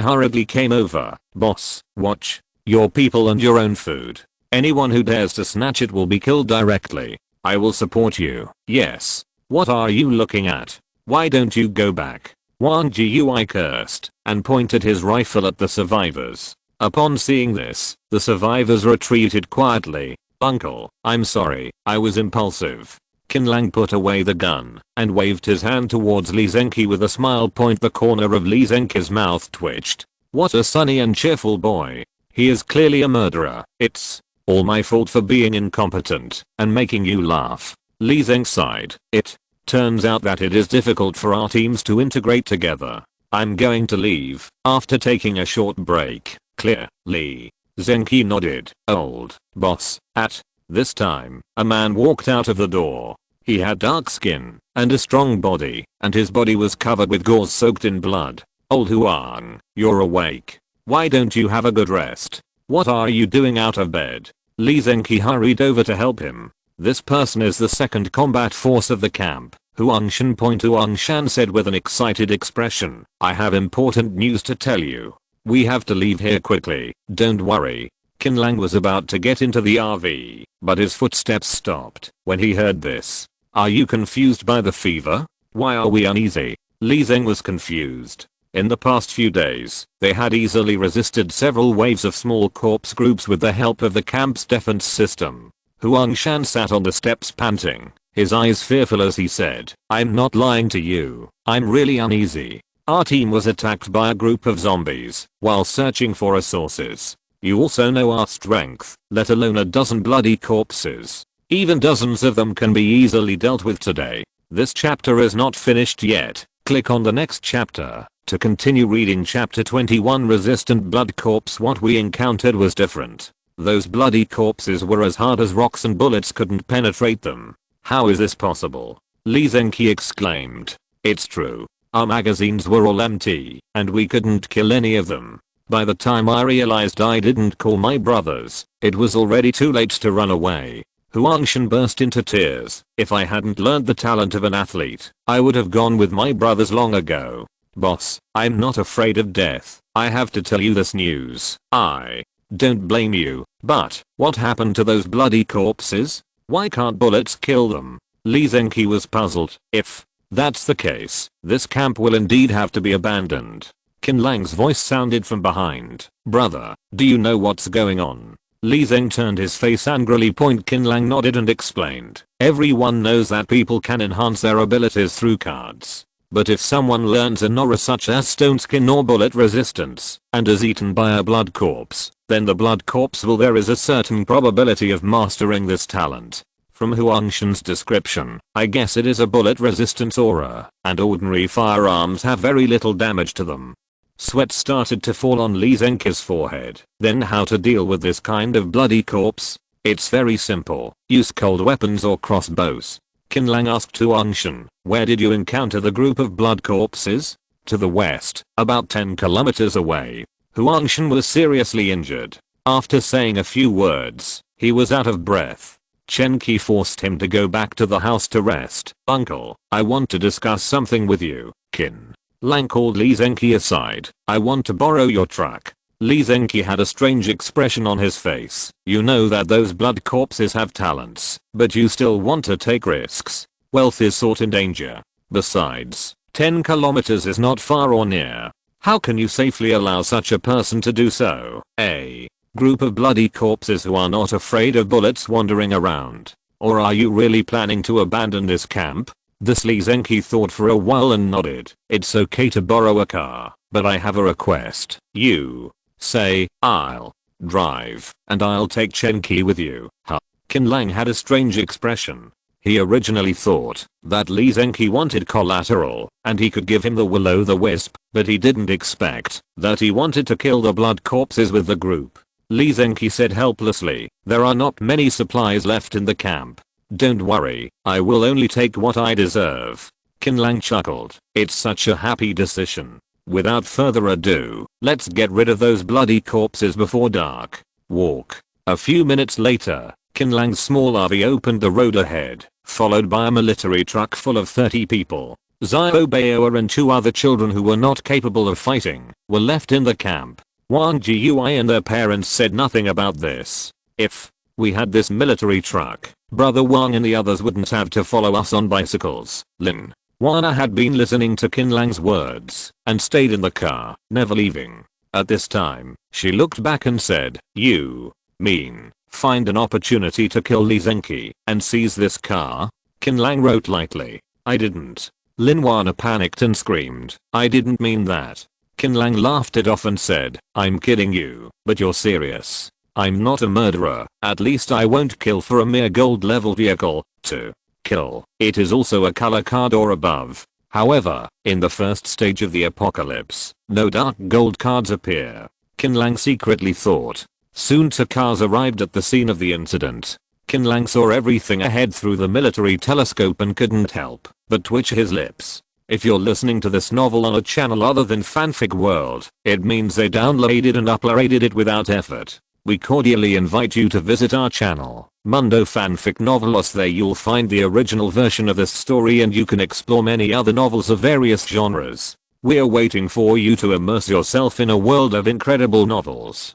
hurriedly came over. "Boss, watch your people and your own food. Anyone who dares to snatch it will be killed directly. I will support you." "Yes. What are you looking at? Why don't you go back?" Wang Jiui cursed and pointed his rifle at the survivors. Upon seeing this, the survivors retreated quietly. "Uncle, I'm sorry, I was impulsive." Qin Lang put away the gun and waved his hand towards Li Zengqi with a smile. The corner of Li Zengqi's mouth twitched. What a sunny and cheerful boy. He is clearly a murderer. "It's all my fault for being incompetent and making you laugh." Li Zeng sighed. "It turns out that it is difficult for our teams to integrate together. I'm going to leave." After taking a short break, clear, Li Zenki nodded. Old boss. At this time, a man walked out of the door. He had dark skin and a strong body, and his body was covered with gauze soaked in blood. Old Huang, you're awake. Why don't you have a good rest? What are you doing out of bed? Li Zenki hurried over to help him. This person is the second combat force of the camp. Huang Shan said with an excited expression. I have important news to tell you. We have to leave here quickly. Don't worry. Qin Lang was about to get into the RV, but his footsteps stopped when he heard this. Are you confused by the fever? Why are we uneasy? Li Zeng was confused. In the past few days, they had easily resisted several waves of small corpse groups with the help of the camp's defense system. Huang Shan sat on the steps panting, his eyes fearful as he said, I'm not lying to you, I'm really uneasy. Our team was attacked by a group of zombies while searching for resources. You also know our strength, let alone a dozen bloody corpses. Even dozens of them can be easily dealt with today. This chapter is not finished yet. Click on the next chapter to continue reading chapter 21. Resistant blood corpse. What we encountered was different. Those bloody corpses were as hard as rocks and bullets couldn't penetrate them. How is this possible? Li Zenki exclaimed. It's true. Our magazines were all empty, and we couldn't kill any of them. By the time I realized I didn't call my brothers, it was already too late to run away. Huang Shan burst into tears. If I hadn't learned the talent of an athlete, I would have gone with my brothers long ago. Boss, I'm not afraid of death. I have to tell you this news. I don't blame you, but what happened to those bloody corpses? Why can't bullets kill them? Li Zenki was puzzled. If that's the case, this camp will indeed have to be abandoned. Qin Lang's voice sounded from behind. Brother, do you know what's going on? Li Zeng turned his face angrily. Qin Lang nodded and explained. Everyone knows that people can enhance their abilities through cards. But if someone learns an aura such as stone skin or bullet resistance, and is eaten by a blood corpse, then the blood corpse will. There is a certain probability of mastering this talent. From Huang Shan's description, I guess it is a bullet resistance aura, and ordinary firearms have very little damage to them. Sweat started to fall on Li Zenki's forehead. Then how to deal with this kind of bloody corpse? It's very simple. Use cold weapons or crossbows. Qin Lang asked Huang Shan, where did you encounter the group of blood corpses? To the west, about 10 kilometers away. Huang Shan was seriously injured. After saying a few words, he was out of breath. Chen Qi forced him to go back to the house to rest. Uncle, I want to discuss something with you. Qin Lang called Li Zenki aside. I want to borrow your truck. Li Zenki had a strange expression on his face. You know that those blood corpses have talents, but you still want to take risks. Wealth is sought in danger. Besides, 10 kilometers is not far or near. How can you safely allow such a person to do so? A group of bloody corpses who are not afraid of bullets wandering around. Or are you really planning to abandon this camp? This Li Zenki thought for a while and nodded. It's okay to borrow a car, but I have a request. You say, I'll drive, and I'll take Chen Qi with you. Huh? Qin Lang had a strange expression. He originally thought that Li Zenki wanted collateral, and he could give him the will-o'-the-wisp, but he didn't expect that he wanted to kill the blood corpses with the group. Li Zenki said helplessly, there are not many supplies left in the camp. Don't worry, I will only take what I deserve. Qin Lang chuckled. It's such a happy decision. Without further ado, let's get rid of those bloody corpses before dark. Walk. A few minutes later, Qin Lang's small RV opened the road ahead, followed by a military truck full of 30 people. Xiao Baoer and 2 other children who were not capable of fighting were left in the camp. Wang Jiui and their parents said nothing about this. If we had this military truck, Brother Wang and the others wouldn't have to follow us on bicycles. Lin Wana had been listening to Qin Lang's words and stayed in the car, never leaving. At this time, she looked back and said, you mean find an opportunity to kill Li Zenki and seize this car? Qin Lang wrote lightly. I didn't. Lin Wana panicked and screamed. I didn't mean that. Qin Lang laughed it off and said, I'm kidding you, but you're serious. I'm not a murderer. At least I won't kill for a mere gold level vehicle. To kill, it is also a color card or above. However, in the first stage of the apocalypse, no dark gold cards appear. Qin Lang secretly thought. Soon two cars arrived at the scene of the incident. Qin Lang saw everything ahead through the military telescope and couldn't help but twitch his lips. If you're listening to this novel on a channel other than Fanfic World, it means they downloaded and uploaded it without effort. We cordially invite you to visit our channel, Mundo Fanfic Novelos. There you'll find the original version of this story and you can explore many other novels of various genres. We're waiting for you to immerse yourself in a world of incredible novels.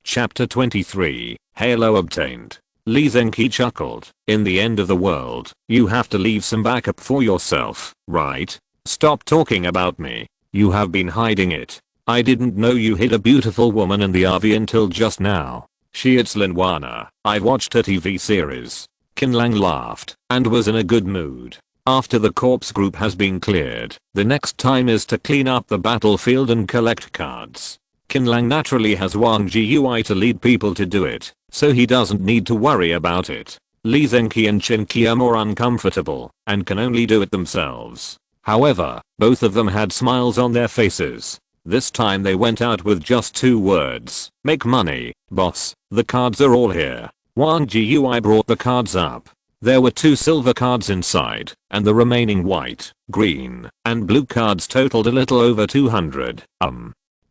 Chapter 23, Halo obtained. Lee Zenki chuckled. In the end of the world, you have to leave some backup for yourself, right? Stop talking about me. You have been hiding it. I didn't know you hid a beautiful woman in the RV until just now. It's Linwana. I've watched her TV series. Qin Lang laughed and was in a good mood. After the corpse group has been cleared, the next time is to clean up the battlefield and collect cards. Qin Lang naturally has Wang Gui to lead people to do it, so he doesn't need to worry about it. Lee Zenki and Qin Qi are more uncomfortable and can only do it themselves. However, both of them had smiles on their faces. This time they went out with just 2 words. Make money, boss. The cards are all here. Wang Gui brought the cards up. There were 2 silver cards inside, and the remaining white, green, and blue cards totaled a little over 200.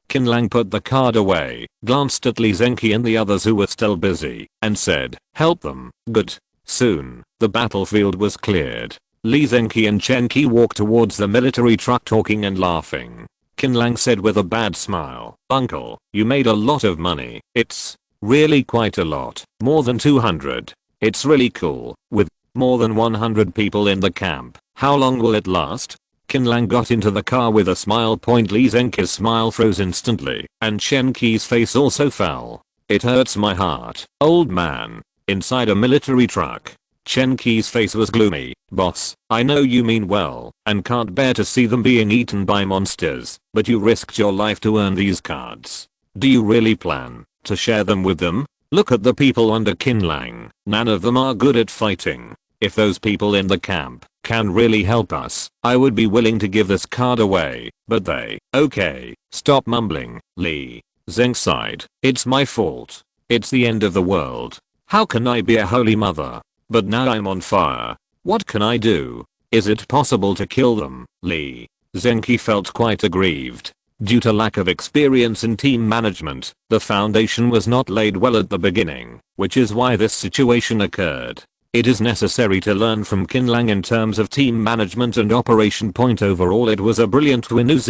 Qin Lang put the card away, glanced at Lee Zenki and the others who were still busy, and said, help them. Good. Soon, the battlefield was cleared. Lee Zenki and Chen Qi walked towards the military truck talking and laughing. Qin Lang said with a bad smile, Uncle, you made a lot of money. It's really quite a lot. More than 200. It's really cool. With more than 100 people in the camp, how long will it last? Qin Lang got into the car with a smile. Lee Zenki's smile froze instantly, and Chen Qi's face also fell. It hurts my heart, old man. Inside a military truck, Chen Qi's face was gloomy. Boss, I know you mean well, and can't bear to see them being eaten by monsters, but you risked your life to earn these cards. Do you really plan to share them with them? Look at the people under Qin Lang. None of them are good at fighting. If those people in the camp can really help us, I would be willing to give this card away, but they... Okay, stop mumbling, Lee. Zeng sighed. It's my fault. It's the end of the world. How can I be a holy mother? But now I'm on fire. What can I do? Is it possible to kill them, Lee? Zenki felt quite aggrieved. Due to lack of experience in team management, the foundation was not laid well at the beginning, which is why this situation occurred. It is necessary to learn from Qin Lang in terms of team management and operation. Overall, it was a brilliant Winu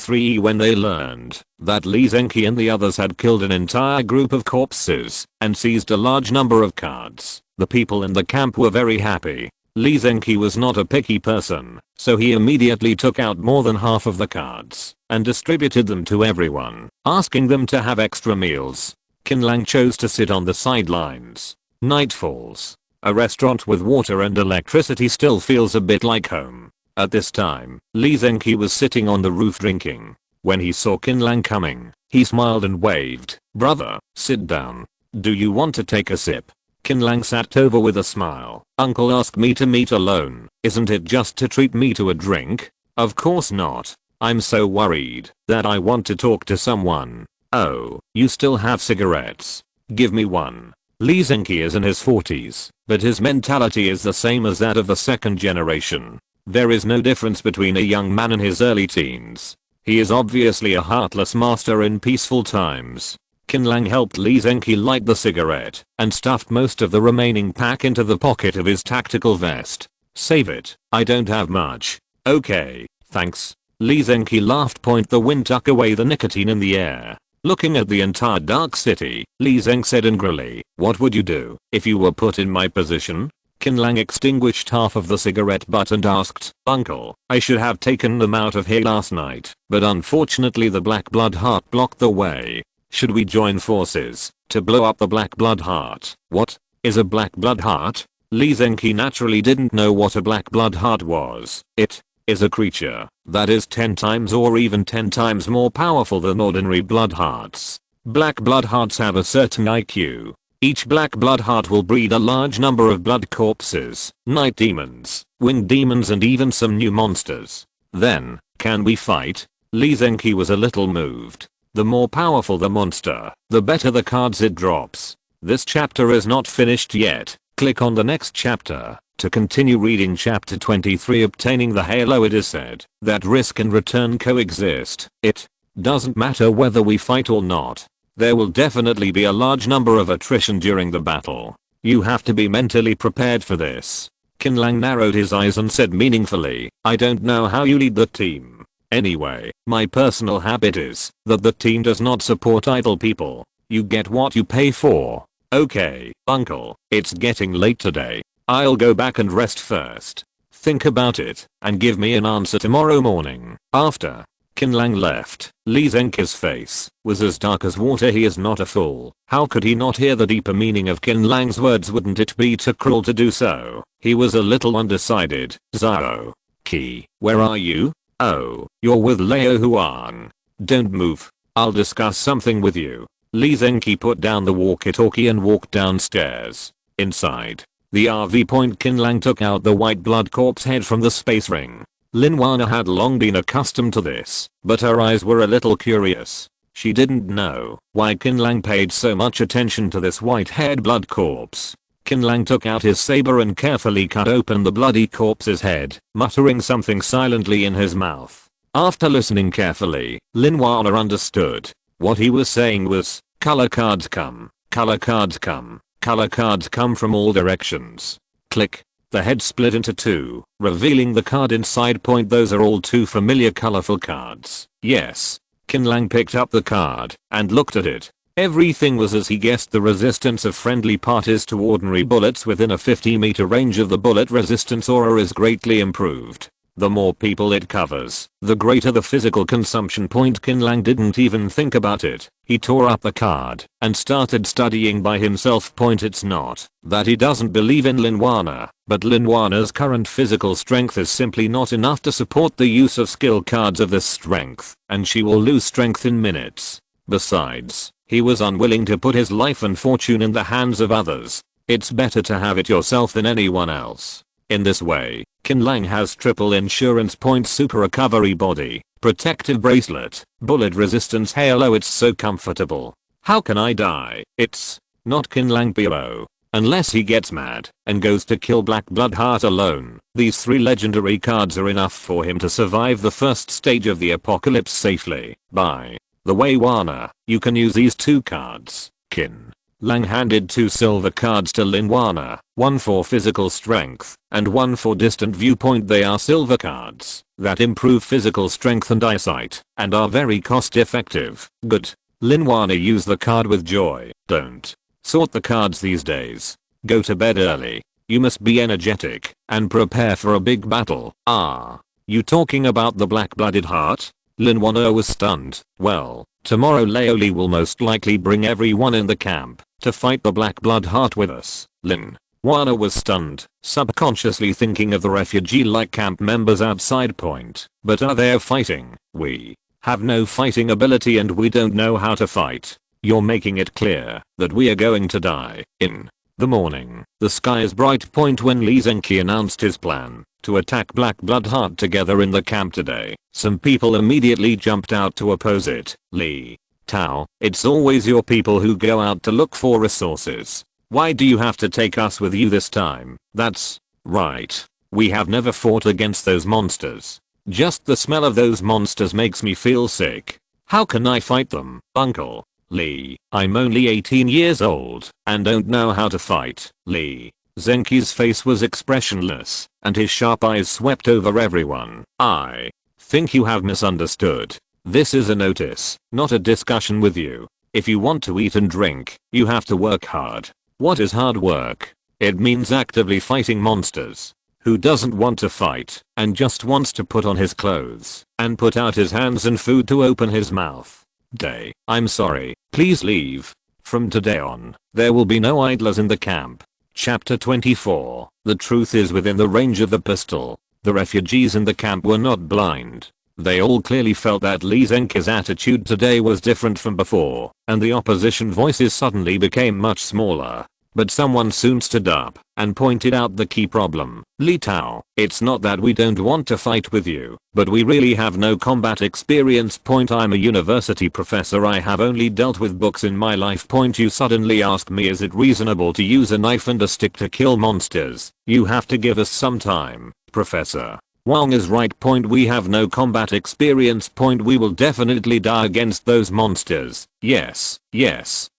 003 when they learned that Lee Zenki and the others had killed an entire group of corpses and seized a large number of cards. The people in the camp were very happy. Lee Zenki was not a picky person, so he immediately took out more than half of the cards and distributed them to everyone, asking them to have extra meals. Qin Lang chose to sit on the sidelines. Night falls. A restaurant with water and electricity still feels a bit like home. At this time, Lee Zenki was sitting on the roof drinking. When he saw Qin Lang coming, he smiled and waved. Brother, sit down. Do you want to take a sip? Qin Lang sat over with a smile. Uncle asked me to meet alone. Isn't it just to treat me to a drink? Of course not. I'm so worried that I want to talk to someone. Oh, you still have cigarettes? Give me one. Lee Zenki is in his 40s, but his mentality is the same as that of the second generation. There is no difference between a young man in his early teens. He is obviously a heartless master in peaceful times. Qin Lang helped Lee Zenki light the cigarette and stuffed most of the remaining pack into the pocket of his tactical vest. Save it, I don't have much. Okay, thanks. Lee Zenki laughed. The wind took away the nicotine in the air. Looking at the entire dark city, Lee Zeng said angrily, what would you do if you were put in my position? Qin Lang extinguished half of the cigarette butt and asked, Uncle, I should have taken them out of here last night, but unfortunately the Black Blood Heart blocked the way. Should we join forces to blow up the Black Blood Heart? What is a Black Blood Heart? Lee Zenki naturally didn't know what a Black Blood Heart was. It is a creature that is 10 times or even 10 times more powerful than ordinary blood hearts. Black blood hearts have a certain IQ. Each black blood heart will breed a large number of blood corpses, night demons, winged demons and even some new monsters. Then, can we fight? Lee Zenki was a little moved. The more powerful the monster, the better the cards it drops. This chapter is not finished yet. Click on the next chapter to continue reading chapter 23. Obtaining the halo. It is said that risk and return coexist. It doesn't matter whether we fight or not. There will definitely be a large number of attrition during the battle. You have to be mentally prepared for this. Qin Lang narrowed his eyes and said meaningfully, I don't know how you lead the team. Anyway, my personal habit is that the team does not support idle people. You get what you pay for. Okay, uncle, it's getting late today. I'll go back and rest first. Think about it and give me an answer tomorrow morning. After Qin Lang left, Li Zhenqi's face was as dark as water. He is not a fool. How could he not hear the deeper meaning of Qin Lang's words? Wouldn't it be too cruel to do so? He was a little undecided. Zhao Qi, where are you? Oh, you're with Leo Huan. Don't move. I'll discuss something with you. Li Zhenqi put down the walkie-talkie and walked downstairs. Inside the RV point, Qin Lang took out the white blood corpse head from the space ring. Lin Wana had long been accustomed to this, but her eyes were a little curious. She didn't know why Qin Lang paid so much attention to this white-haired blood corpse. Qin Lang took out his saber and carefully cut open the bloody corpse's head, muttering something silently in his mouth. After listening carefully, Lin Wana understood. What he was saying was, color cards come, color cards come, color cards come from all directions. Click. The head split into two, revealing the card inside. Point. Those are all two familiar colorful cards. Yes. Qin Lang picked up the card and looked at it. Everything was as he guessed. The resistance of friendly parties to ordinary bullets within a 50-meter range of the bullet resistance aura is greatly improved. The more people it covers, the greater the physical consumption. Point. Qin Lang didn't even think about it. He tore up the card and started studying by himself. Point. It's not that he doesn't believe in Lin Wana, but Lin Wana's current physical strength is simply not enough to support the use of skill cards of this strength, and she will lose strength in minutes. Besides, he was unwilling to put his life and fortune in the hands of others. It's better to have it yourself than anyone else. In this way, Qin Lang has triple insurance. Point. Super recovery body, protective bracelet, bullet resistance halo. It's so comfortable. How can I die? It's not Qin Lang Piro. Unless he gets mad and goes to kill Black Blood Heart alone, these 3 legendary cards are enough for him to survive the first stage of the apocalypse safely. By the way, Wana, you can use these 2 cards. Qin Lang handed 2 silver cards to Lin Wana, one for physical strength and one for distant viewpoint. They are silver cards that improve physical strength and eyesight and are very cost effective. Good. Lin Wana used the card with joy. Don't sort the cards these days. Go to bed early. You must be energetic and prepare for a big battle. Ah, you talking about the black-blooded heart? Lin Wana was stunned. Well, tomorrow Leoli will most likely bring everyone in the camp to fight the Black Blood Heart with us. Lin Wana was stunned, subconsciously thinking of the refugee-like camp members outside point. But are they fighting? We have no fighting ability and we don't know how to fight. You're making it clear that we are going to die. In the morning, the sky is bright. Point. When Li Zhenqi announced his plan to attack Black Blood Heart together in the camp today, some people immediately jumped out to oppose it. Li Tao, it's always your people who go out to look for resources. Why do you have to take us with you this time? That's right. We have never fought against those monsters. Just the smell of those monsters makes me feel sick. How can I fight them, Uncle Li? I'm only 18 years old and don't know how to fight. Li Zhenqi's face was expressionless and his sharp eyes swept over everyone. I think you have misunderstood. This is a notice, not a discussion with you. If you want to eat and drink, you have to work hard. What is hard work? It means actively fighting monsters. Who doesn't want to fight and just wants to put on his clothes and put out his hands and food to open his mouth? I'm sorry, please leave. From today on, there will be no idlers in the camp. Chapter 24. The truth is within the range of the pistol. The refugees in the camp were not blind. They all clearly felt that Li Zhenqi's attitude today was different from before, and the opposition voices suddenly became much smaller. but someone soon stood up and pointed out the key problem. Li Tao, it's not that we don't want to fight with you, but we really have no combat experience. I'm a university professor. I have only dealt with books in my life. You suddenly ask me, is it reasonable to use a knife and a stick to kill monsters? You have to give us some time, Professor. Wang is right. We have no combat experience. We will definitely die against those monsters. Yes,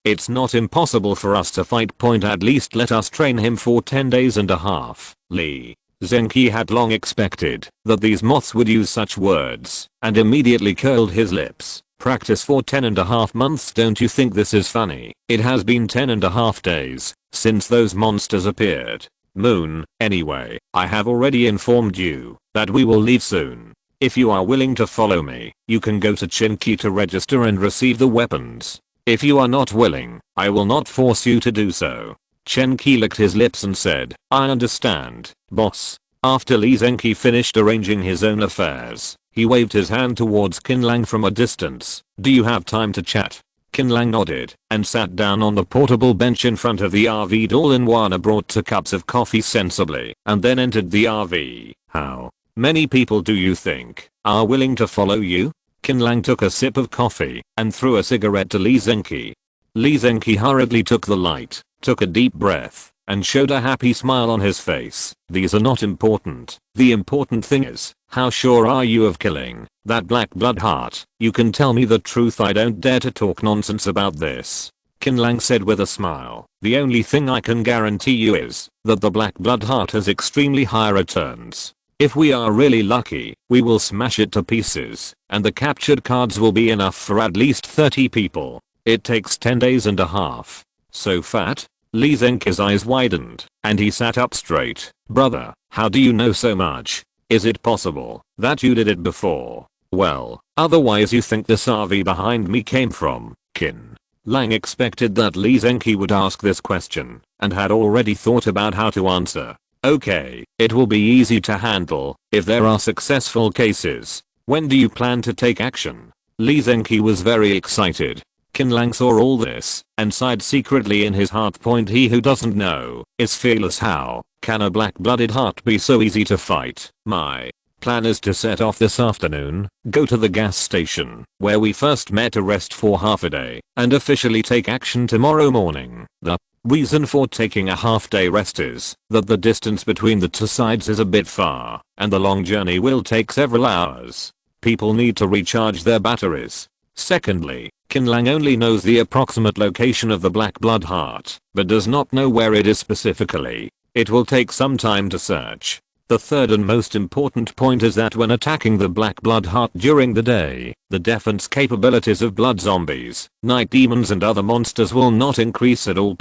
it's not impossible for us to fight. At least let us train him for 10 days and a half. Li Zengqi had long expected that these moths would use such words and immediately curled his lips. Practice for 10.5 months. Don't you think this is funny? It has been 10.5 days since those monsters appeared. Moon, anyway, I have already informed you that we will leave soon. If you are willing to follow me, you can go to Qin to register and receive the weapons. If you are not willing, I will not force you to do so. Qin licked his lips and said, I understand, boss. After Li Zengqi finished arranging his own affairs, he waved his hand towards Qin Lang from a distance. Do you have time to chat? Qin Lang nodded and sat down on the portable bench in front of the RV. All-in-one brought 2 cups of coffee sensibly and then entered the RV. How many people do you think are willing to follow you? Qin Lang took a sip of coffee and threw a cigarette to Li Zengqi. Li Zengqi hurriedly took the light, took a deep breath, and showed a happy smile on his face. These are not important. The important thing is, how sure are you of killing that black blood heart? You can tell me the truth. I don't dare to talk nonsense about this. Qin Lang said with a smile. The only thing I can guarantee you is that the black blood heart has extremely high returns. If we are really lucky, we will smash it to pieces, and the captured cards will be enough for at least 30 people. It takes 10 days and a half. So fat? Li Zengqi's eyes widened, and he sat up straight. Brother, how do you know so much? Is it possible that you did it before? Well, otherwise you think this RV behind me came from Qin Lang expected that Li Zengqi would ask this question, and had already thought about how to answer. Okay, it will be easy to handle if there are successful cases. When do you plan to take action? Li Zengqi was very excited. Qin Lang saw all this and sighed secretly in his heart. He who doesn't know is fearless. How can a black-blooded heart be so easy to fight? My plan is to set off this afternoon, go to the gas station where we first met, rest for half a day, and officially take action tomorrow morning. The reason for taking a half-day rest is that the distance between the 2 sides is a bit far, and the long journey will take several hours. People need to recharge their batteries. Secondly, Qin Lang only knows the approximate location of the black blood heart, but does not know where it is specifically. It will take some time to search. The third and most important point is that when attacking the black blood heart during the day, the defense capabilities of blood zombies, night demons and other monsters will not increase at all.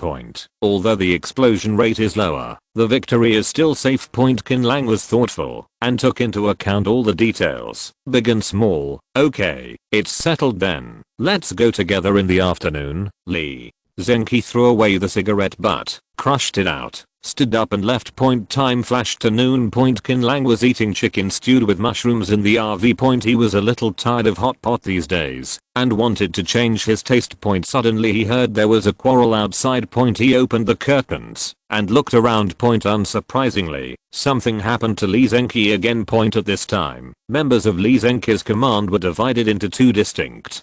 Although the explosion rate is lower, the victory is still safe. Qin Lang was thoughtful and took into account all the details, big and small. Okay, it's settled then. Let's go together in the afternoon. Li Zengqi threw away the cigarette butt, crushed it out, stood up and left. Time flashed to noon. Qin Lang was eating chicken stewed with mushrooms in the RV. He was a little tired of hot pot these days and wanted to change his taste. Suddenly he heard there was a quarrel outside. He opened the curtains and looked around. Unsurprisingly, something happened to Li Zengqi again. At this time, members of Li Zengqi's command were divided into 2 distinct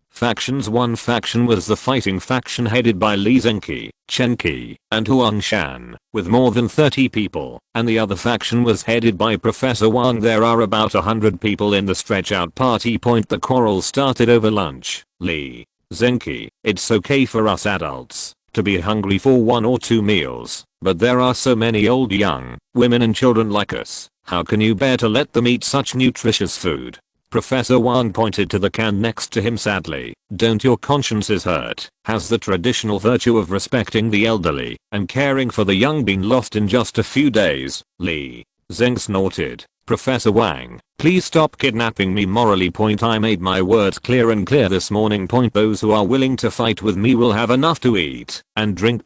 factions. One faction was the fighting faction headed by Li Zengqi, Chen Qi, and Huang Shan, with more than 30 people, and the other faction was headed by Professor Wang. There are about 100 people in the stretch out party. The quarrel started over lunch. Li Zengqi, it's okay for us adults to be hungry for 1 or 2 meals, but there are so many old, young, women and children like us. How can you bear to let them eat such nutritious food? Professor Wang pointed to the can next to him sadly. Don't your consciences hurt? Has the traditional virtue of respecting the elderly and caring for the young been lost in just a few days? Li Zeng snorted. Professor Wang, please stop kidnapping me morally. I made my words clear and clear this morning. Those who are willing to fight with me will have enough to eat and drink.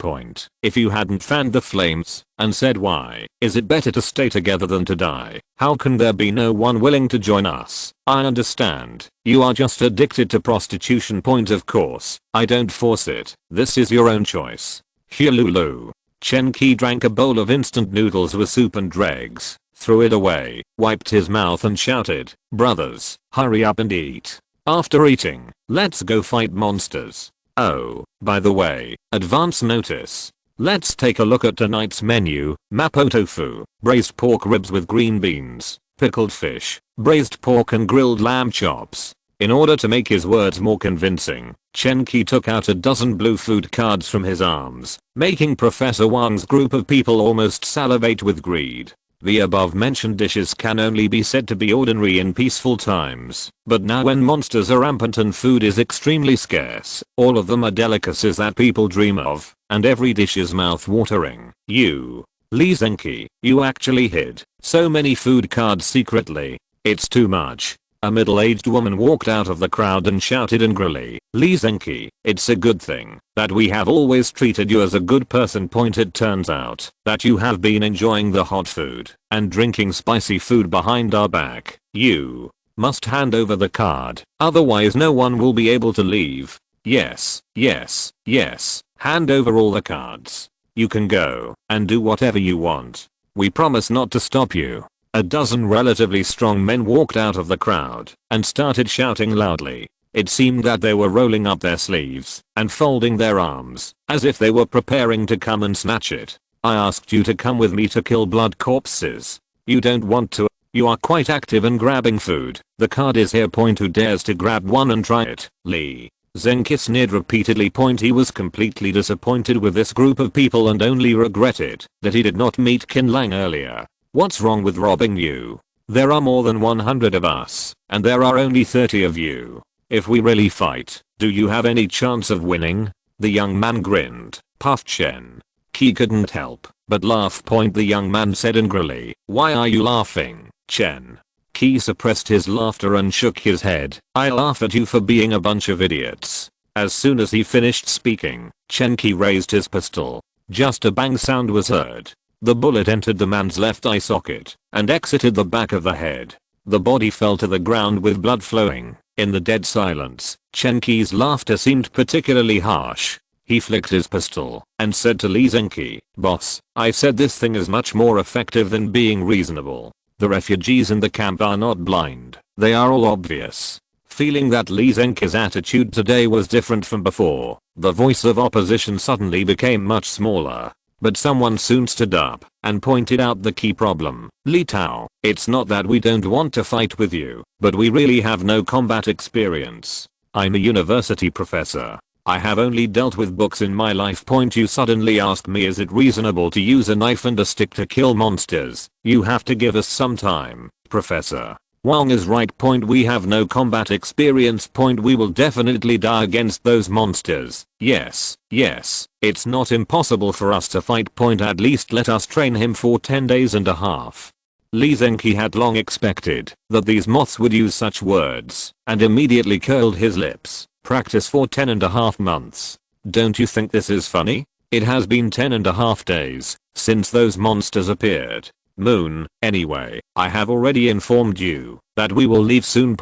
If you hadn't fanned the flames and said why is it better to stay together than to die, how can there be no one willing to join us? I understand. You are just addicted to prostitution. Of course, I don't force it. This is your own choice. Hululu. Chen Qi drank a bowl of instant noodles with soup and dregs, threw it away, wiped his mouth and shouted, "Brothers, hurry up and eat. After eating, let's go fight monsters. Oh, by the way, advance notice. Let's take a look at tonight's menu: mapo tofu, braised pork ribs with green beans, pickled fish, braised pork and grilled lamb chops." In order to make his words more convincing, Chen Qi took out a dozen blue food cards from his arms, making Professor Wang's group of people almost salivate with greed. The above mentioned dishes can only be said to be ordinary in peaceful times, but now when monsters are rampant and food is extremely scarce, all of them are delicacies that people dream of, and every dish is mouth-watering. You, Li Zhenqi, you actually hid so many food cards secretly. It's too much. A middle-aged woman walked out of the crowd and shouted angrily, "Li Zhenqi, it's a good thing that we have always treated you as a good person. It turns out that you have been enjoying the hot food and drinking spicy food behind our back. You must hand over the card, otherwise no one will be able to leave. Yes, yes, yes, hand over all the cards. You can go and do whatever you want. We promise not to stop you." A dozen relatively strong men walked out of the crowd and started shouting loudly. It seemed that they were rolling up their sleeves and folding their arms as if they were preparing to come and snatch it. "I asked you to come with me to kill blood corpses. You don't want to. You are quite active in grabbing food. The card is here. Who dares to grab one and try it?" Li Zhenqi sneered repeatedly. He was completely disappointed with this group of people and only regretted that he did not meet Qin Lang earlier. "What's wrong with robbing you? There are more than 100 of us, and there are only 30 of you. If we really fight, do you have any chance of winning?" The young man grinned, puffed. Chen Qi couldn't help but laugh. The young man said angrily, "Why are you laughing?" Chen Qi suppressed his laughter and shook his head. "I laugh at you for being a bunch of idiots." As soon as he finished speaking, Chen Qi raised his pistol. Just a bang sound was heard. The bullet entered the man's left eye socket and exited the back of the head. The body fell to the ground with blood flowing. In the dead silence, Chen Qi's laughter seemed particularly harsh. He flicked his pistol and said to Li Zhenqi, "Boss, I said this thing is much more effective than being reasonable. The refugees in the camp are not blind. They are all obvious." Feeling that Li Zhenqi's attitude today was different from before, the voice of opposition suddenly became much smaller. But someone soon stood up and pointed out the key problem. "Li Tao, it's not that we don't want to fight with you, but we really have no combat experience. I'm a university professor. I have only dealt with books in my life. You suddenly ask me, is it reasonable to use a knife and a stick to kill monsters? You have to give us some time, Professor. Wang is right. We have no combat experience. We will definitely die against those monsters. Yes, yes, it's not impossible for us to fight. At least let us train him for 10 days and a half. Li Zhenqi had long expected that these moths would use such words and immediately curled his lips. Practice for 10.5 months. Don't you think this is funny? It has been 10.5 days since those monsters appeared. Moon, anyway, I have already informed you that we will leave soon.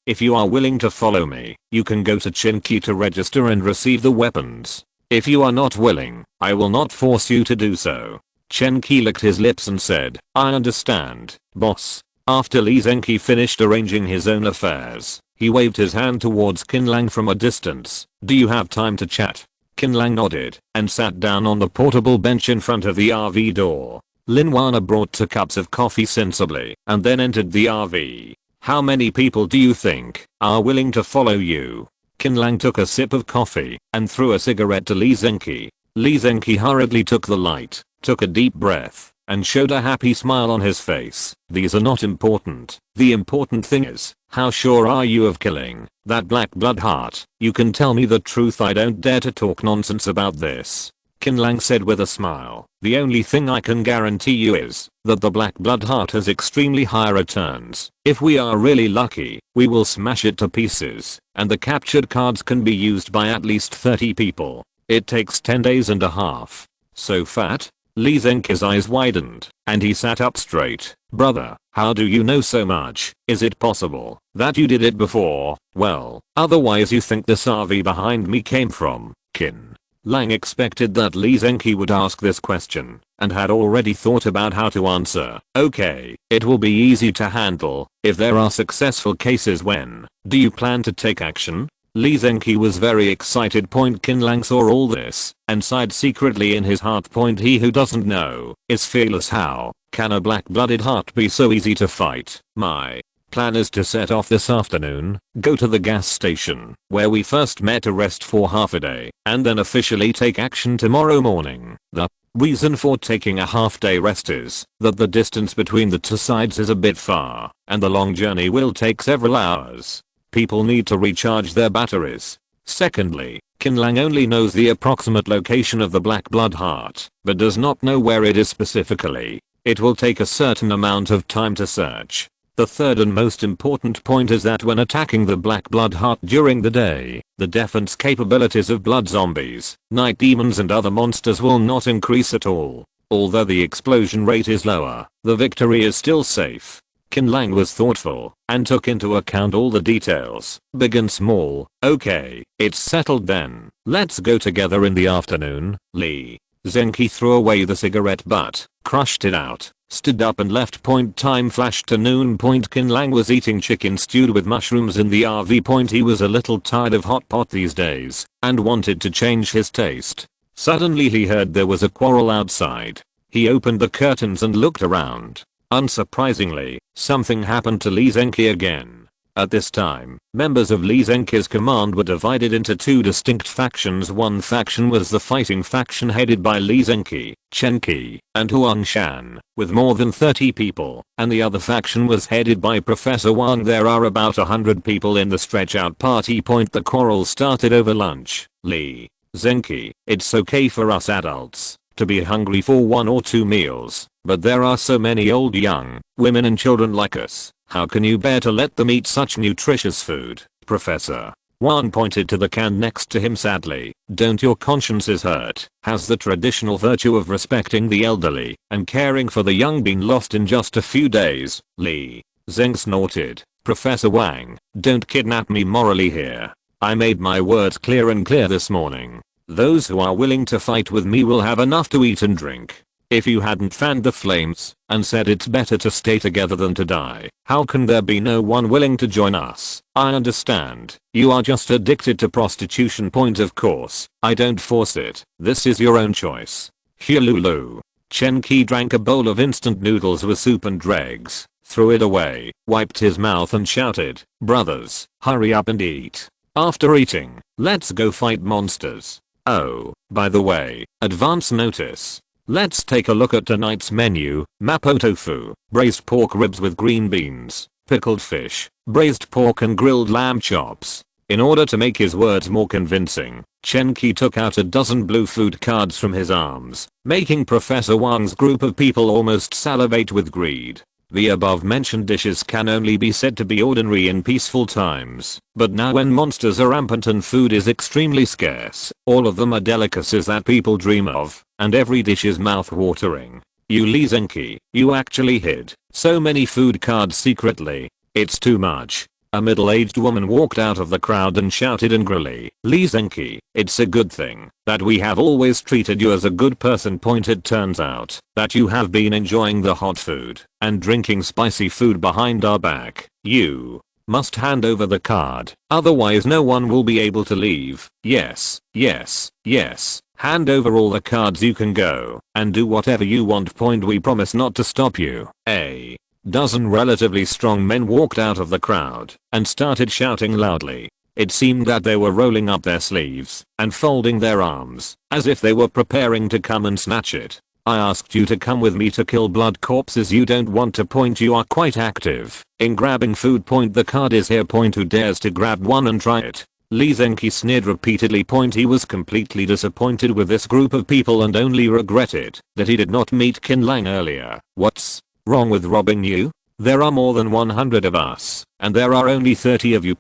If you are willing to follow me, you can go to Qin Qi to register and receive the weapons. If you are not willing, I will not force you to do so. Chen Qi licked his lips and said, "I understand, boss." After Li Zhenqi finished arranging his own affairs, he waved his hand towards Qin Lang from a distance. "Do you have time to chat?" Qin Lang nodded and sat down on the portable bench in front of the RV door. Lin Wana brought 2 cups of coffee sensibly and then entered the RV. "How many people do you think are willing to follow you?" Qin Lang took a sip of coffee and threw a cigarette to Li Zhenqi. Li Zhenqi hurriedly took the light, took a deep breath, and showed a happy smile on his face. "These are not important. The important thing is, how sure are you of killing that black blood heart? You can tell me the truth. I don't dare to talk nonsense about this." Qin Lang said with a smile, "The only thing I can guarantee you is that the black blood heart has extremely high returns. If we are really lucky, we will smash it to pieces, and the captured cards can be used by at least 30 people. It takes 10 days and a half. So fat?" Li Zhenqi's eyes widened, and he sat up straight. "Brother, how do you know so much? Is it possible that you did it before? Well, otherwise you think this RV behind me came from Qin Lang expected that Lee Zenki would ask this question, and had already thought about how to answer. Okay, it will be easy to handle if there are successful cases. When do you plan to take action? Lee Zenki was very excited. Qin Lang saw all this and sighed secretly in his heart. He who doesn't know is fearless. How can a black-blooded heart be so easy to fight? My plan is to set off this afternoon, go to the gas station where we first met, to rest for half a day, and then officially take action tomorrow morning. The reason for taking a half-day rest is that the distance between the two sides is a bit far, and the long journey will take several hours. People need to recharge their batteries. Secondly, Qin Lang only knows the approximate location of the black blood heart, but does not know where it is specifically. It will take a certain amount of time to search. The third and most important point is that when attacking the black blood heart during the day, the defense capabilities of blood zombies, night demons and other monsters will not increase at all. Although the explosion rate is lower, the victory is still safe. Qin Lang was thoughtful and took into account all the details, big and small. Okay, it's settled then. Let's go together in the afternoon. Lee Zenki threw away the cigarette butt, crushed it out, stood up and left. Time flashed to noon. Qin Lang was eating chicken stewed with mushrooms in the RV. He was a little tired of hot pot these days and wanted to change his taste. Suddenly he heard there was a quarrel outside. He opened the curtains and looked around. Unsurprisingly, something happened to Lee Zenki again. At this time, members of Lee Zenki's command were divided into two distinct factions. One faction was the fighting faction headed by Lee Zenki, Chen Qi, and Huang Shan, with more than 30 people, and the other faction was headed by Professor Wang. There are about 100 people in the stretch out party. The quarrel started over lunch. Lee Zenki, it's okay for us adults to be hungry for 1 or 2 meals, but there are so many old, young, women and children like us. How can you bear to let them eat such nutritious food? Professor Wang pointed to the can next to him sadly. Don't your consciences hurt? Has the traditional virtue of respecting the elderly and caring for the young been lost in just a few days? Lee Zeng snorted. Professor Wang, don't kidnap me morally here. I made my words clear and clear this morning. Those who are willing to fight with me will have enough to eat and drink. If you hadn't fanned the flames and said it's better to stay together than to die, how can there be no one willing to join us? I understand. You are just addicted to prostitution. Of course, I don't force it. This is your own choice. Hululu. Chen Qi drank a bowl of instant noodles with soup and dregs, threw it away, wiped his mouth and shouted, brothers, hurry up and eat. After eating, let's go fight monsters. Oh, by the way, advance notice. Let's take a look at tonight's menu. Mapo tofu, braised pork ribs with green beans, pickled fish, braised pork and grilled lamb chops. In order to make his words more convincing, Chen Qi took out a dozen blue food cards from his arms, making Professor Wang's group of people almost salivate with greed. The above mentioned dishes can only be said to be ordinary in peaceful times, but now when monsters are rampant and food is extremely scarce, all of them are delicacies that people dream of, and every dish is mouth-watering. You Lee Zenki, you actually hid so many food cards secretly. It's too much. A middle-aged woman walked out of the crowd and shouted angrily, Lee Zenki, it's a good thing that we have always treated you as a good person. It turns out that you have been enjoying the hot food and drinking spicy food behind our back. You must hand over the card, otherwise no one will be able to leave. Yes, yes, yes. Hand over all the cards. You can go and do whatever you want. We promise not to stop you. A dozen relatively strong men walked out of the crowd and started shouting loudly. It seemed that they were rolling up their sleeves and folding their arms as if they were preparing to come and snatch it. I asked you to come with me to kill blood corpses. You don't want to. You are quite active in grabbing food. The card is here. Who dares to grab one and try it? Lee Zenki sneered repeatedly. He was completely disappointed with this group of people and only regretted that he did not meet Qin Lang earlier. What's wrong with robbing you? There are more than 100 of us, and there are only 30 of you.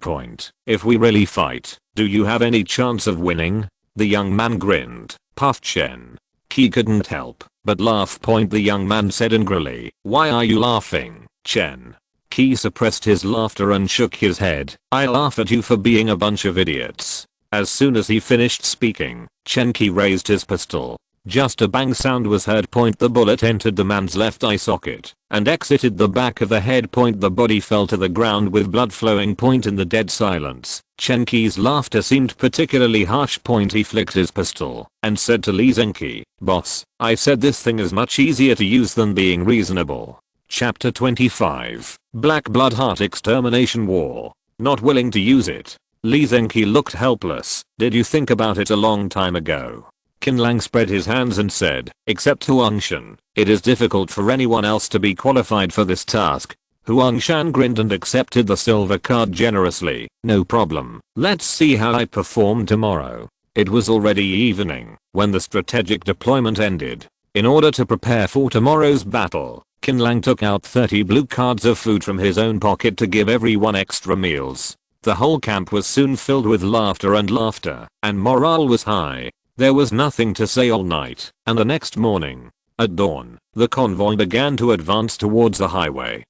If we really fight, do you have any chance of winning? The young man grinned, puffed. Chen Qi couldn't help but laugh. The young man said angrily, why are you laughing? Chen Qi suppressed his laughter and shook his head. I laugh at you for being a bunch of idiots. As soon as he finished speaking, Chenki raised his pistol. Just a bang sound was heard. The bullet entered the man's left eye socket and exited the back of the head. The body fell to the ground with blood flowing. In the dead silence, Chenki's laughter seemed particularly harsh. He flicked his pistol and said to Lee Zenki, "Boss, I said this thing is much easier to use than being reasonable." Chapter 25. Black Blood Heart Extermination War. Not willing to use it. Lee Zenki looked helpless. "Did you think about it a long time ago?" Qin Lang spread his hands and said, "Except Huangshan, it is difficult for anyone else to be qualified for this task." Huangshan grinned and accepted the silver card generously. "No problem. Let's see how I perform tomorrow." It was already evening when the strategic deployment ended. In order to prepare for tomorrow's battle, Qin Lang took out 30 blue cards of food from his own pocket to give everyone extra meals. The whole camp was soon filled with laughter, and morale was high. There was nothing to say all night, and the next morning, at dawn, the convoy began to advance towards the highway.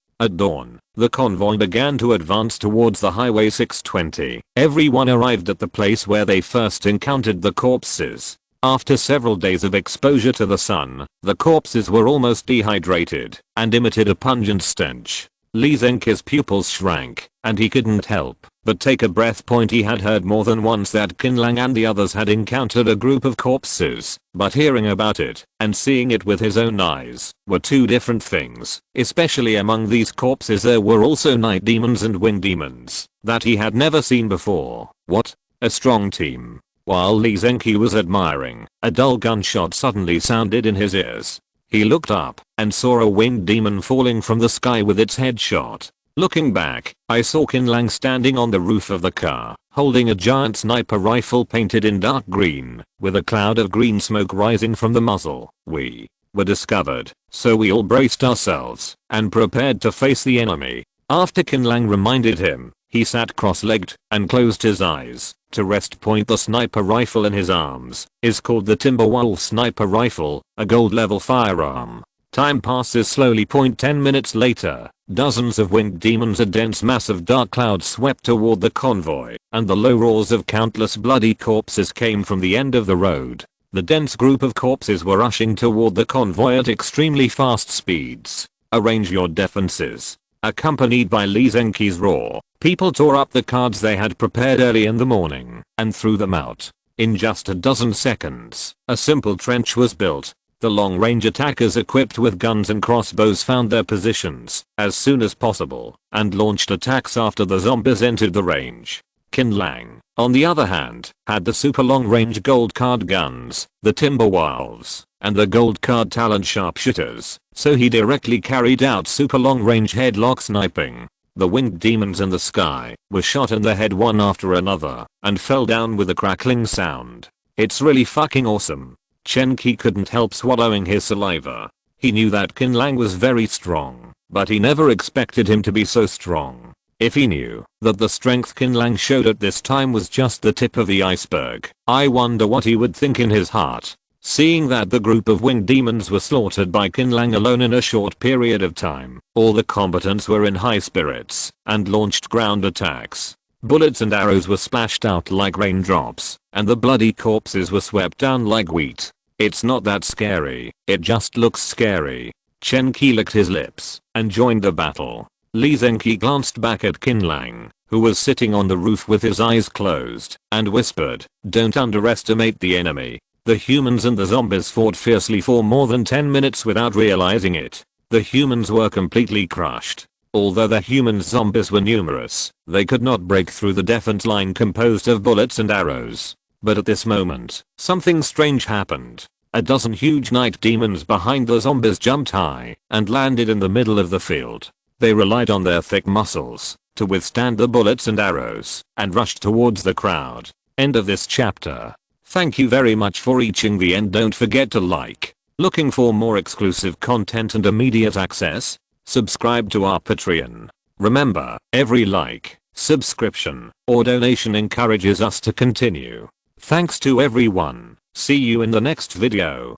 620. Everyone arrived at the place where they first encountered the corpses. After several days of exposure to the sun, the corpses were almost dehydrated and emitted a pungent stench. Lee Zenki's pupils shrank, and he couldn't help but take a breath. He had heard more than once that Qin Lang and the others had encountered a group of corpses, but hearing about it and seeing it with his own eyes were two different things. Especially among these corpses there were also night demons and winged demons that he had never seen before. What a strong team. While Lee Zenki was admiring, a dull gunshot suddenly sounded in his ears. He looked up and saw a winged demon falling from the sky with its head shot. Looking back, I saw Qin Lang standing on the roof of the car, holding a giant sniper rifle painted in dark green, with a cloud of green smoke rising from the muzzle. We were discovered, so we all braced ourselves and prepared to face the enemy. After Qin Lang reminded him, he sat cross-legged and closed his eyes to rest. The sniper rifle in his arms is called the Timberwolf sniper rifle, a gold level firearm. Time passes slowly. 10 minutes later, dozens of winged demons, a dense mass of dark clouds swept toward the convoy, and the low roars of countless bloody corpses came from the end of the road. The dense group of corpses were rushing toward the convoy at extremely fast speeds. "Arrange your defenses." Accompanied by Lee Zenki's roar, people tore up the cards they had prepared early in the morning and threw them out. In just a dozen seconds, a simple trench was built. The long-range attackers equipped with guns and crossbows found their positions as soon as possible and launched attacks after the zombies entered the range. Qin Lang, on the other hand, had the super long-range gold card guns, the Timberwolves, and the gold card talent sharpshooters, so he directly carried out super long-range headlock sniping. The winged demons in the sky were shot in the head one after another and fell down with a crackling sound. "It's really fucking awesome." Chenki couldn't help swallowing his saliva. He knew that Qin Lang was very strong, but he never expected him to be so strong. If he knew that the strength Qin Lang showed at this time was just the tip of the iceberg, I wonder what he would think in his heart. Seeing that the group of winged demons were slaughtered by Qin Lang alone in a short period of time, all the combatants were in high spirits and launched ground attacks. Bullets and arrows were splashed out like raindrops, and the bloody corpses were swept down like wheat. It's not that scary, it just looks scary. Chenki licked his lips and joined the battle. Lee Zenki glanced back at Qin Lang, who was sitting on the roof with his eyes closed, and whispered, "Don't underestimate the enemy." The humans and the zombies fought fiercely for more than 10 minutes without realizing it. The humans were completely crushed. Although the human zombies were numerous, they could not break through the defense line composed of bullets and arrows. But at this moment, something strange happened. A dozen huge night demons behind the zombies jumped high and landed in the middle of the field. They relied on their thick muscles to withstand the bullets and arrows and rushed towards the crowd. End of this chapter. Thank you very much for reaching the end. Don't forget to like. Looking for more exclusive content and immediate access? Subscribe to our Patreon. Remember, every like, subscription, or donation encourages us to continue. Thanks to everyone. See you in the next video.